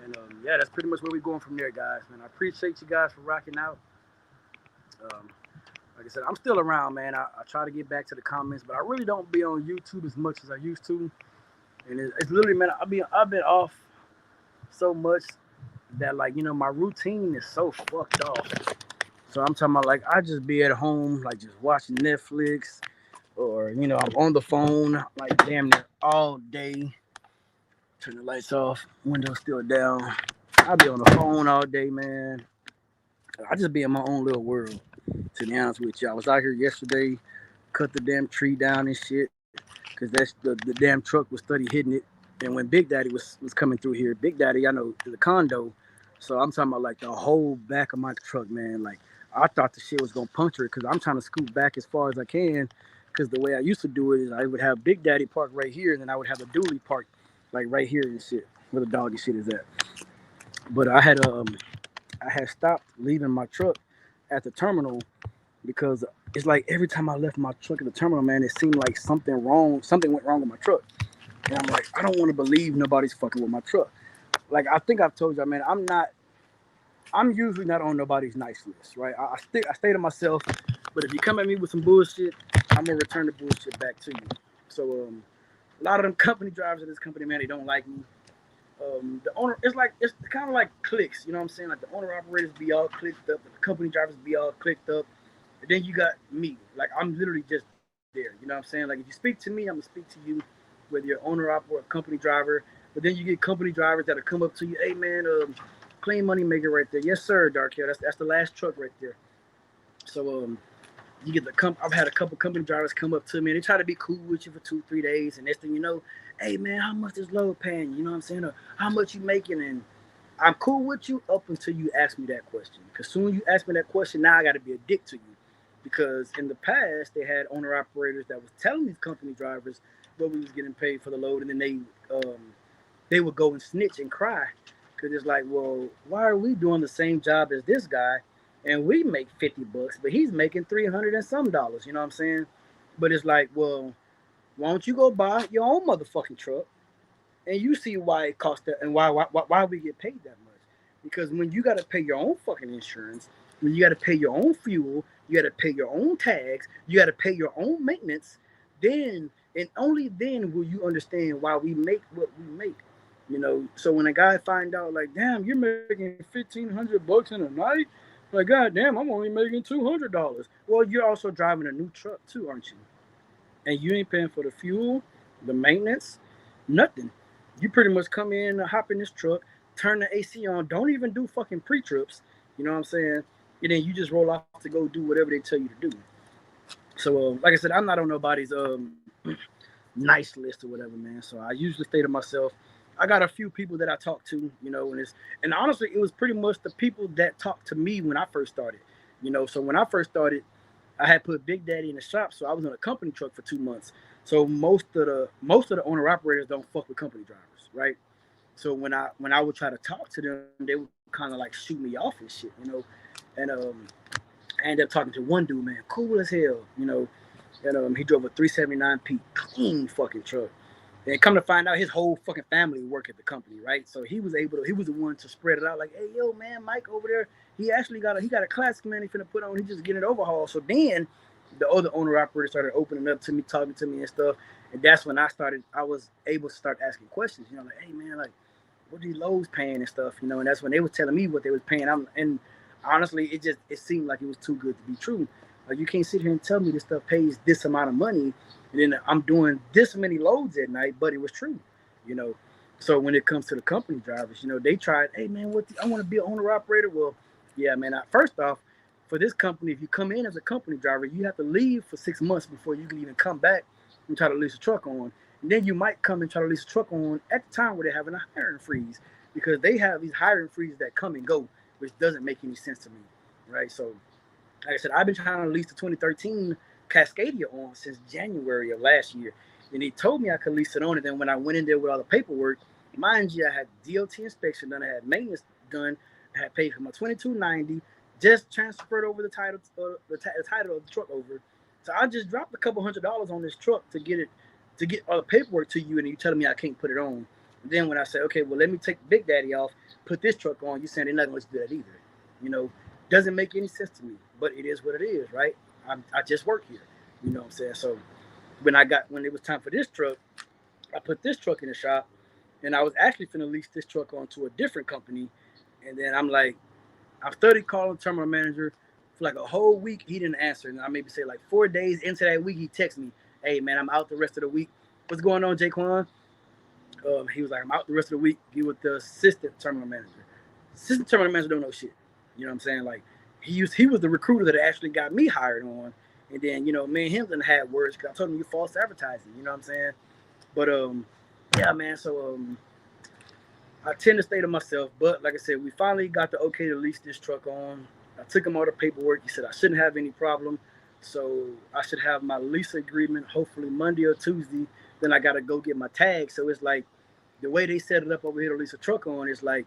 And yeah, that's pretty much where we're going from there, guys. Man, I appreciate you guys for rocking out. Um, like I said, I'm still around, man. I try to get back to the comments, but I really don't be on YouTube as much as I used to. And it's literally, man, I've been off so much that like my routine is so fucked off. So I'm talking about like I just be at home like just watching Netflix, or I'm on the phone like damn near all day. Turn the lights off, windows still down. I be on the phone all day, man. I just be in my own little world. To be honest with you, I was out here yesterday, cut the damn tree down and shit, cause that's the damn truck was steady hitting it. And when Big Daddy was coming through here, Big Daddy, I know is a condo, so I'm talking about like the whole back of my truck, man. Like I thought the shit was gonna puncture it, cause I'm trying to scoot back as far as I can. Cause the way I used to do it is I would have Big Daddy park right here, and then I would have the dually park like right here and shit, where the doggy shit is at. But I had stopped leaving my truck at the terminal because it's like every time I left my truck at the terminal, man, it seemed like something went wrong with my truck. And I'm like, I don't want to believe nobody's fucking with my truck. Like I think I've told y'all, man, I'm usually not on nobody's nice list, right? I stay to myself, but if you come at me with some bullshit, I'm gonna return the bullshit back to you. So a lot of them company drivers of this company, man, they don't like me. The owner, it's kind of like clicks, you know what I'm saying? Like the owner operators be all clicked up, the company drivers be all clicked up, and then you got me. Like I'm literally just there, you know what I'm saying? Like if you speak to me, I'm gonna speak to you, whether you're owner op or a company driver. But then you get company drivers that'll come up to you, hey man, clean money maker right there, yes sir, dark hair. That's the last truck right there. So you get I've had a couple company drivers come up to me and they try to be cool with you for 2 3 days, and next thing you know, hey man, how much is load paying? You know what I'm saying? Or how much you making? And I'm cool with you up until you ask me that question. Because soon as you ask me that question, now I got to be a dick to you. Because in the past, they had owner operators that was telling these company drivers what we was getting paid for the load, and then they would go and snitch and cry because it's like, well, why are we doing the same job as this guy, and we make $50, but he's making 300 and some dollars. You know what I'm saying? But it's like, well, why don't you go buy your own motherfucking truck and you see why it costs that and why we get paid that much? Because when you got to pay your own fucking insurance, when you got to pay your own fuel, you got to pay your own tags, you got to pay your own maintenance, then and only then will you understand why we make what we make. So when a guy find out like, damn, you're making $1,500 in a night, like, god damn, I'm only making $200. Well, you're also driving a new truck too, aren't you? And you ain't paying for the fuel, the maintenance, nothing. You pretty much come in, hop in this truck, turn the AC on, don't even do fucking pre-trips. You know what I'm saying? And then you just roll off to go do whatever they tell you to do. So, like I said, I'm not on nobody's nice list or whatever, man. So I usually stay to myself. I got a few people that I talk to, and honestly, it was pretty much the people that talked to me when I first started. So when I first started, I had put Big Daddy in the shop, so I was on a company truck for 2 months. So most of the owner operators don't fuck with company drivers, right? So when I would try to talk to them, they would kind of like shoot me off and shit. And I ended up talking to one dude, man, cool as hell. And he drove a 379P clean fucking truck. And come to find out, his whole fucking family work at the company, right? So he was the one to spread it out. Like, hey, yo, man, Mike over there, he got a classic, man. He finna put on. He just getting it overhauled. So then the other owner operator started opening up to me, talking to me and stuff. And that's when I was able to start asking questions. Like, hey, man, like, what are these loads paying and stuff? And that's when they was telling me what they was paying. And honestly, it seemed like it was too good to be true. Like, you can't sit here and tell me this stuff pays this amount of money, and then I'm doing this many loads at night, but it was true, you know. So when it comes to the company drivers, they tried, hey man, I want to be an owner operator. Well, yeah, man. First off, for this company, if you come in as a company driver, you have to leave for 6 months before you can even come back and try to lease a truck on. And then you might come and try to lease a truck on at the time where they're having a hiring freeze, because they have these hiring freezes that come and go, which doesn't make any sense to me, right? So like I said, I've been trying to lease the 2013 Cascadia on since January of last year. And he told me I could lease it on. And then when I went in there with all the paperwork, mind you, I had DOT inspection done, I had maintenance done, I had paid for my 2290, just transferred over the title, the title of the truck over. So I just dropped a couple $100s on this truck to get all the paperwork to you, and you telling me I can't put it on. And then when I said, okay, well, let me take Big Daddy off, put this truck on, you saying they're not going to do that either. You know, doesn't make any sense to me, but it is what it is, right? I just work here, you know what I'm saying? So when it was time for this truck, I put this truck in the shop, and I was actually finna lease this truck on to a different company, and then I started calling the terminal manager for like a whole week. He didn't answer, and I maybe say like 4 days into that week, he texted me, "Hey man, I'm out the rest of the week. What's going on, Jaquan?" He was like, "I'm out the rest of the week. Be with the assistant terminal manager." Assistant terminal manager don't know shit. You know what I'm saying? Like he was the recruiter that actually got me hired on, and then me and him done had words because I told him you false advertising. You know what I'm saying? But yeah, man. So I tend to stay to myself. But like I said, we finally got the okay to lease this truck on. I took him all the paperwork. He said I shouldn't have any problem. So I should have my lease agreement hopefully Monday or Tuesday. Then I gotta go get my tag. So it's like the way they set it up over here to lease a truck on is like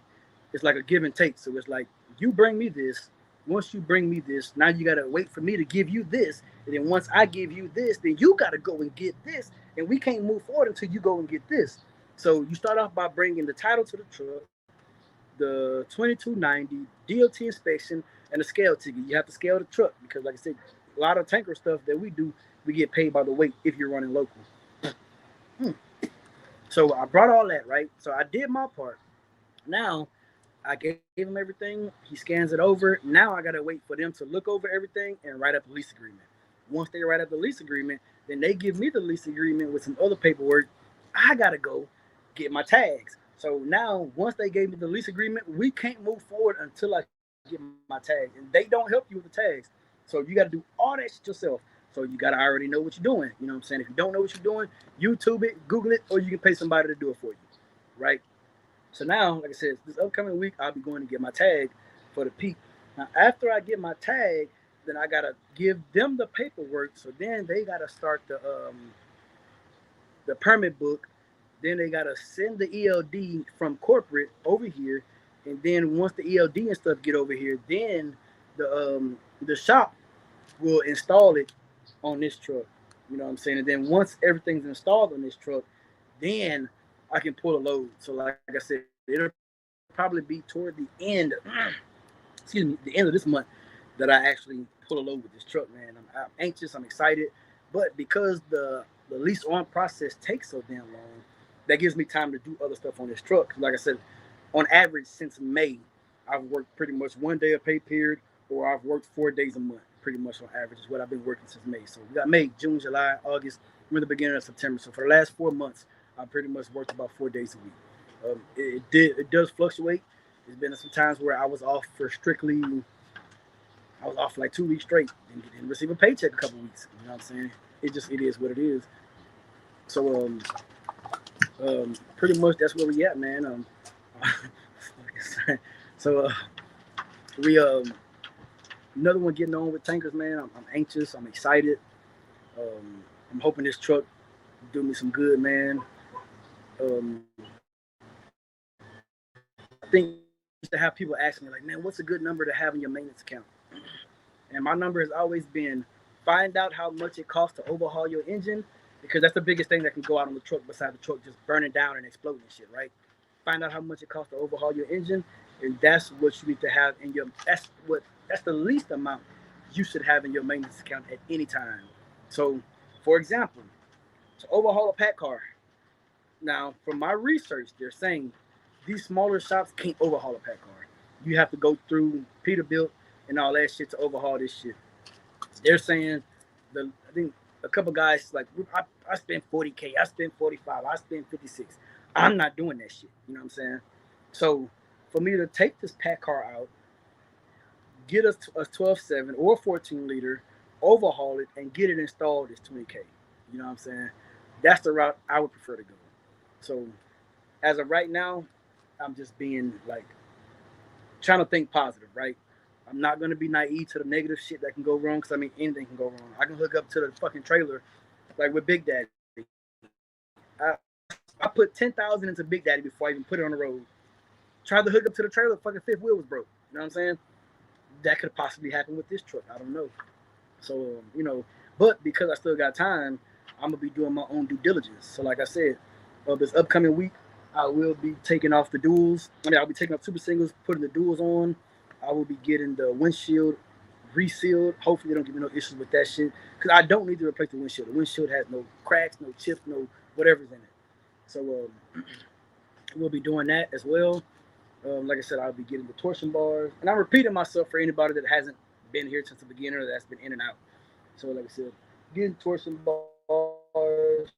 it's like a give and take. So it's like you bring me this, once you bring me this, now you gotta wait for me to give you this, and then once I give you this, then you gotta go and get this, and we can't move forward until you go and get this. So you start off by bringing the title to the truck, the 2290 DOT inspection, and the scale ticket. You have to scale the truck because, like I said, a lot of tanker stuff that we do, we get paid by the weight if you're running local. Hmm. So I brought all that, right? So I did my part. Now I gave him everything. He scans it over. Now I gotta wait for them to look over everything and write up a lease agreement. Once they write up the lease agreement, then they give me the lease agreement with some other paperwork. I gotta go get my tags. So now, once they gave me the lease agreement, we can't move forward until I get my tags, and they don't help you with the tags. So you got to do all that shit yourself. So you got to already know what you're doing. You know what I'm saying? If you don't know what you're doing, YouTube it, Google it, or you can pay somebody to do it for you, right? So now, like I said, this upcoming week, I'll be going to get my tag for the peak. Now, after I get my tag, then I gotta give them the paperwork. So then they gotta start the permit book. Then they gotta send the ELD from corporate over here, and then once the ELD and stuff get over here, then the shop will install it on this truck. You know what I'm saying? And then once everything's installed on this truck, then I can pull a load. So like I said, it'll probably be toward the end, excuse me, the end of this month that I actually pull a load with this truck, man. I'm anxious, I'm excited, but because the lease on process takes so damn long, that gives me time to do other stuff on this truck. Like I said, on average since May, I've worked pretty much 1 day a pay period, or I've worked 4 days a month. Pretty much on average is what I've been working since May. So we got May, June, July, August. We're in the beginning of September. So for the last 4 months, I pretty much worked about 4 days a week. It does fluctuate. There's been some times where I was off for like 2 weeks straight and didn't receive a paycheck a couple weeks. You know what I'm saying? It is what it is. So pretty much that's where we at, man. So we another one getting on with tankers, man. I'm anxious. I'm excited. I'm hoping this truck do me some good, man. I think I used to have people ask me like, man, what's a good number to have in your maintenance account? And my number has always been find out how much it costs to overhaul your engine, because that's the biggest thing that can go out on the truck besides the truck just burning down and exploding and shit, right? Find out how much it costs to overhaul your engine, and that's what you need to have in your that's the least amount you should have in your maintenance account at any time. So, for example, to overhaul a pack car. Now, from my research, they're saying these smaller shops can't overhaul a pack car. You have to go through Peterbilt and all that shit to overhaul this shit. They're saying I think a couple guys like I spent 40K, I spent 45, I spent 56. I'm not doing that shit. You know what I'm saying? So for me to take this pack car out, get a 12.7 or 14 liter, overhaul it, and get it installed is 20K. You know what I'm saying? That's the route I would prefer to go. So as of right now, I'm just being like trying to think positive, right? I'm not gonna be naive to the negative shit that can go wrong, because I mean anything can go wrong. I can hook up to the fucking trailer like with Big Daddy. I put 10,000 into Big Daddy before I even put it on the road. Tried to hook up to the trailer, fucking fifth wheel was broke. You know what I'm saying? That could possibly happen with this truck. I don't know. So but because I still got time, I'm gonna be doing my own due diligence. So like I said, this upcoming week, I will be taking off the duals. I'll be taking off super singles, putting the duals on. I will be getting the windshield resealed. Hopefully, they don't give me no issues with that shit, because I don't need to replace the windshield. The windshield has no cracks, no chips, no whatever's in it. So we'll be doing that as well. Like I said, I'll be getting the torsion bars, and I'm repeating myself for anybody that hasn't been here since the beginning or that's been in and out. So like I said, getting torsion bars,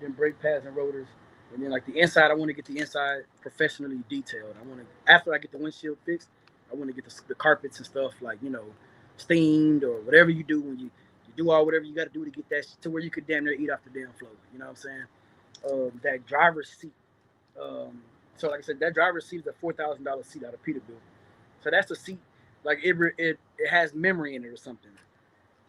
then brake pads and rotors. And then like the inside, I want to get the inside professionally detailed. I want to, after I get the windshield fixed, I want to get the carpets and stuff like, steamed, or whatever you do when you do all whatever you got to do to get that to where you could damn near eat off the damn floor. You know what I'm saying? That driver's seat. So like I said, that driver's seat is a $4,000 seat out of Peterbilt. So that's the seat, like it has memory in it or something.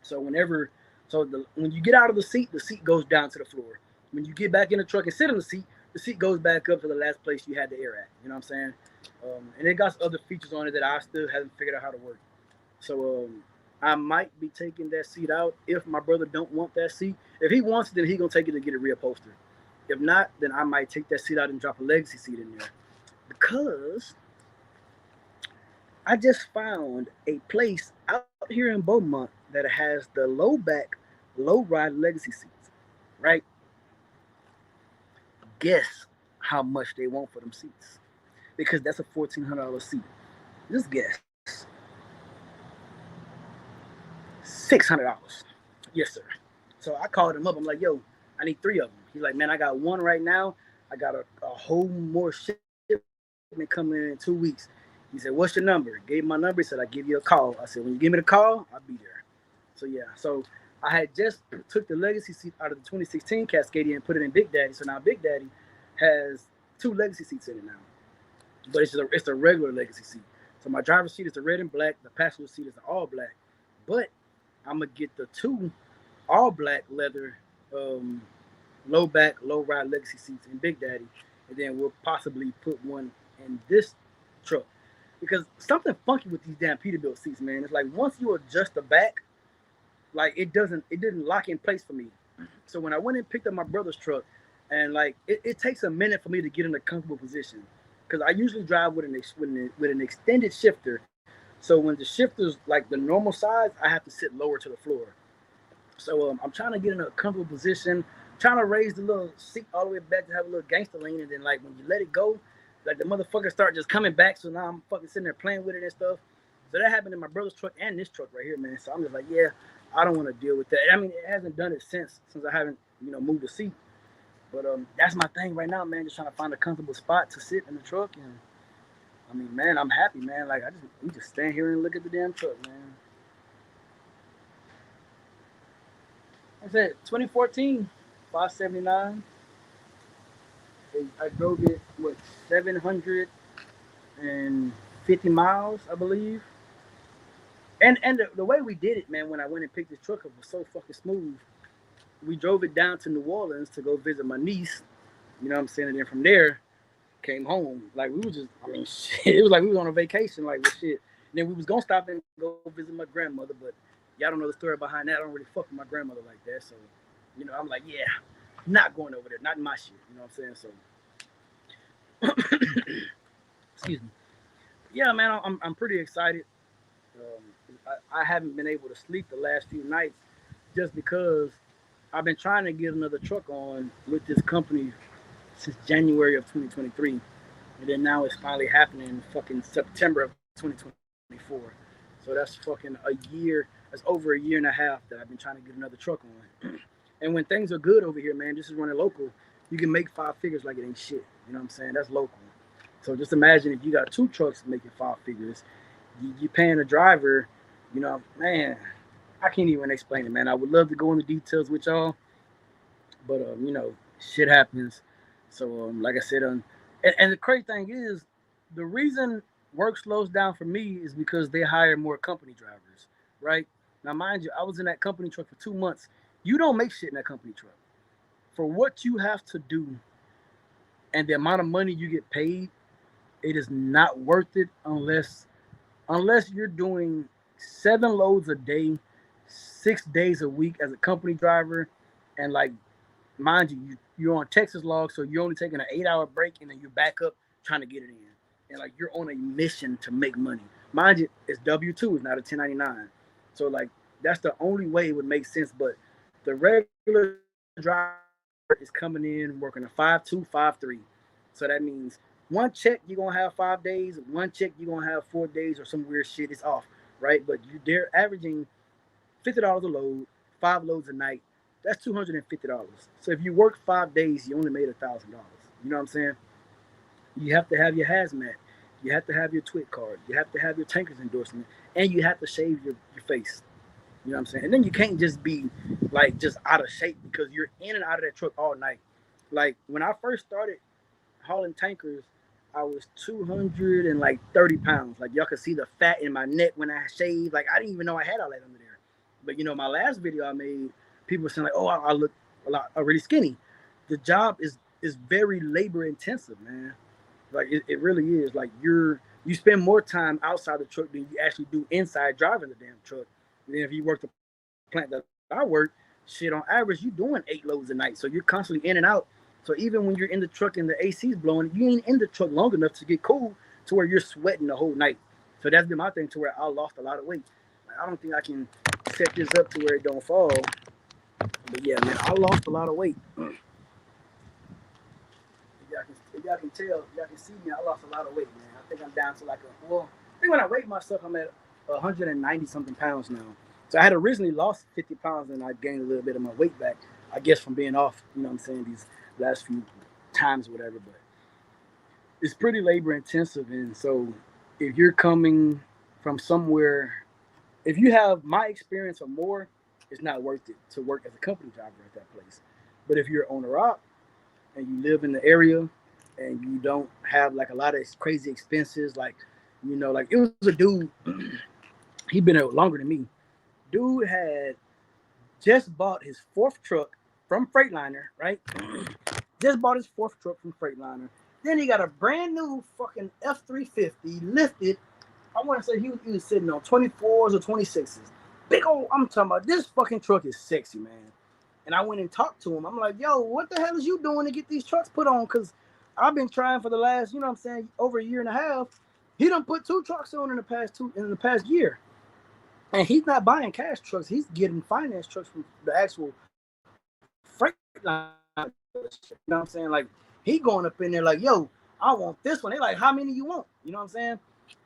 So when you get out of the seat goes down to the floor. When you get back in the truck and sit in the seat the seat goes back up to the last place you had the air at. You know what I'm saying? And it got other features on it that I still haven't figured out how to work. So I might be taking that seat out if my brother don't want that seat. If he wants it, then he gonna take it to get it reupholstered. If not, then I might take that seat out and drop a legacy seat in there because I just found a place out here in Beaumont that has the low back, low ride legacy seats. Right? Guess how much they want for them seats because that's a $1,400 seat. Just guess. $600. Yes, sir. So I called him up. I'm like, yo, I need 3 of them. He's like, man, I got one right now. I got a whole more shipment coming in 2 weeks. He said, what's your number? Gave him my number. He said, I give you a call. I said, when you give me the call, I'll be there. So yeah. So I had just took the legacy seat out of the 2016 Cascadia and put it in Big Daddy. So now Big Daddy has 2 legacy seats in it now. But it's a regular legacy seat. So my driver's seat is the red and black. The passenger seat is the all black. But I'm gonna get the 2 all black leather low back, low ride legacy seats in Big Daddy, and then we'll possibly put one in this truck because something funky with these damn Peterbilt seats, man. It's like once you adjust the back, like it didn't lock in place for me. So when I went and picked up my brother's truck, and like it takes a minute for me to get in a comfortable position because I usually drive with an extended shifter. So when the shifter's like the normal size, I have to sit lower to the floor. So I'm trying to get in a comfortable position, trying to raise the little seat all the way back to have a little gangster lean, and then like when you let it go, like the motherfuckers start just coming back. So now I'm fucking sitting there playing with it and stuff. So that happened in my brother's truck and this truck right here, man. So I'm just like, yeah, I don't want to deal with that. I mean, it hasn't done it since I haven't, moved the seat. But that's my thing right now, man. Just trying to find a comfortable spot to sit in the truck, and I mean, man, I'm happy, man. Like we just stand here and look at the damn truck, man. I said 2014, 579. I drove it with 750 miles, I believe. And the way we did it, man, when I went and picked this truck up was so fucking smooth. We drove it down to New Orleans to go visit my niece. You know what I'm saying? And then from there, came home. Like we was just, I mean, shit, it was like we was on a vacation, like with shit. And then we was gonna stop and go visit my grandmother, but y'all don't know the story behind that. I don't really fuck with my grandmother like that. So, I'm like, yeah, not going over there, not in my shit. You know what I'm saying? So, excuse me. Yeah, man, I'm pretty excited. I haven't been able to sleep the last few nights just because I've been trying to get another truck on with this company since January of 2023. And then now it's finally happening fucking September of 2024. So that's fucking a year. That's over a year and a half that I've been trying to get another truck on. And when things are good over here, man, this is running local. You can make 5 figures like it ain't shit. You know what I'm saying? That's local. So just imagine if you got 2 trucks making 5 figures, you paying a driver, man, I can't even explain it, man. I would love to go into details with y'all, but shit happens. So like I said, and the crazy thing is, the reason work slows down for me is because they hire more company drivers, right? Now, mind you, I was in that company truck for 2 months. You don't make shit in that company truck. For what you have to do and the amount of money you get paid, it is not worth it unless you're doing 7 loads a day, 6 days a week as a company driver, and like, mind you, you're on Texas log, so you're only taking an 8-hour break, and then you're back up trying to get it in, and like you're on a mission to make money. Mind you, it's W-2, it's not a 1099, so like that's the only way it would make sense. But the regular driver is coming in working a 5-2, 5-3, so that means one check you're gonna have 5 days, one check you're gonna have 4 days, or some weird shit is off, right? But they're averaging $50 a load, 5 loads a night. That's $250. So if you work 5 days, you only made $1,000. You know what I'm saying? You have to have your hazmat, you have to have your twit card, you have to have your tanker's endorsement, and you have to shave your face. You know what I'm saying? And then you can't just be like just out of shape because you're in and out of that truck all night. Like when I first started hauling tankers, I was 230 pounds. Like y'all could see the fat in my neck when I shaved. Like I didn't even know I had all that under there. But my last video I made, people were saying like, "Oh, I look a lot really skinny." The job is is very labor intensive, man. Like it really is. Like you spend more time outside the truck than you actually do inside driving the damn truck. And then if you work the plant that I work, shit on average you doing 8 loads a night. So you're constantly in and out. So even when you're in the truck and the AC's blowing, you ain't in the truck long enough to get cool to where you're sweating the whole night. So that's been my thing to where I lost a lot of weight. Like, I don't think I can set this up to where it don't fall. But yeah, man, I lost a lot of weight. If y'all can tell, y'all can see me, I lost a lot of weight, man. I think I'm down to like I think when I weigh myself, I'm at 190 something pounds now. So I had originally lost 50 pounds and I gained a little bit of my weight back, I guess from being off, you know what I'm saying, these last few times or whatever. But it's pretty labor intensive. And so if you're coming from somewhere, if you have my experience or more, it's not worth it to work as a company driver at that place. But if you're on a rock and you live in the area and you don't have like a lot of crazy expenses, like, you know, like it was a dude, he been there longer than me. Dude had just bought his fourth truck from Freightliner, right? Just bought his fourth truck from Freightliner. Then he got a brand new fucking F-350 lifted. I want to say he was sitting on 24s or 26s. Big old, I'm talking about, this fucking truck is sexy, man. And I went and talked to him. I'm like, yo, what the hell is you doing to get these trucks put on? Because I've been trying for the last, you know what I'm saying, over a year and a half. He done put 2 trucks on in the past year. And he's not buying cash trucks. He's getting finance trucks from the actual freight line. You know what I'm saying? Like, he going up in there like, yo, I want this one. They like, how many you want? You know what I'm saying?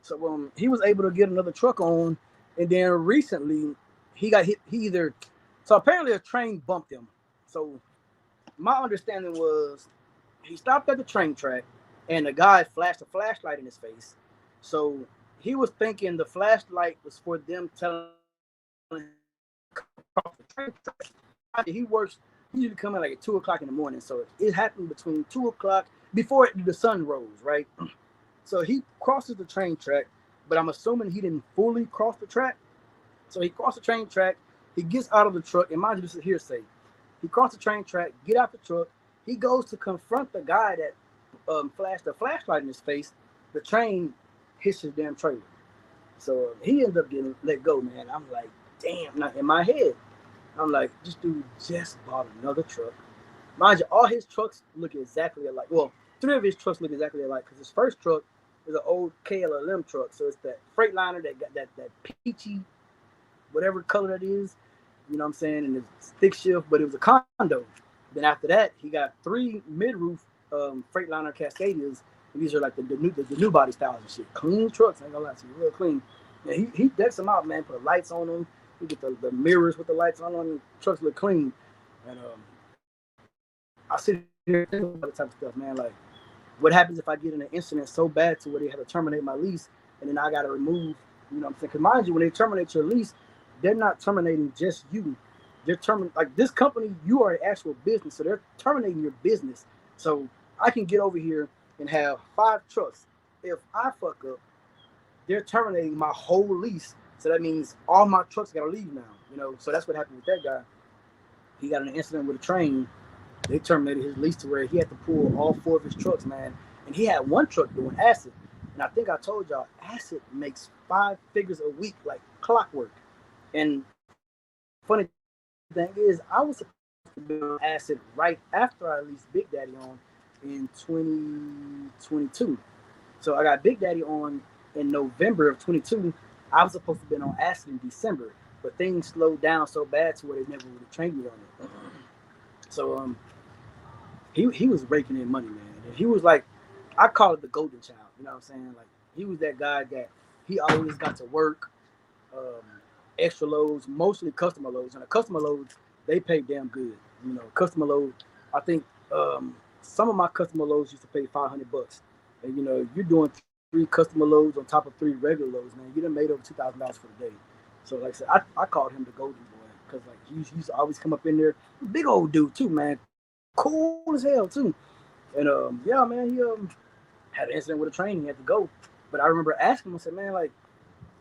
So he was able to get another truck on. And then recently, he got hit. So apparently a train bumped him. So my understanding was he stopped at the train track and the guy flashed a flashlight in his face. So he was thinking the flashlight was for them telling him off the train track. He usually come in like at 2 o'clock in the morning. So it happened between 2 o'clock before the sun rose, right? So he crosses the train track, but I'm assuming he didn't fully cross the track. So he crossed the train track. He gets out of the truck, and mind you, this is hearsay. He crossed the train track, get out the truck. He goes to confront the guy that flashed the flashlight in his face. The train hits his damn trailer. So he ends up getting let go, man. I'm like, damn. Now in my head, I'm like, this dude just bought another truck. Mind you, all his trucks look exactly alike. Well, 3 of his trucks look exactly alike because his first truck is an old KLLM truck. So it's that Freightliner that got that peachy, whatever color that is. You know what I'm saying? And it's stick shift, but it was a condo. Then after that, he got 3 mid-roof Freightliner Cascadias. And these are like the new body styles and shit. Clean trucks, I ain't gonna lie to you, real clean. Yeah, he decks them out, man. Put lights on them. He get the mirrors with the lights on them. Trucks look clean. And I sit here thinking about the type of stuff, man. Like, what happens if I get in an incident so bad to where they have to terminate my lease, and then I got to remove, you know what I'm saying? Because mind you, when they terminate your lease, they're not terminating just you. They're terminating, like this company, you are an actual business, so they're terminating your business. So I can get over here and have 5 trucks. If I fuck up, they're terminating my whole lease. So that means all my trucks got to leave now, you know? So that's what happened with that guy. He got in an incident with a train. They terminated his lease to where he had to pull all 4 of his trucks, man. And he had 1 truck doing acid. And I think I told y'all, acid makes 5 figures a week, like clockwork. And funny thing is, I was supposed to be on acid right after I leased Big Daddy on in 2022. So I got Big Daddy on in November of 22. I was supposed to be on acid in December, but things slowed down so bad to where they never would have trained me on it. So he was raking in money, man. And he was like, I call it the golden child. You know what I'm saying? Like, he was that guy that he always got to work, extra loads, mostly customer loads. And the customer loads, they pay damn good. You know, customer load, I think some of my customer loads used to pay $500. And, you know, you're doing 3 customer loads on top of 3 regular loads, man. You done made over $2,000 for the day. So, like I said, I called him the golden boy because, like, he used to always come up in there. Big old dude, too, man. Cool as hell, too. And, yeah, man, he had an incident with a train. He had to go. But I remember asking him, I said, man, like,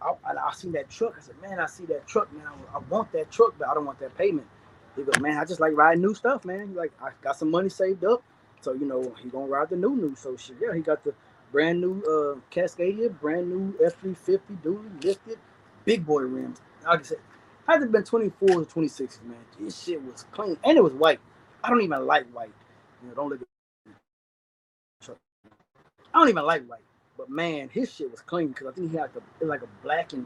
I seen that truck. I said, man, I see that truck, man. I want that truck, but I don't want that payment. He goes, man, I just like riding new stuff, man. He's like, I got some money saved up. So you know he gonna ride the new. So shit, yeah, he got the brand new Cascadia, brand new F350 dually lifted, big boy rims. Like I said, had it been 24s or 26s, man, this shit was clean and it was white. I don't even like white. You know, don't look at truck. I don't even like white, but man, his shit was clean because I think he had like a black and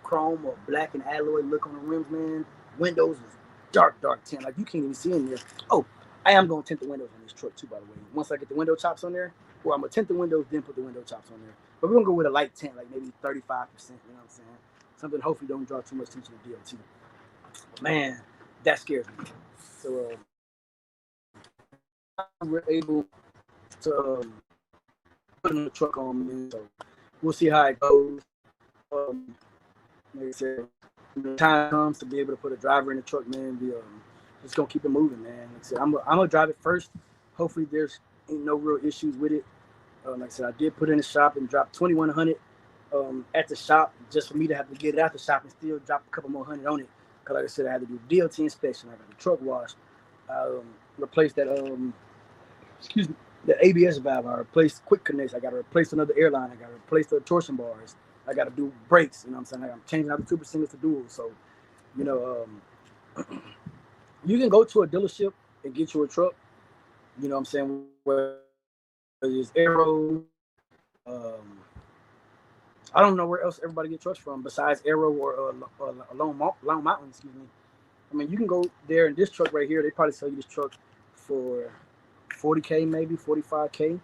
chrome or black and alloy look on the rims, man. Windows was dark tint, like you can't even see in there. Oh, I am gonna tint the windows on this truck too, by the way. Once I get the window chops on there, or I'm gonna tint the windows, then put the window chops on there. But we're gonna go with a light tint, like maybe 35%. You know what I'm saying? Something hopefully don't draw too much attention to DOT. Man, that scares me. So we're able to put in the truck on me. So we'll see how it goes. Like I said, when the time comes to be able to put a driver in the truck, man, just gonna keep it moving, man. Like I said, I'm gonna drive it first. Hopefully, there's ain't no real issues with it. Like I said, I did put it in the shop and drop 2,100 at the shop just for me to have to get it out the shop and still drop a couple more hundred on it. Cause like I said, I had to do DOT inspection. I got the truck wash. I replaced that excuse me, the ABS valve. I replaced quick connects. I got to replace another airline. I got to replace the torsion bars. I got to do brakes. You know what I'm saying? I'm changing out the super singles to duals. So, you know, you can go to a dealership and get you a truck. You know what I'm saying? Where it's Arrow. I don't know where else everybody get trucks from besides Arrow or Long Mountain. Excuse me. I mean, you can go there and this truck right here. They probably sell you this truck for 40K, maybe 45K.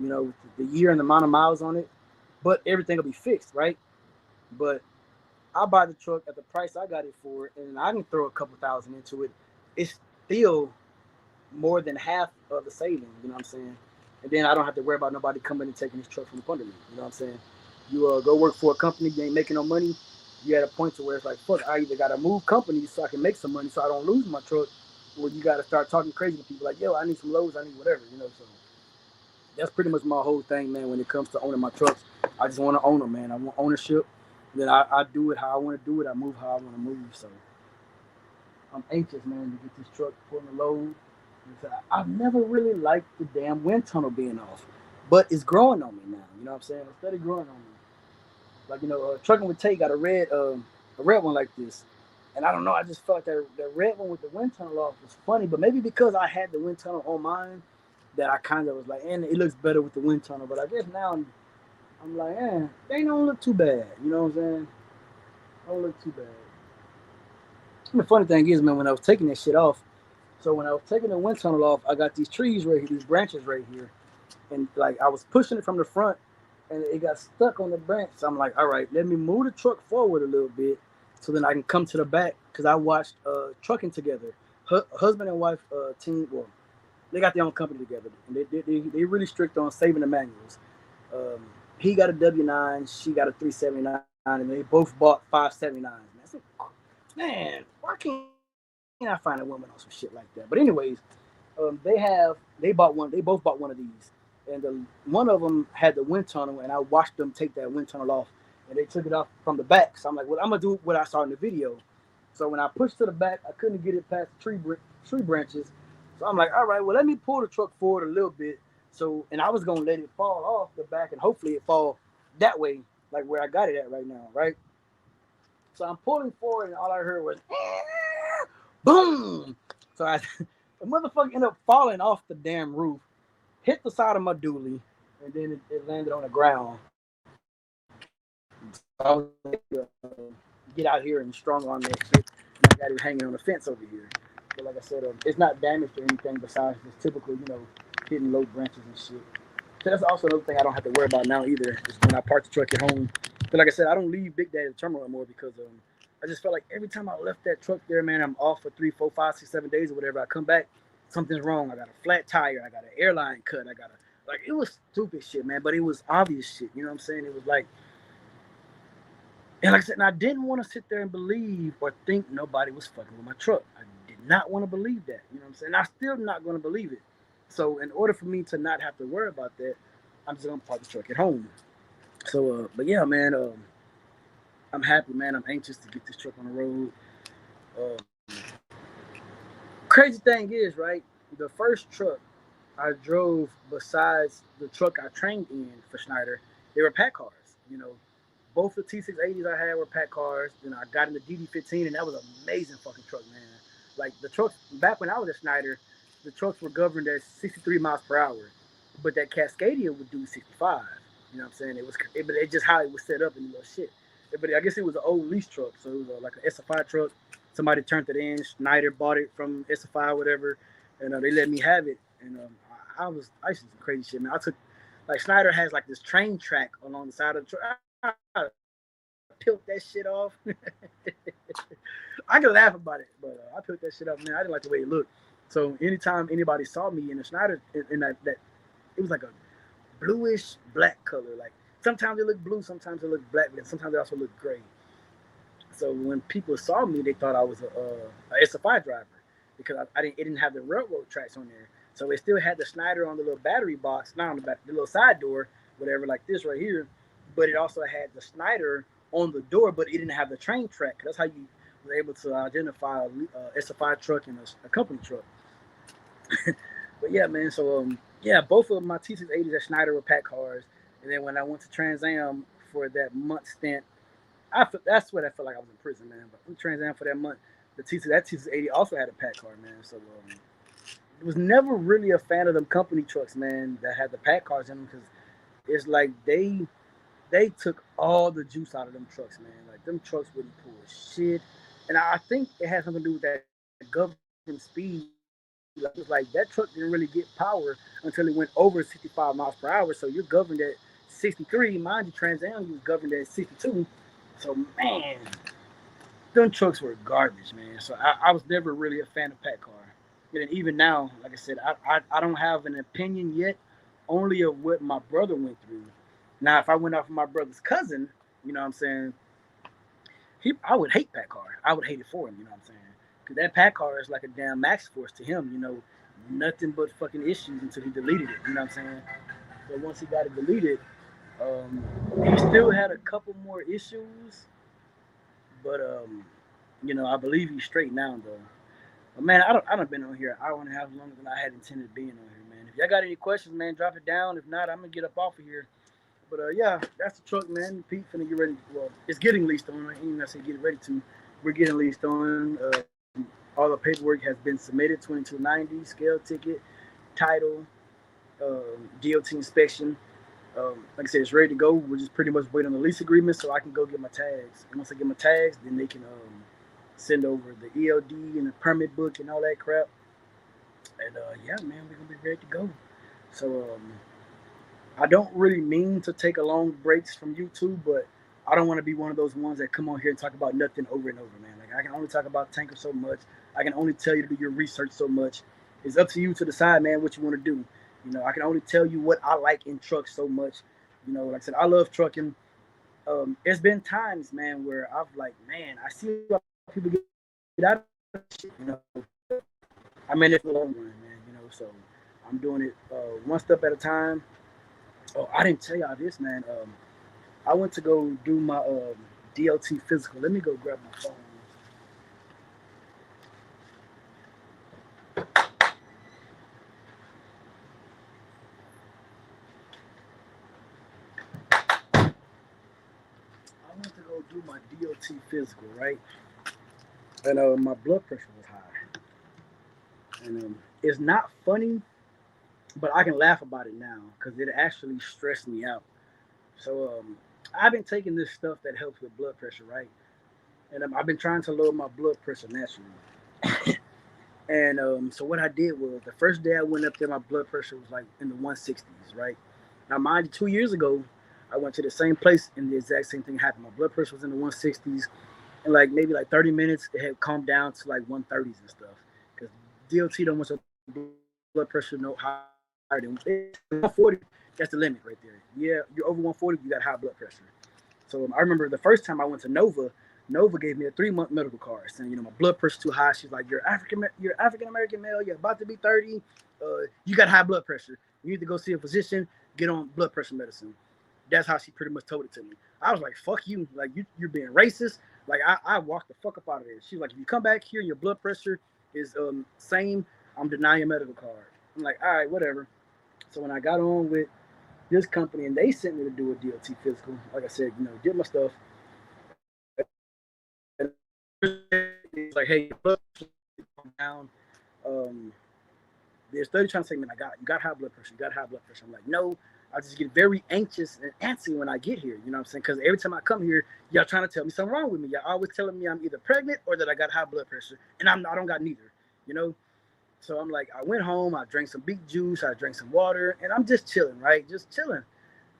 You know, the year and the amount of miles on it, but everything will be fixed, right? But I buy the truck at the price I got it for, and I can throw a couple thousand into it. It's still more than half of the saving, you know what I'm saying? And then I don't have to worry about nobody coming and taking this truck from under me, you know what I'm saying? You go work for a company, you ain't making no money. You at a point to where it's like, fuck, I either got to move companies so I can make some money so I don't lose my truck, or you got to start talking crazy to people like, yo, I need some loads, I need whatever, you know, so that's pretty much my whole thing, man. When it comes to owning my trucks, I just want to own them, man. I want ownership. Then I do it how I want to do it. I move how I want to move. So I'm anxious, man, to get this truck pulling the load. I've never really liked the damn wind tunnel being off, but it's growing on me now. You know what I'm saying? It's steady growing on me. Like you know, trucking with Tay got a red one like this, and I don't know. I just felt like that red one with the wind tunnel off was funny, but maybe because I had the wind tunnel on mine, that I kind of was like, and it looks better with the wind tunnel. But I guess now I'm like, they don't look too bad. You know what I'm saying? Don't look too bad. And the funny thing is, man, when I was taking that shit off, so when I was taking the wind tunnel off, I got these trees right here, these branches right here, and like I was pushing it from the front, and it got stuck on the branch. So I'm like, all right, let me move the truck forward a little bit, so then I can come to the back because I watched trucking together, husband and wife team. Well, they got their own company together, and they really strict on saving the manuals. Um, he got a W9, she got a 379, and they both bought 579s. Man, why can't I find a woman on some shit like that? But anyways, they both bought one of these, and one of them had the wind tunnel, and I watched them take that wind tunnel off, and they took it off from the back. So I'm like, well, I'm gonna do what I saw in the video. So when I pushed to the back, I couldn't get it past the tree branches. So I'm like, all right, well, let me pull the truck forward a little bit. So, and I was gonna let it fall off the back, and hopefully it fall that way, like where I got it at right now, right? So I'm pulling forward, and all I heard was boom. So the motherfucker ended up falling off the damn roof, hit the side of my dually, and then it landed on the ground. So I was able to get out here and strong arm that shit, and I got it hanging on the fence over here. But like I said, it's not damaged or anything besides just typical, hitting low branches and shit. So that's also another thing I don't have to worry about now either. Is when I park the truck at home. But like I said, I don't leave Big Daddy terminal anymore because I just felt like every time I left that truck there, man, I'm off for 3, 4, 5, 6, 7 days or whatever. I come back, something's wrong. I got a flat tire. I got an airline cut. Like it was stupid shit, man. But it was obvious shit. You know what I'm saying? It was like, and like I said, and I didn't want to sit there and believe or think nobody was fucking with my truck. I did not want to believe that. You know what I'm saying? I'm still not going to believe it. So in order for me to not have to worry about that, I'm just gonna park the truck at home. So, but yeah, man, I'm happy, man. I'm anxious to get this truck on the road. Um, Crazy thing is, right? The first truck I drove besides the truck I trained in for Schneider, they were pack cars. You know, both the T680s I had were pack cars. Then I got in the DD15, and that was an amazing fucking truck, man. Like the trucks back when I was at Schneider, the trucks were governed at 63 miles per hour, but that Cascadia would do 65. You know what I'm saying? But it just how it was set up and little shit. But I guess it was an old lease truck, so it was like an SFI truck. Somebody turned it in. Schneider bought it from SFI, whatever, and they let me have it. And I used to do crazy shit, man. I took like Schneider has like this train track along the side of the truck. I peeled that shit off. I can laugh about it, but I peeled that shit off, man. I didn't like the way it looked. So anytime anybody saw me in the Schneider, in that it was like a bluish black color. Like sometimes it looked blue, sometimes it looked black, but sometimes it also looked gray. So when people saw me, they thought I was a SFI driver because it didn't have the railroad tracks on there. So it still had the Schneider on the little battery box, not on the back, the little side door, whatever, like this right here. But it also had the Schneider on the door, but it didn't have the train track. That's how you were able to identify a SFI truck and a company truck. But yeah, man. So yeah, both of my T680s at Schneider were pack cars, and then when I went to Trans Am for that month stint, that's what I felt like I was in prison, man. But in Trans Am for that month, that T680 also had a pack car, man. So was never really a fan of them company trucks, man, that had the pack cars in them because it's like they took all the juice out of them trucks, man. Like them trucks wouldn't pull shit, and I think it had something to do with that government speed. Like, it was like that truck didn't really get power until it went over 65 miles per hour. So you're governed at 63. Mind you, Trans Am was governed at 62. So man, them trucks were garbage, man. So I was never really a fan of pack car. And even now, like I said, I don't have an opinion yet, only of what my brother went through. Now, if I went off of my brother's cousin, you know what I'm saying, I would hate pack car. I would hate it for him, you know what I'm saying? Because that pack car is like a damn max force to him, you know, nothing but fucking issues until he deleted it, you know what I'm saying? But once he got it deleted, he still had a couple more issues, but you know, I believe he's straight now though. But man, I don't been on here an hour and a half longer than I had intended being on here, man. If y'all got any questions, man, drop it down. If not, I'm gonna get up off of here. But yeah, that's the truck, man. Pete finna get ready. Well, it's getting leased on. I ain't even gonna say get ready to. We're getting leased on. All the paperwork has been submitted. 2290 scale ticket, title, DOT inspection. Like I said, it's ready to go. We're just pretty much waiting on the lease agreement so I can go get my tags. And once I get my tags, then they can send over the ELD and the permit book and all that crap. And yeah, man, we're gonna be ready to go. So I don't really mean to take a long breaks from YouTube, but I don't want to be one of those ones that come on here and talk about nothing over and over, man. Like I can only talk about tanker so much. I can only tell you to do your research so much. It's up to you to decide, man, what you want to do. You know, I can only tell you what I like in trucks so much. You know, like I said, I love trucking. There's been times, man, where I've like, man, I see a lot of people get out of shit, you know. I'm in it for the long run, man, you know, so I'm doing it one step at a time. Oh, I didn't tell y'all this, man. I went to go do my DOT physical. Let me go grab my phone. I went to go do my DOT physical, right? And my blood pressure was high. And it's not funny, but I can laugh about it now because it actually stressed me out. So I've been taking this stuff that helps with blood pressure, right? And I've been trying to lower my blood pressure naturally. And so what I did was the first day I went up there, my blood pressure was like in the 160s, right? Now, mind you, 2 years ago, I went to the same place and the exact same thing happened. My blood pressure was in the 160s, and like maybe like 30 minutes, it had calmed down to like 130s and stuff. Because DOT don't want your blood pressure no higher than 140. That's the limit right there. Yeah, you're over 140, you got high blood pressure. So I remember the first time I went to Nova. Nova gave me a 3-month medical card saying, you know, my blood pressure too high. She's like, you're African American male, you're about to be 30, you got high blood pressure. You need to go see a physician, get on blood pressure medicine. That's how she pretty much told it to me. I was like, fuck you. Like, you're being racist. Like, I walked the fuck up out of there. She's like, if you come back here and your blood pressure is same, I'm denying your medical card. I'm like, all right, whatever. So when I got on with this company and they sent me to do a DOT physical, like I said, did my stuff. It's like, hey, down. Um, they're study trying to say, man, you got high blood pressure. You got high blood pressure. I'm like, no. I just get very anxious and antsy when I get here. You know what I'm saying? Because every time I come here, y'all trying to tell me something wrong with me. Y'all always telling me I'm either pregnant or that I got high blood pressure, and I don't got neither. You know. So I'm like, I went home. I drank some beet juice. I drank some water, and I'm just chilling, right? Just chilling.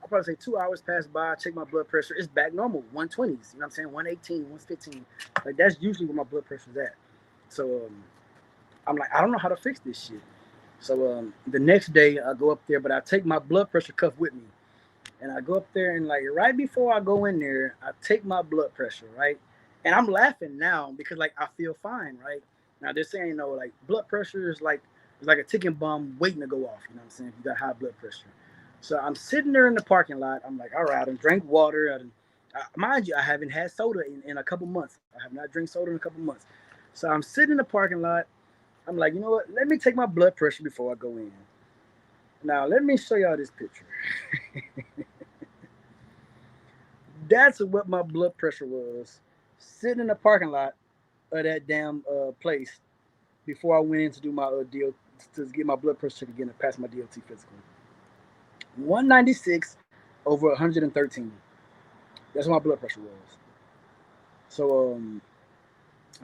I'll probably say 2 hours passed by. I check my blood pressure. It's back normal, 120s. You know what I'm saying? 118, 115. Like that's usually where my blood pressure's at. So I'm like, I don't know how to fix this shit. So the next day I go up there, but I take my blood pressure cuff with me, and I go up there and like right before I go in there, I take my blood pressure, right, and I'm laughing now because like I feel fine, right. Now they're saying like blood pressure is like it's like a ticking bomb waiting to go off. You know what I'm saying? If you got high blood pressure. So I'm sitting there in the parking lot. I'm like, all right, I done drank water. Mind you, I haven't had soda in a couple months. I have not drank soda in a couple months. So I'm sitting in the parking lot. I'm like, you know what? Let me take my blood pressure before I go in. Now, let me show y'all this picture. That's what my blood pressure was sitting in the parking lot of that damn place before I went in to do my deal to get my blood pressure check again and pass my DOT physical. 196 over 113. That's what my blood pressure was. So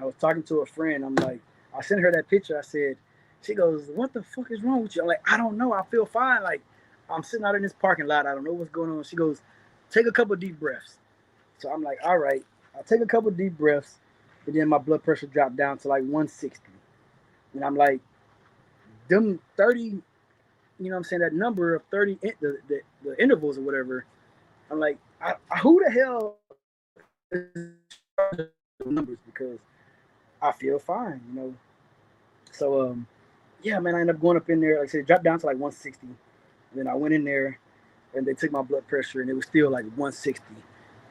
I was talking to a friend. I'm like, I sent her that picture. I said, she goes, "What the fuck is wrong with you?" I'm like, "I don't know. I feel fine. Like, I'm sitting out in this parking lot. I don't know what's going on." She goes, "Take a couple deep breaths." So I'm like, "All right." I take a couple deep breaths, and then my blood pressure dropped down to like 160. And I'm like, them 30, you know what I'm saying, that number of 30, the intervals or whatever. I'm like, who the hell is numbers because I feel fine, you know. So yeah, man, I ended up going up in there. Like I said, it dropped down to like 160. And then I went in there and they took my blood pressure and it was still like 160.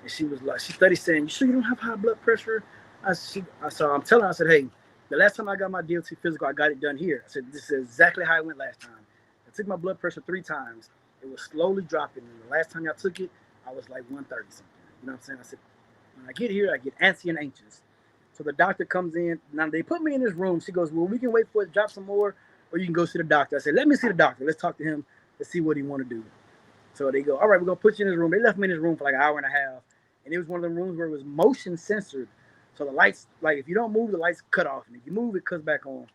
And she was like, she started saying, "You sure you don't have high blood pressure?" So I'm telling her, I said, "Hey, the last time I got my DLT physical, I got it done here." I said, "This is exactly how it went last time. I took my blood pressure 3 times. It was slowly dropping. And the last time I took it, I was like 130 something. You know what I'm saying?" I said, "When I get here, I get antsy and anxious." So the doctor comes in. Now they put me in this room. She goes, "Well, we can wait for it to drop some more, or you can go see the doctor." I said, "Let me see the doctor. Let's talk to him. Let's see what he want to do." So they go, "All right, we're gonna put you in this room." They left me in this room for like an hour and a half, and it was one of the rooms where it was motion censored. So the lights, like if you don't move, the lights cut off, and if you move, it cuts back on.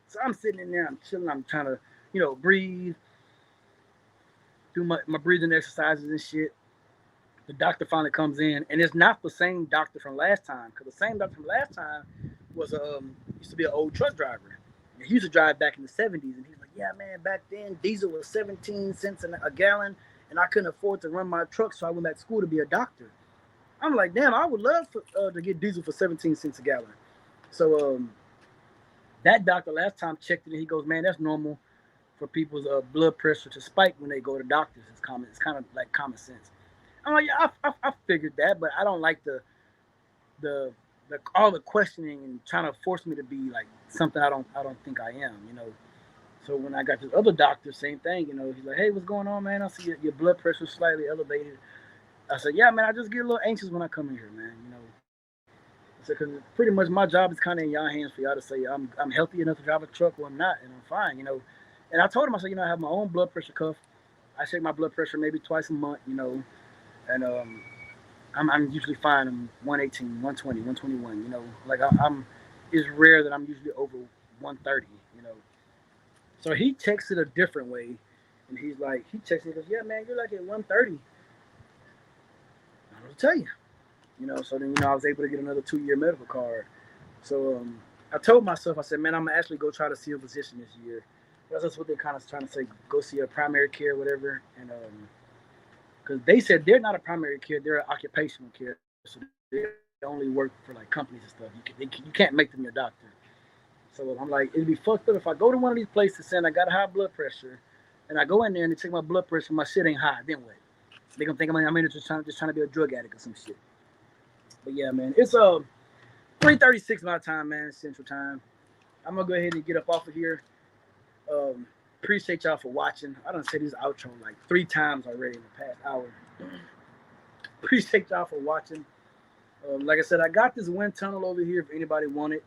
So I'm sitting in there, I'm chilling, I'm trying to, breathe, do my breathing exercises and shit. The doctor finally comes in, and it's not the same doctor from last time, because the same doctor from last time was used to be an old truck driver. And he used to drive back in the '70s, and he's like, "Yeah, man, back then diesel was 17 cents a gallon, and I couldn't afford to run my truck, so I went back to school to be a doctor." I'm like, "Damn, I would love to get diesel for 17 cents a gallon." So that doctor last time checked it, and he goes, "Man, that's normal for people's blood pressure to spike when they go to doctors. It's common. It's kind of like common sense." I'm like, "Yeah, I figured that, but I don't like the all the questioning and trying to force me to be like something I don't think I am, you know." So when I got this other doctor, same thing, he's like, "Hey, what's going on, man? I see your blood pressure slightly elevated." I said, "Yeah, man, I just get a little anxious when I come in here, man. I said, because pretty much my job is kind of in y'all hands for y'all to say I'm healthy enough to drive a truck or I'm not, and I'm fine. And I told him, I said, I have my own blood pressure cuff. I check my blood pressure maybe twice a month. And I'm usually fine. I'm 118, 120, 121. Like I'm. It's rare that I'm usually over 130. So he checks it a different way, and he's like, he checks it. He goes, "Yeah, man, you're like at 130." I don't tell you. So then I was able to get another 2-year medical card. So I told myself, I said, "Man, I'm gonna actually go try to see a physician this year." That's what they're kind of trying to say. Go see a primary care, whatever, and because they said they're not a primary care, they're an occupational care, so they only work for like companies and stuff. You can't make them your doctor. So I'm like, it'd be fucked up if I go to one of these places saying I got high blood pressure, and I go in there and they check my blood pressure, and my shit ain't high. Then what? They gonna think I'm in there just trying to be a drug addict or some shit. But yeah, man, it's 3:36 my time, man, Central Time. I'm gonna go ahead and get up off of here. Appreciate y'all for watching. I done said this outro like 3 times already in the past hour. Appreciate y'all for watching. Like I said, I got this wind tunnel over here if anybody want it.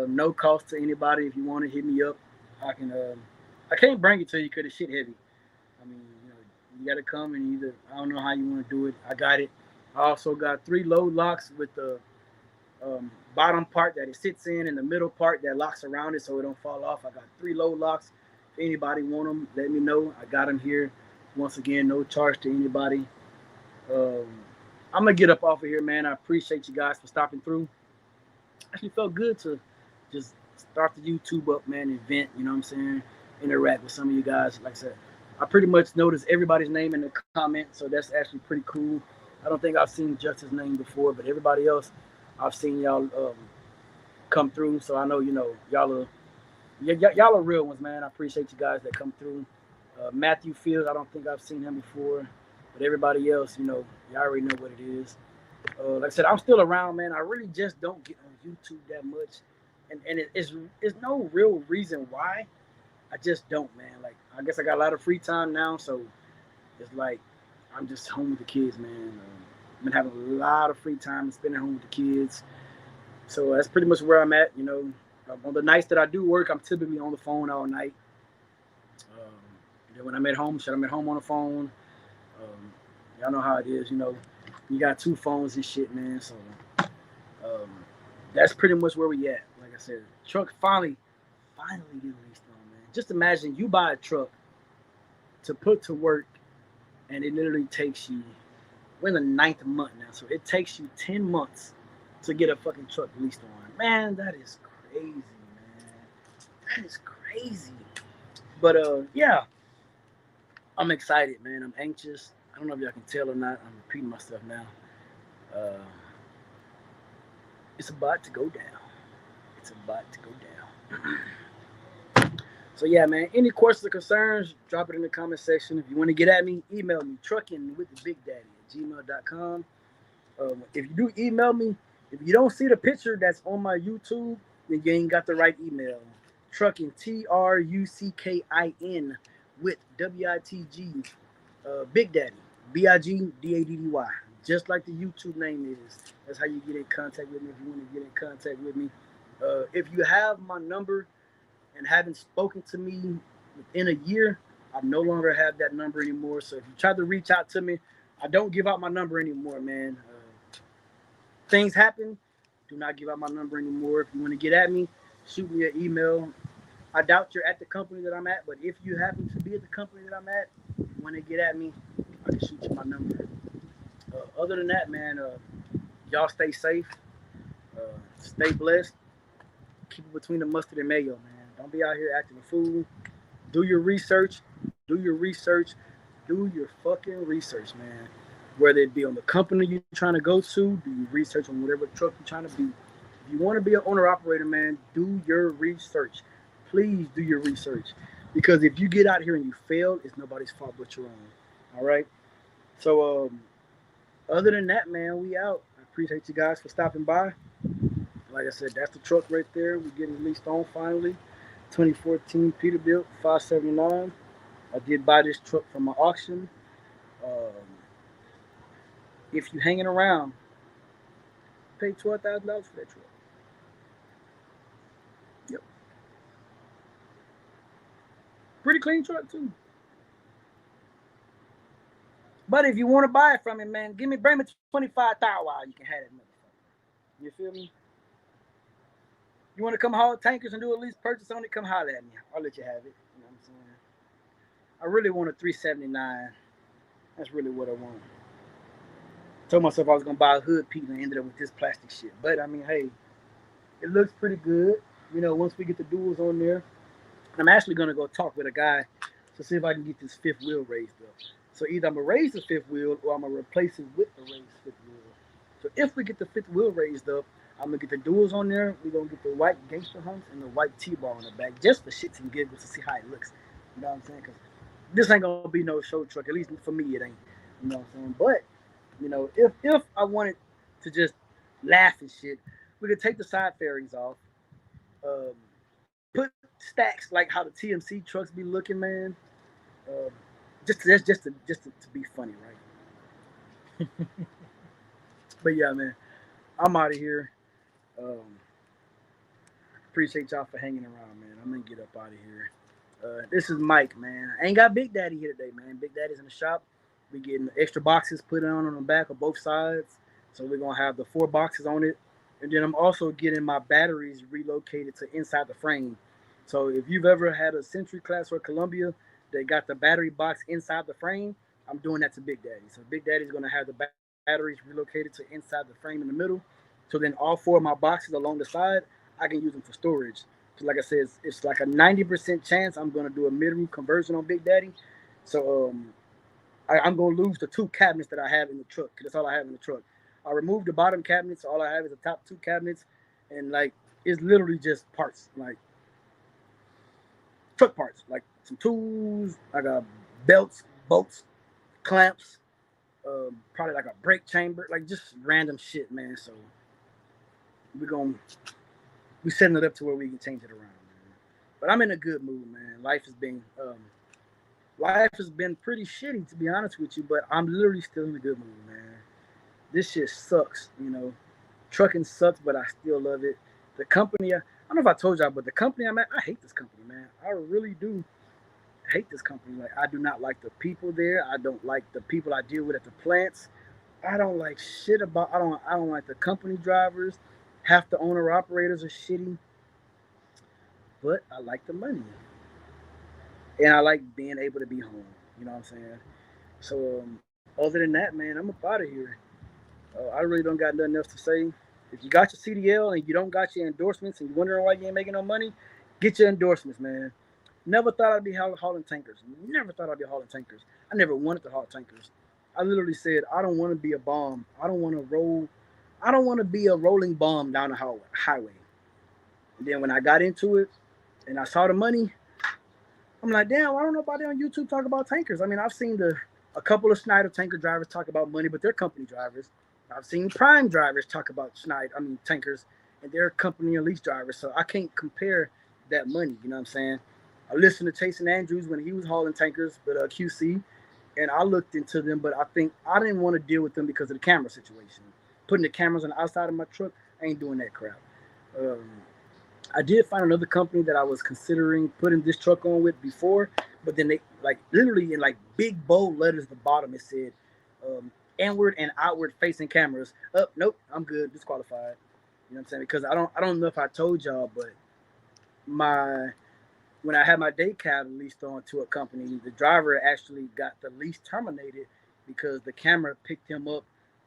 No cost to anybody. If you want to hit me up, I can. I can't bring it to you because the shit heavy. I mean, you got to come and either. I don't know how you want to do it. I got it. I also got 3 load locks with the bottom part that it sits in and the middle part that locks around it so it don't fall off. I got 3 load locks. If anybody want them, let me know. I got them here. Once again, no charge to anybody. Um, I'm gonna get up off of here, man. I appreciate you guys for stopping through. Actually felt good to just start the YouTube up, man, and vent, you know what I'm saying? Interact with some of you guys. Like I said, I pretty much noticed everybody's name in the comments, so that's actually pretty cool. I don't think I've seen Justice's name before, but everybody else, I've seen y'all come through. So I know, y'all are real ones, man. I appreciate you guys that come through. Matthew Fields, I don't think I've seen him before, but everybody else, y'all already know what it is. Like I said, I'm still around, man. I really just don't get on YouTube that much, and it's no real reason why. I just don't, man. Like, I guess I got a lot of free time now, so it's like I'm just home with the kids, man. I've been having a lot of free time spending home with the kids, so that's pretty much where I'm at. On the nights that I do work, I'm typically on the phone all night. And then when I'm at home, I'm at home on the phone. Y'all know how it is, You got 2 phones and shit, man. So that's pretty much where we at. Like I said, truck finally get released on, man. Just imagine you buy a truck to put to work, and it literally takes you. We're in the 9th month now, so it takes you 10 months to get a fucking truck released on. Man, that is crazy, man. That is crazy. But yeah, I'm excited, man. I'm anxious. I don't know if y'all can tell or not. I'm repeating myself now. It's about to go down. It's about to go down. So yeah, man. Any questions or concerns, drop it in the comment section. If you want to get at me, email me, truckingwiththebigdaddy@gmail.com. If you do email me, if you don't see the picture that's on my YouTube, then you ain't got the right email. Trucking, TRUCKIN with WITG, Big Daddy, BIGDADDY. Just like the YouTube name is. That's how you get in contact with me if you want to get in contact with me. If you have my number and haven't spoken to me within a year, I no longer have that number anymore. So if you try to reach out to me, I don't give out my number anymore, man. Things happen. Do not give out my number anymore. If you want to get at me, shoot me an email. I doubt you're at the company that I'm at, but if you happen to be at the company that I'm at, you want to get at me, I can shoot you my number. Other than that, man, y'all stay safe. Stay blessed. Keep it between the mustard and mayo, man. Don't be out here acting a fool. Do your research. Do your research. Do your fucking research, man. Whether it be on the company you're trying to go to, do your research on whatever truck you're trying to be. If you want to be an owner-operator, man, do your research. Please do your research. Because if you get out here and you fail, it's nobody's fault but your own. All right? So, other than that, man, we out. I appreciate you guys for stopping by. Like I said, that's the truck right there. We're getting released on finally. 2014 Peterbilt 579. I did buy this truck from my auction. If you're hanging around, pay $12,000 for that truck. Yep. Pretty clean truck too. But if you want to buy it from me, man, bring me 25,000 while you can have it, motherfucker. You feel me? You want to come haul tankers and do a lease purchase on it? Come holler at me. I'll let you have it. You know what I'm saying? I really want a 379. That's really what I want. Told myself I was gonna buy a hood piece and ended up with this plastic shit. But I mean, hey, it looks pretty good. Once we get the duals on there, I'm actually gonna go talk with a guy to see if I can get this 5th wheel raised up. So either I'm gonna raise the 5th wheel or I'm gonna replace it with the raised 5th wheel. So if we get the 5th wheel raised up, I'm gonna get the duals on there. We're gonna get the white gangster humps and the white T-bar on the back, just for shits and giggles to see how it looks. You know what I'm saying? Because this ain't gonna be no show truck. At least for me, it ain't. You know what I'm saying? But if I wanted to just laugh and shit, we could take the side fairings off, put stacks like how the TMC trucks be looking, man. Uh, just to be funny, right? But yeah, man, I'm out of here. Um, Appreciate y'all for hanging around, man. I'm gonna get up out of here. This is Mike, man. I ain't got Big Daddy here today, man. Big Daddy's in the shop. We getting extra boxes put on the back of both sides, so we're gonna have the 4 boxes on it. And then I'm also getting my batteries relocated to inside the frame. So if you've ever had a Century class or Columbia, they got the battery box inside the frame. I'm doing that to Big Daddy. So Big Daddy's gonna have the batteries relocated to inside the frame in the middle. So then all 4 of my boxes along the side, I can use them for storage. So like I said, it's like a 90% chance I'm gonna do a mid-room conversion on Big Daddy. So I'm gonna lose the 2 cabinets that I have in the truck. 'Cause that's all I have in the truck. I removed the bottom cabinets. So all I have is the top 2 cabinets, and like it's literally just parts, like truck parts, like some tools. I got belts, bolts, clamps, probably like a brake chamber, like just random shit, man. So we're gonna we setting it up to where we can change it around, man. But I'm in a good mood, man. Life has been pretty shitty, to be honest with you, but I'm literally still in a good mood, man. This shit sucks, you know. Trucking sucks, but I still love it. The company, I don't know if I told y'all, but the company I'm at, I hate this company, man. I really do hate this company. Like, I do not like the people there. I don't like the people I deal with at the plants. I don't like shit about. I don't like the company drivers. Half the owner operators are shitty, but I like the money, and I like being able to be home. You know what I'm saying? So other than that, man, I'm up out of here. I really don't got nothing else to say. If you got your CDL and you don't got your endorsements and you're wondering why you ain't making no money, get your endorsements, man. Never thought I'd be hauling tankers. Never thought I'd be hauling tankers. I never wanted to haul tankers. I literally said I don't want to be a bomb. I don't want to roll. I don't want to be a rolling bomb down the highway. And then when I got into it and I saw the money, I'm like, damn, I don't know nobody on YouTube talk about tankers. I mean, I've seen a couple of Schneider tanker drivers talk about money, but they're company drivers. I've seen Prime drivers talk about tankers, and they're company and lease drivers. So I can't compare that money. You know what I'm saying? I listened to Chasing Andrews when he was hauling tankers with QC, and I looked into them, but I think I didn't want to deal with them because of the camera situation. Putting the cameras on the outside of my truck, I ain't doing that crap. Um, I did find another company that I was considering putting this truck on with before, but then they like literally in like big bold letters at the bottom it said inward and outward facing cameras. Nope, I'm good, disqualified. You know what I'm saying? Because I don't know if I told y'all, but my when I had my day cab leased on to a company, the driver actually got the lease terminated because the camera picked him up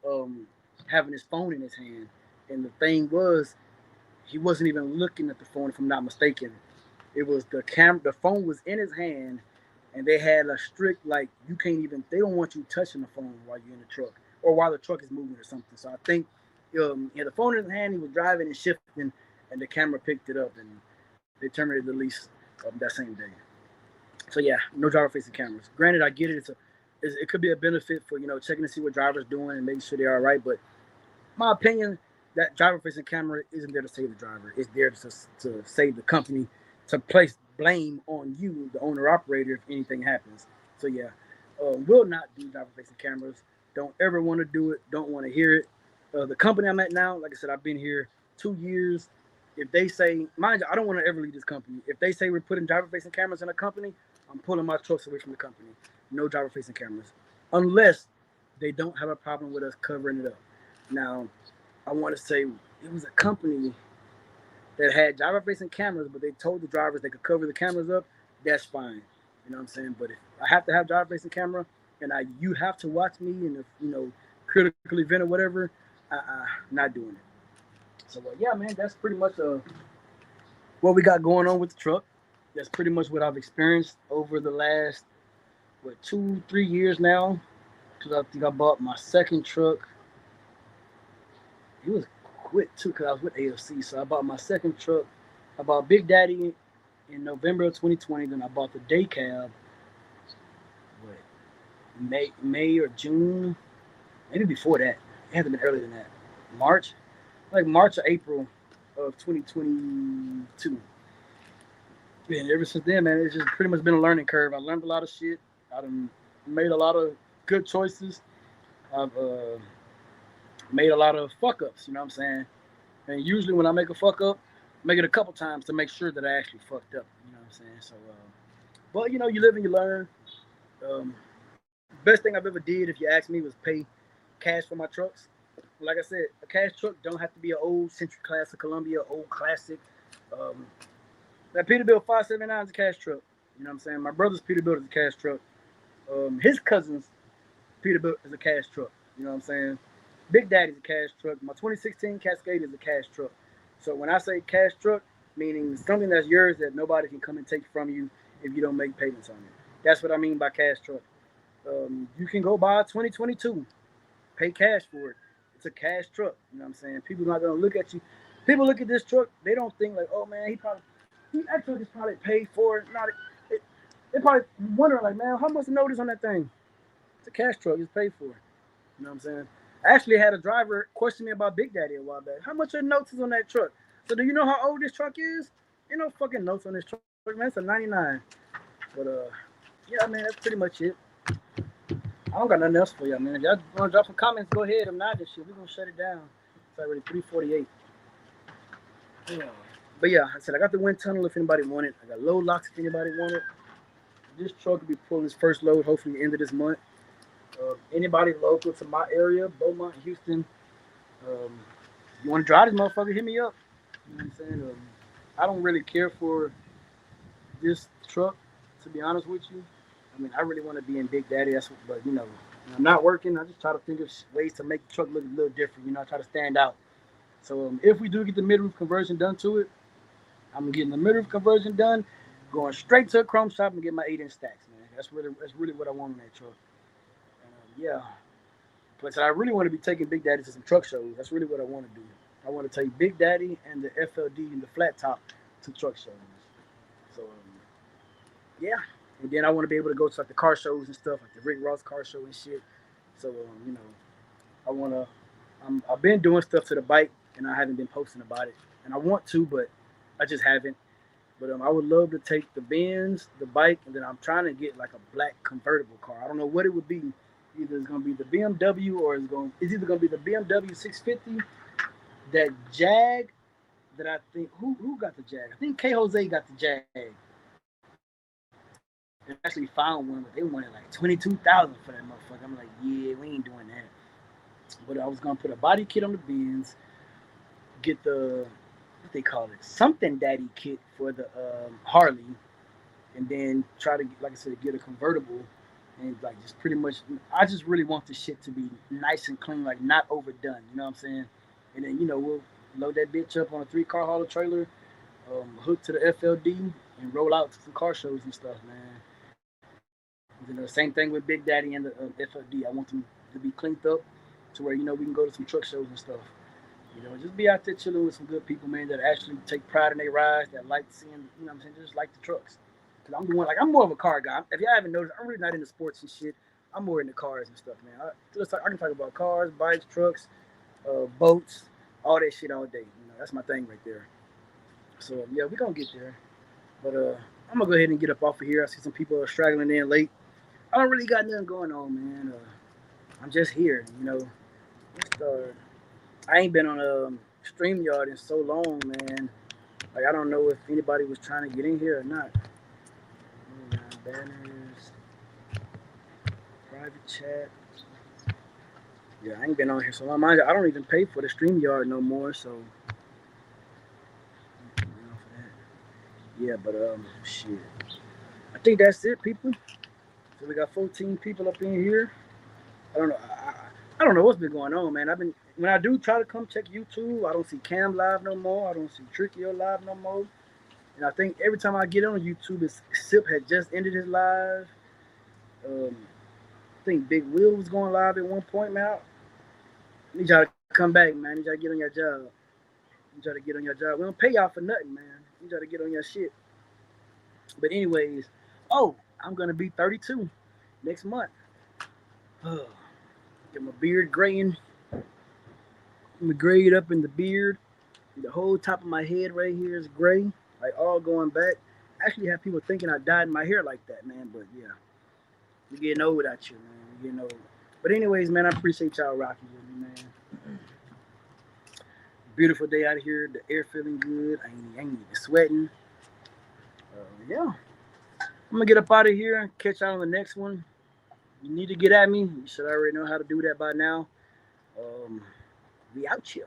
um, having his phone in his hand, and the thing was he wasn't even looking at the phone, if I'm not mistaken. It was the camera. The phone was in his hand, and they had a strict like you can't even. They don't want you touching the phone while you're in the truck or while the truck is moving or something. So I think he had the phone in his hand. He was driving and shifting, and the camera picked it up, and they terminated the lease that same day. So yeah, no driver facing cameras. Granted, I get it. It could be a benefit for checking to see what drivers doing and making sure they are all right, but my opinion, that driver facing camera isn't there to save the driver. It's there to save the company, to place blame on you, the owner operator, if anything happens. So yeah, will not do driver facing cameras. Don't ever want to do it. Don't want to hear it. The company I'm at now, like I said, I've been here 2 years. If they say, mind you, I don't want to ever leave this company. If they say we're putting driver facing cameras in a company, I'm pulling my trucks away from the company. No driver facing cameras, unless they don't have a problem with us covering it up. Now, I want to say it was a company that had driver facing cameras, but they told the drivers they could cover the cameras up. That's fine. You know what I'm saying? But if I have to have driver facing camera and you have to watch me in a critical event or whatever, not doing it. So yeah, man, that's pretty much what we got going on with the truck. That's pretty much what I've experienced over the last 2-3 years now. Because I think I bought my second truck. It was quick too, because I was with AFC. So I bought my second truck. I bought Big Daddy in November of 2020. Then I bought the day cab. What, May or June? Maybe before that. It had to have been earlier than that. March, like March or April of 2022. And ever since then, man, it's just pretty much been a learning curve. I learned a lot of shit. I done made a lot of good choices. I've made a lot of fuck ups. You know what I'm saying? And usually when I make a fuck up, I make it a couple times to make sure that I actually fucked up. You know what I'm saying? So, but you know, you live and you learn. Um, Best thing I've ever did, if you ask me, was pay cash for my trucks. Like I said, a cash truck don't have to be an old Century Class or Columbia, old classic. Um, that Peterbilt 579 is a cash truck. You know what I'm saying? My brother's Peterbilt is a cash truck. His cousin's Peterbilt is a cash truck. You know what I'm saying? Big Daddy's a cash truck. My 2016 Cascade is a cash truck. So when I say cash truck, meaning something that's yours that nobody can come and take from you if you don't make payments on it. That's what I mean by cash truck. You can go buy a 2022, pay cash for it. It's a cash truck. You know what I'm saying? People not gonna look at you. People look at this truck, they don't think like, oh man, that truck is probably paid for. Not it, they probably wondering like, man, how much the notice on that thing? It's a cash truck. It's paid for. You know what I'm saying? I actually had a driver question me about Big Daddy a while back. How much are notes is on that truck? So do you know how old this truck is? Ain't no fucking notes on this truck, man. It's a '99. But yeah, man, that's pretty much it. I don't got nothing else for y'all, man. If y'all want to drop some comments, go ahead. If not, this shit, we're gonna shut it down. It's already 3:48. Yeah. But yeah, I said I got the wind tunnel if anybody want it. I got load locks if anybody want it. This truck will be pulling its first load hopefully the end of this month. Anybody local to my area, Beaumont, Houston, you want to drive this motherfucker, hit me up. You know what I'm saying? I don't really care for this truck, to be honest with you. I mean, I really want to be in Big Daddy. That's what, but you know, when I'm not working. I just try to think of ways to make the truck look a little different. You know, I try to stand out. So if we do get the mid roof conversion done to it, I'm getting the mid roof conversion done, going straight to a chrome shop and get my 8-inch stacks, man. That's really what I want in that truck. Yeah, but I really want to be taking Big Daddy to some truck shows. That's really what I want to do. I want to take Big Daddy and the FLD and the flat top to truck shows. So yeah, and then I want to be able to go to like the car shows and stuff, like the Rick Ross car show and shit. So you know, I wanna. I've been doing stuff to the bike, and I haven't been posting about it, and I want to, but I just haven't. But I would love to take the Benz, the bike, and then I'm trying to get like a black convertible car. I don't know what it would be. Either it's gonna be the BMW or it's either gonna be the BMW 650, that Jag that I think who got the Jag? I think K Jose got the Jag. They actually found one, but they wanted like 22,000 for that motherfucker. I'm like, yeah, we ain't doing that. But I was gonna put a body kit on the Benz, get the what they call it, something daddy kit for the Harley, and then try to, like I said, get a convertible and like just pretty much. I just really want the shit to be nice and clean, like not overdone. You know what I'm saying? And then we'll load that bitch up on a 3-car hauler trailer, hook to the FLD, and roll out to some car shows and stuff, man. Same thing with Big Daddy and the FLD. I want them to be cleaned up to where we can go to some truck shows and stuff. Just be out there chilling with some good people, man, that actually take pride in their rides, that like seeing, what I'm saying, just like the trucks. Cause I'm more of a car guy. If y'all haven't noticed, I'm really not into sports and shit. I'm more into cars and stuff, man. I can talk about cars, bikes, trucks, boats, all that shit all day. That's my thing right there. So yeah, we gonna get there. But I'm gonna go ahead and get up off of here. I see some people are straggling in late. I don't really got nothing going on, man. I'm just here, Just, I ain't been on a StreamYard in so long, man. Like I don't know if anybody was trying to get in here or not. Banners, private chat. Yeah, I ain't been on here so long. I don't even pay for the StreamYard no more, so yeah. But shit. I think that's it, people. So we got 14 people up in here. I don't know. I don't know what's been going on, man. When I do try to come check YouTube, I don't see Cam live no more. I don't see Trickio live no more. And I think every time I get on YouTube, Sip had just ended his live. I think Big Will was going live at one point, man. I need y'all to come back, man. I need y'all to get on your job. I need y'all to get on your job. We don't pay y'all for nothing, man. I need y'all to get on your shit. But anyways, I'm gonna be 32 next month. Get my beard graying. I'm gonna grade up in the beard. The whole top of my head right here is gray, like all going back. actually have people thinking I dyed my hair like that, man. But yeah, we're getting old out here, man. We're getting old. But anyways, man, I appreciate y'all rocking with me, man. Beautiful day out here. The air feeling good. I ain't even sweating. Yeah. I'm gonna get up out of here and catch y'all on the next one. You need to get at me. You should already know how to do that by now. We out here.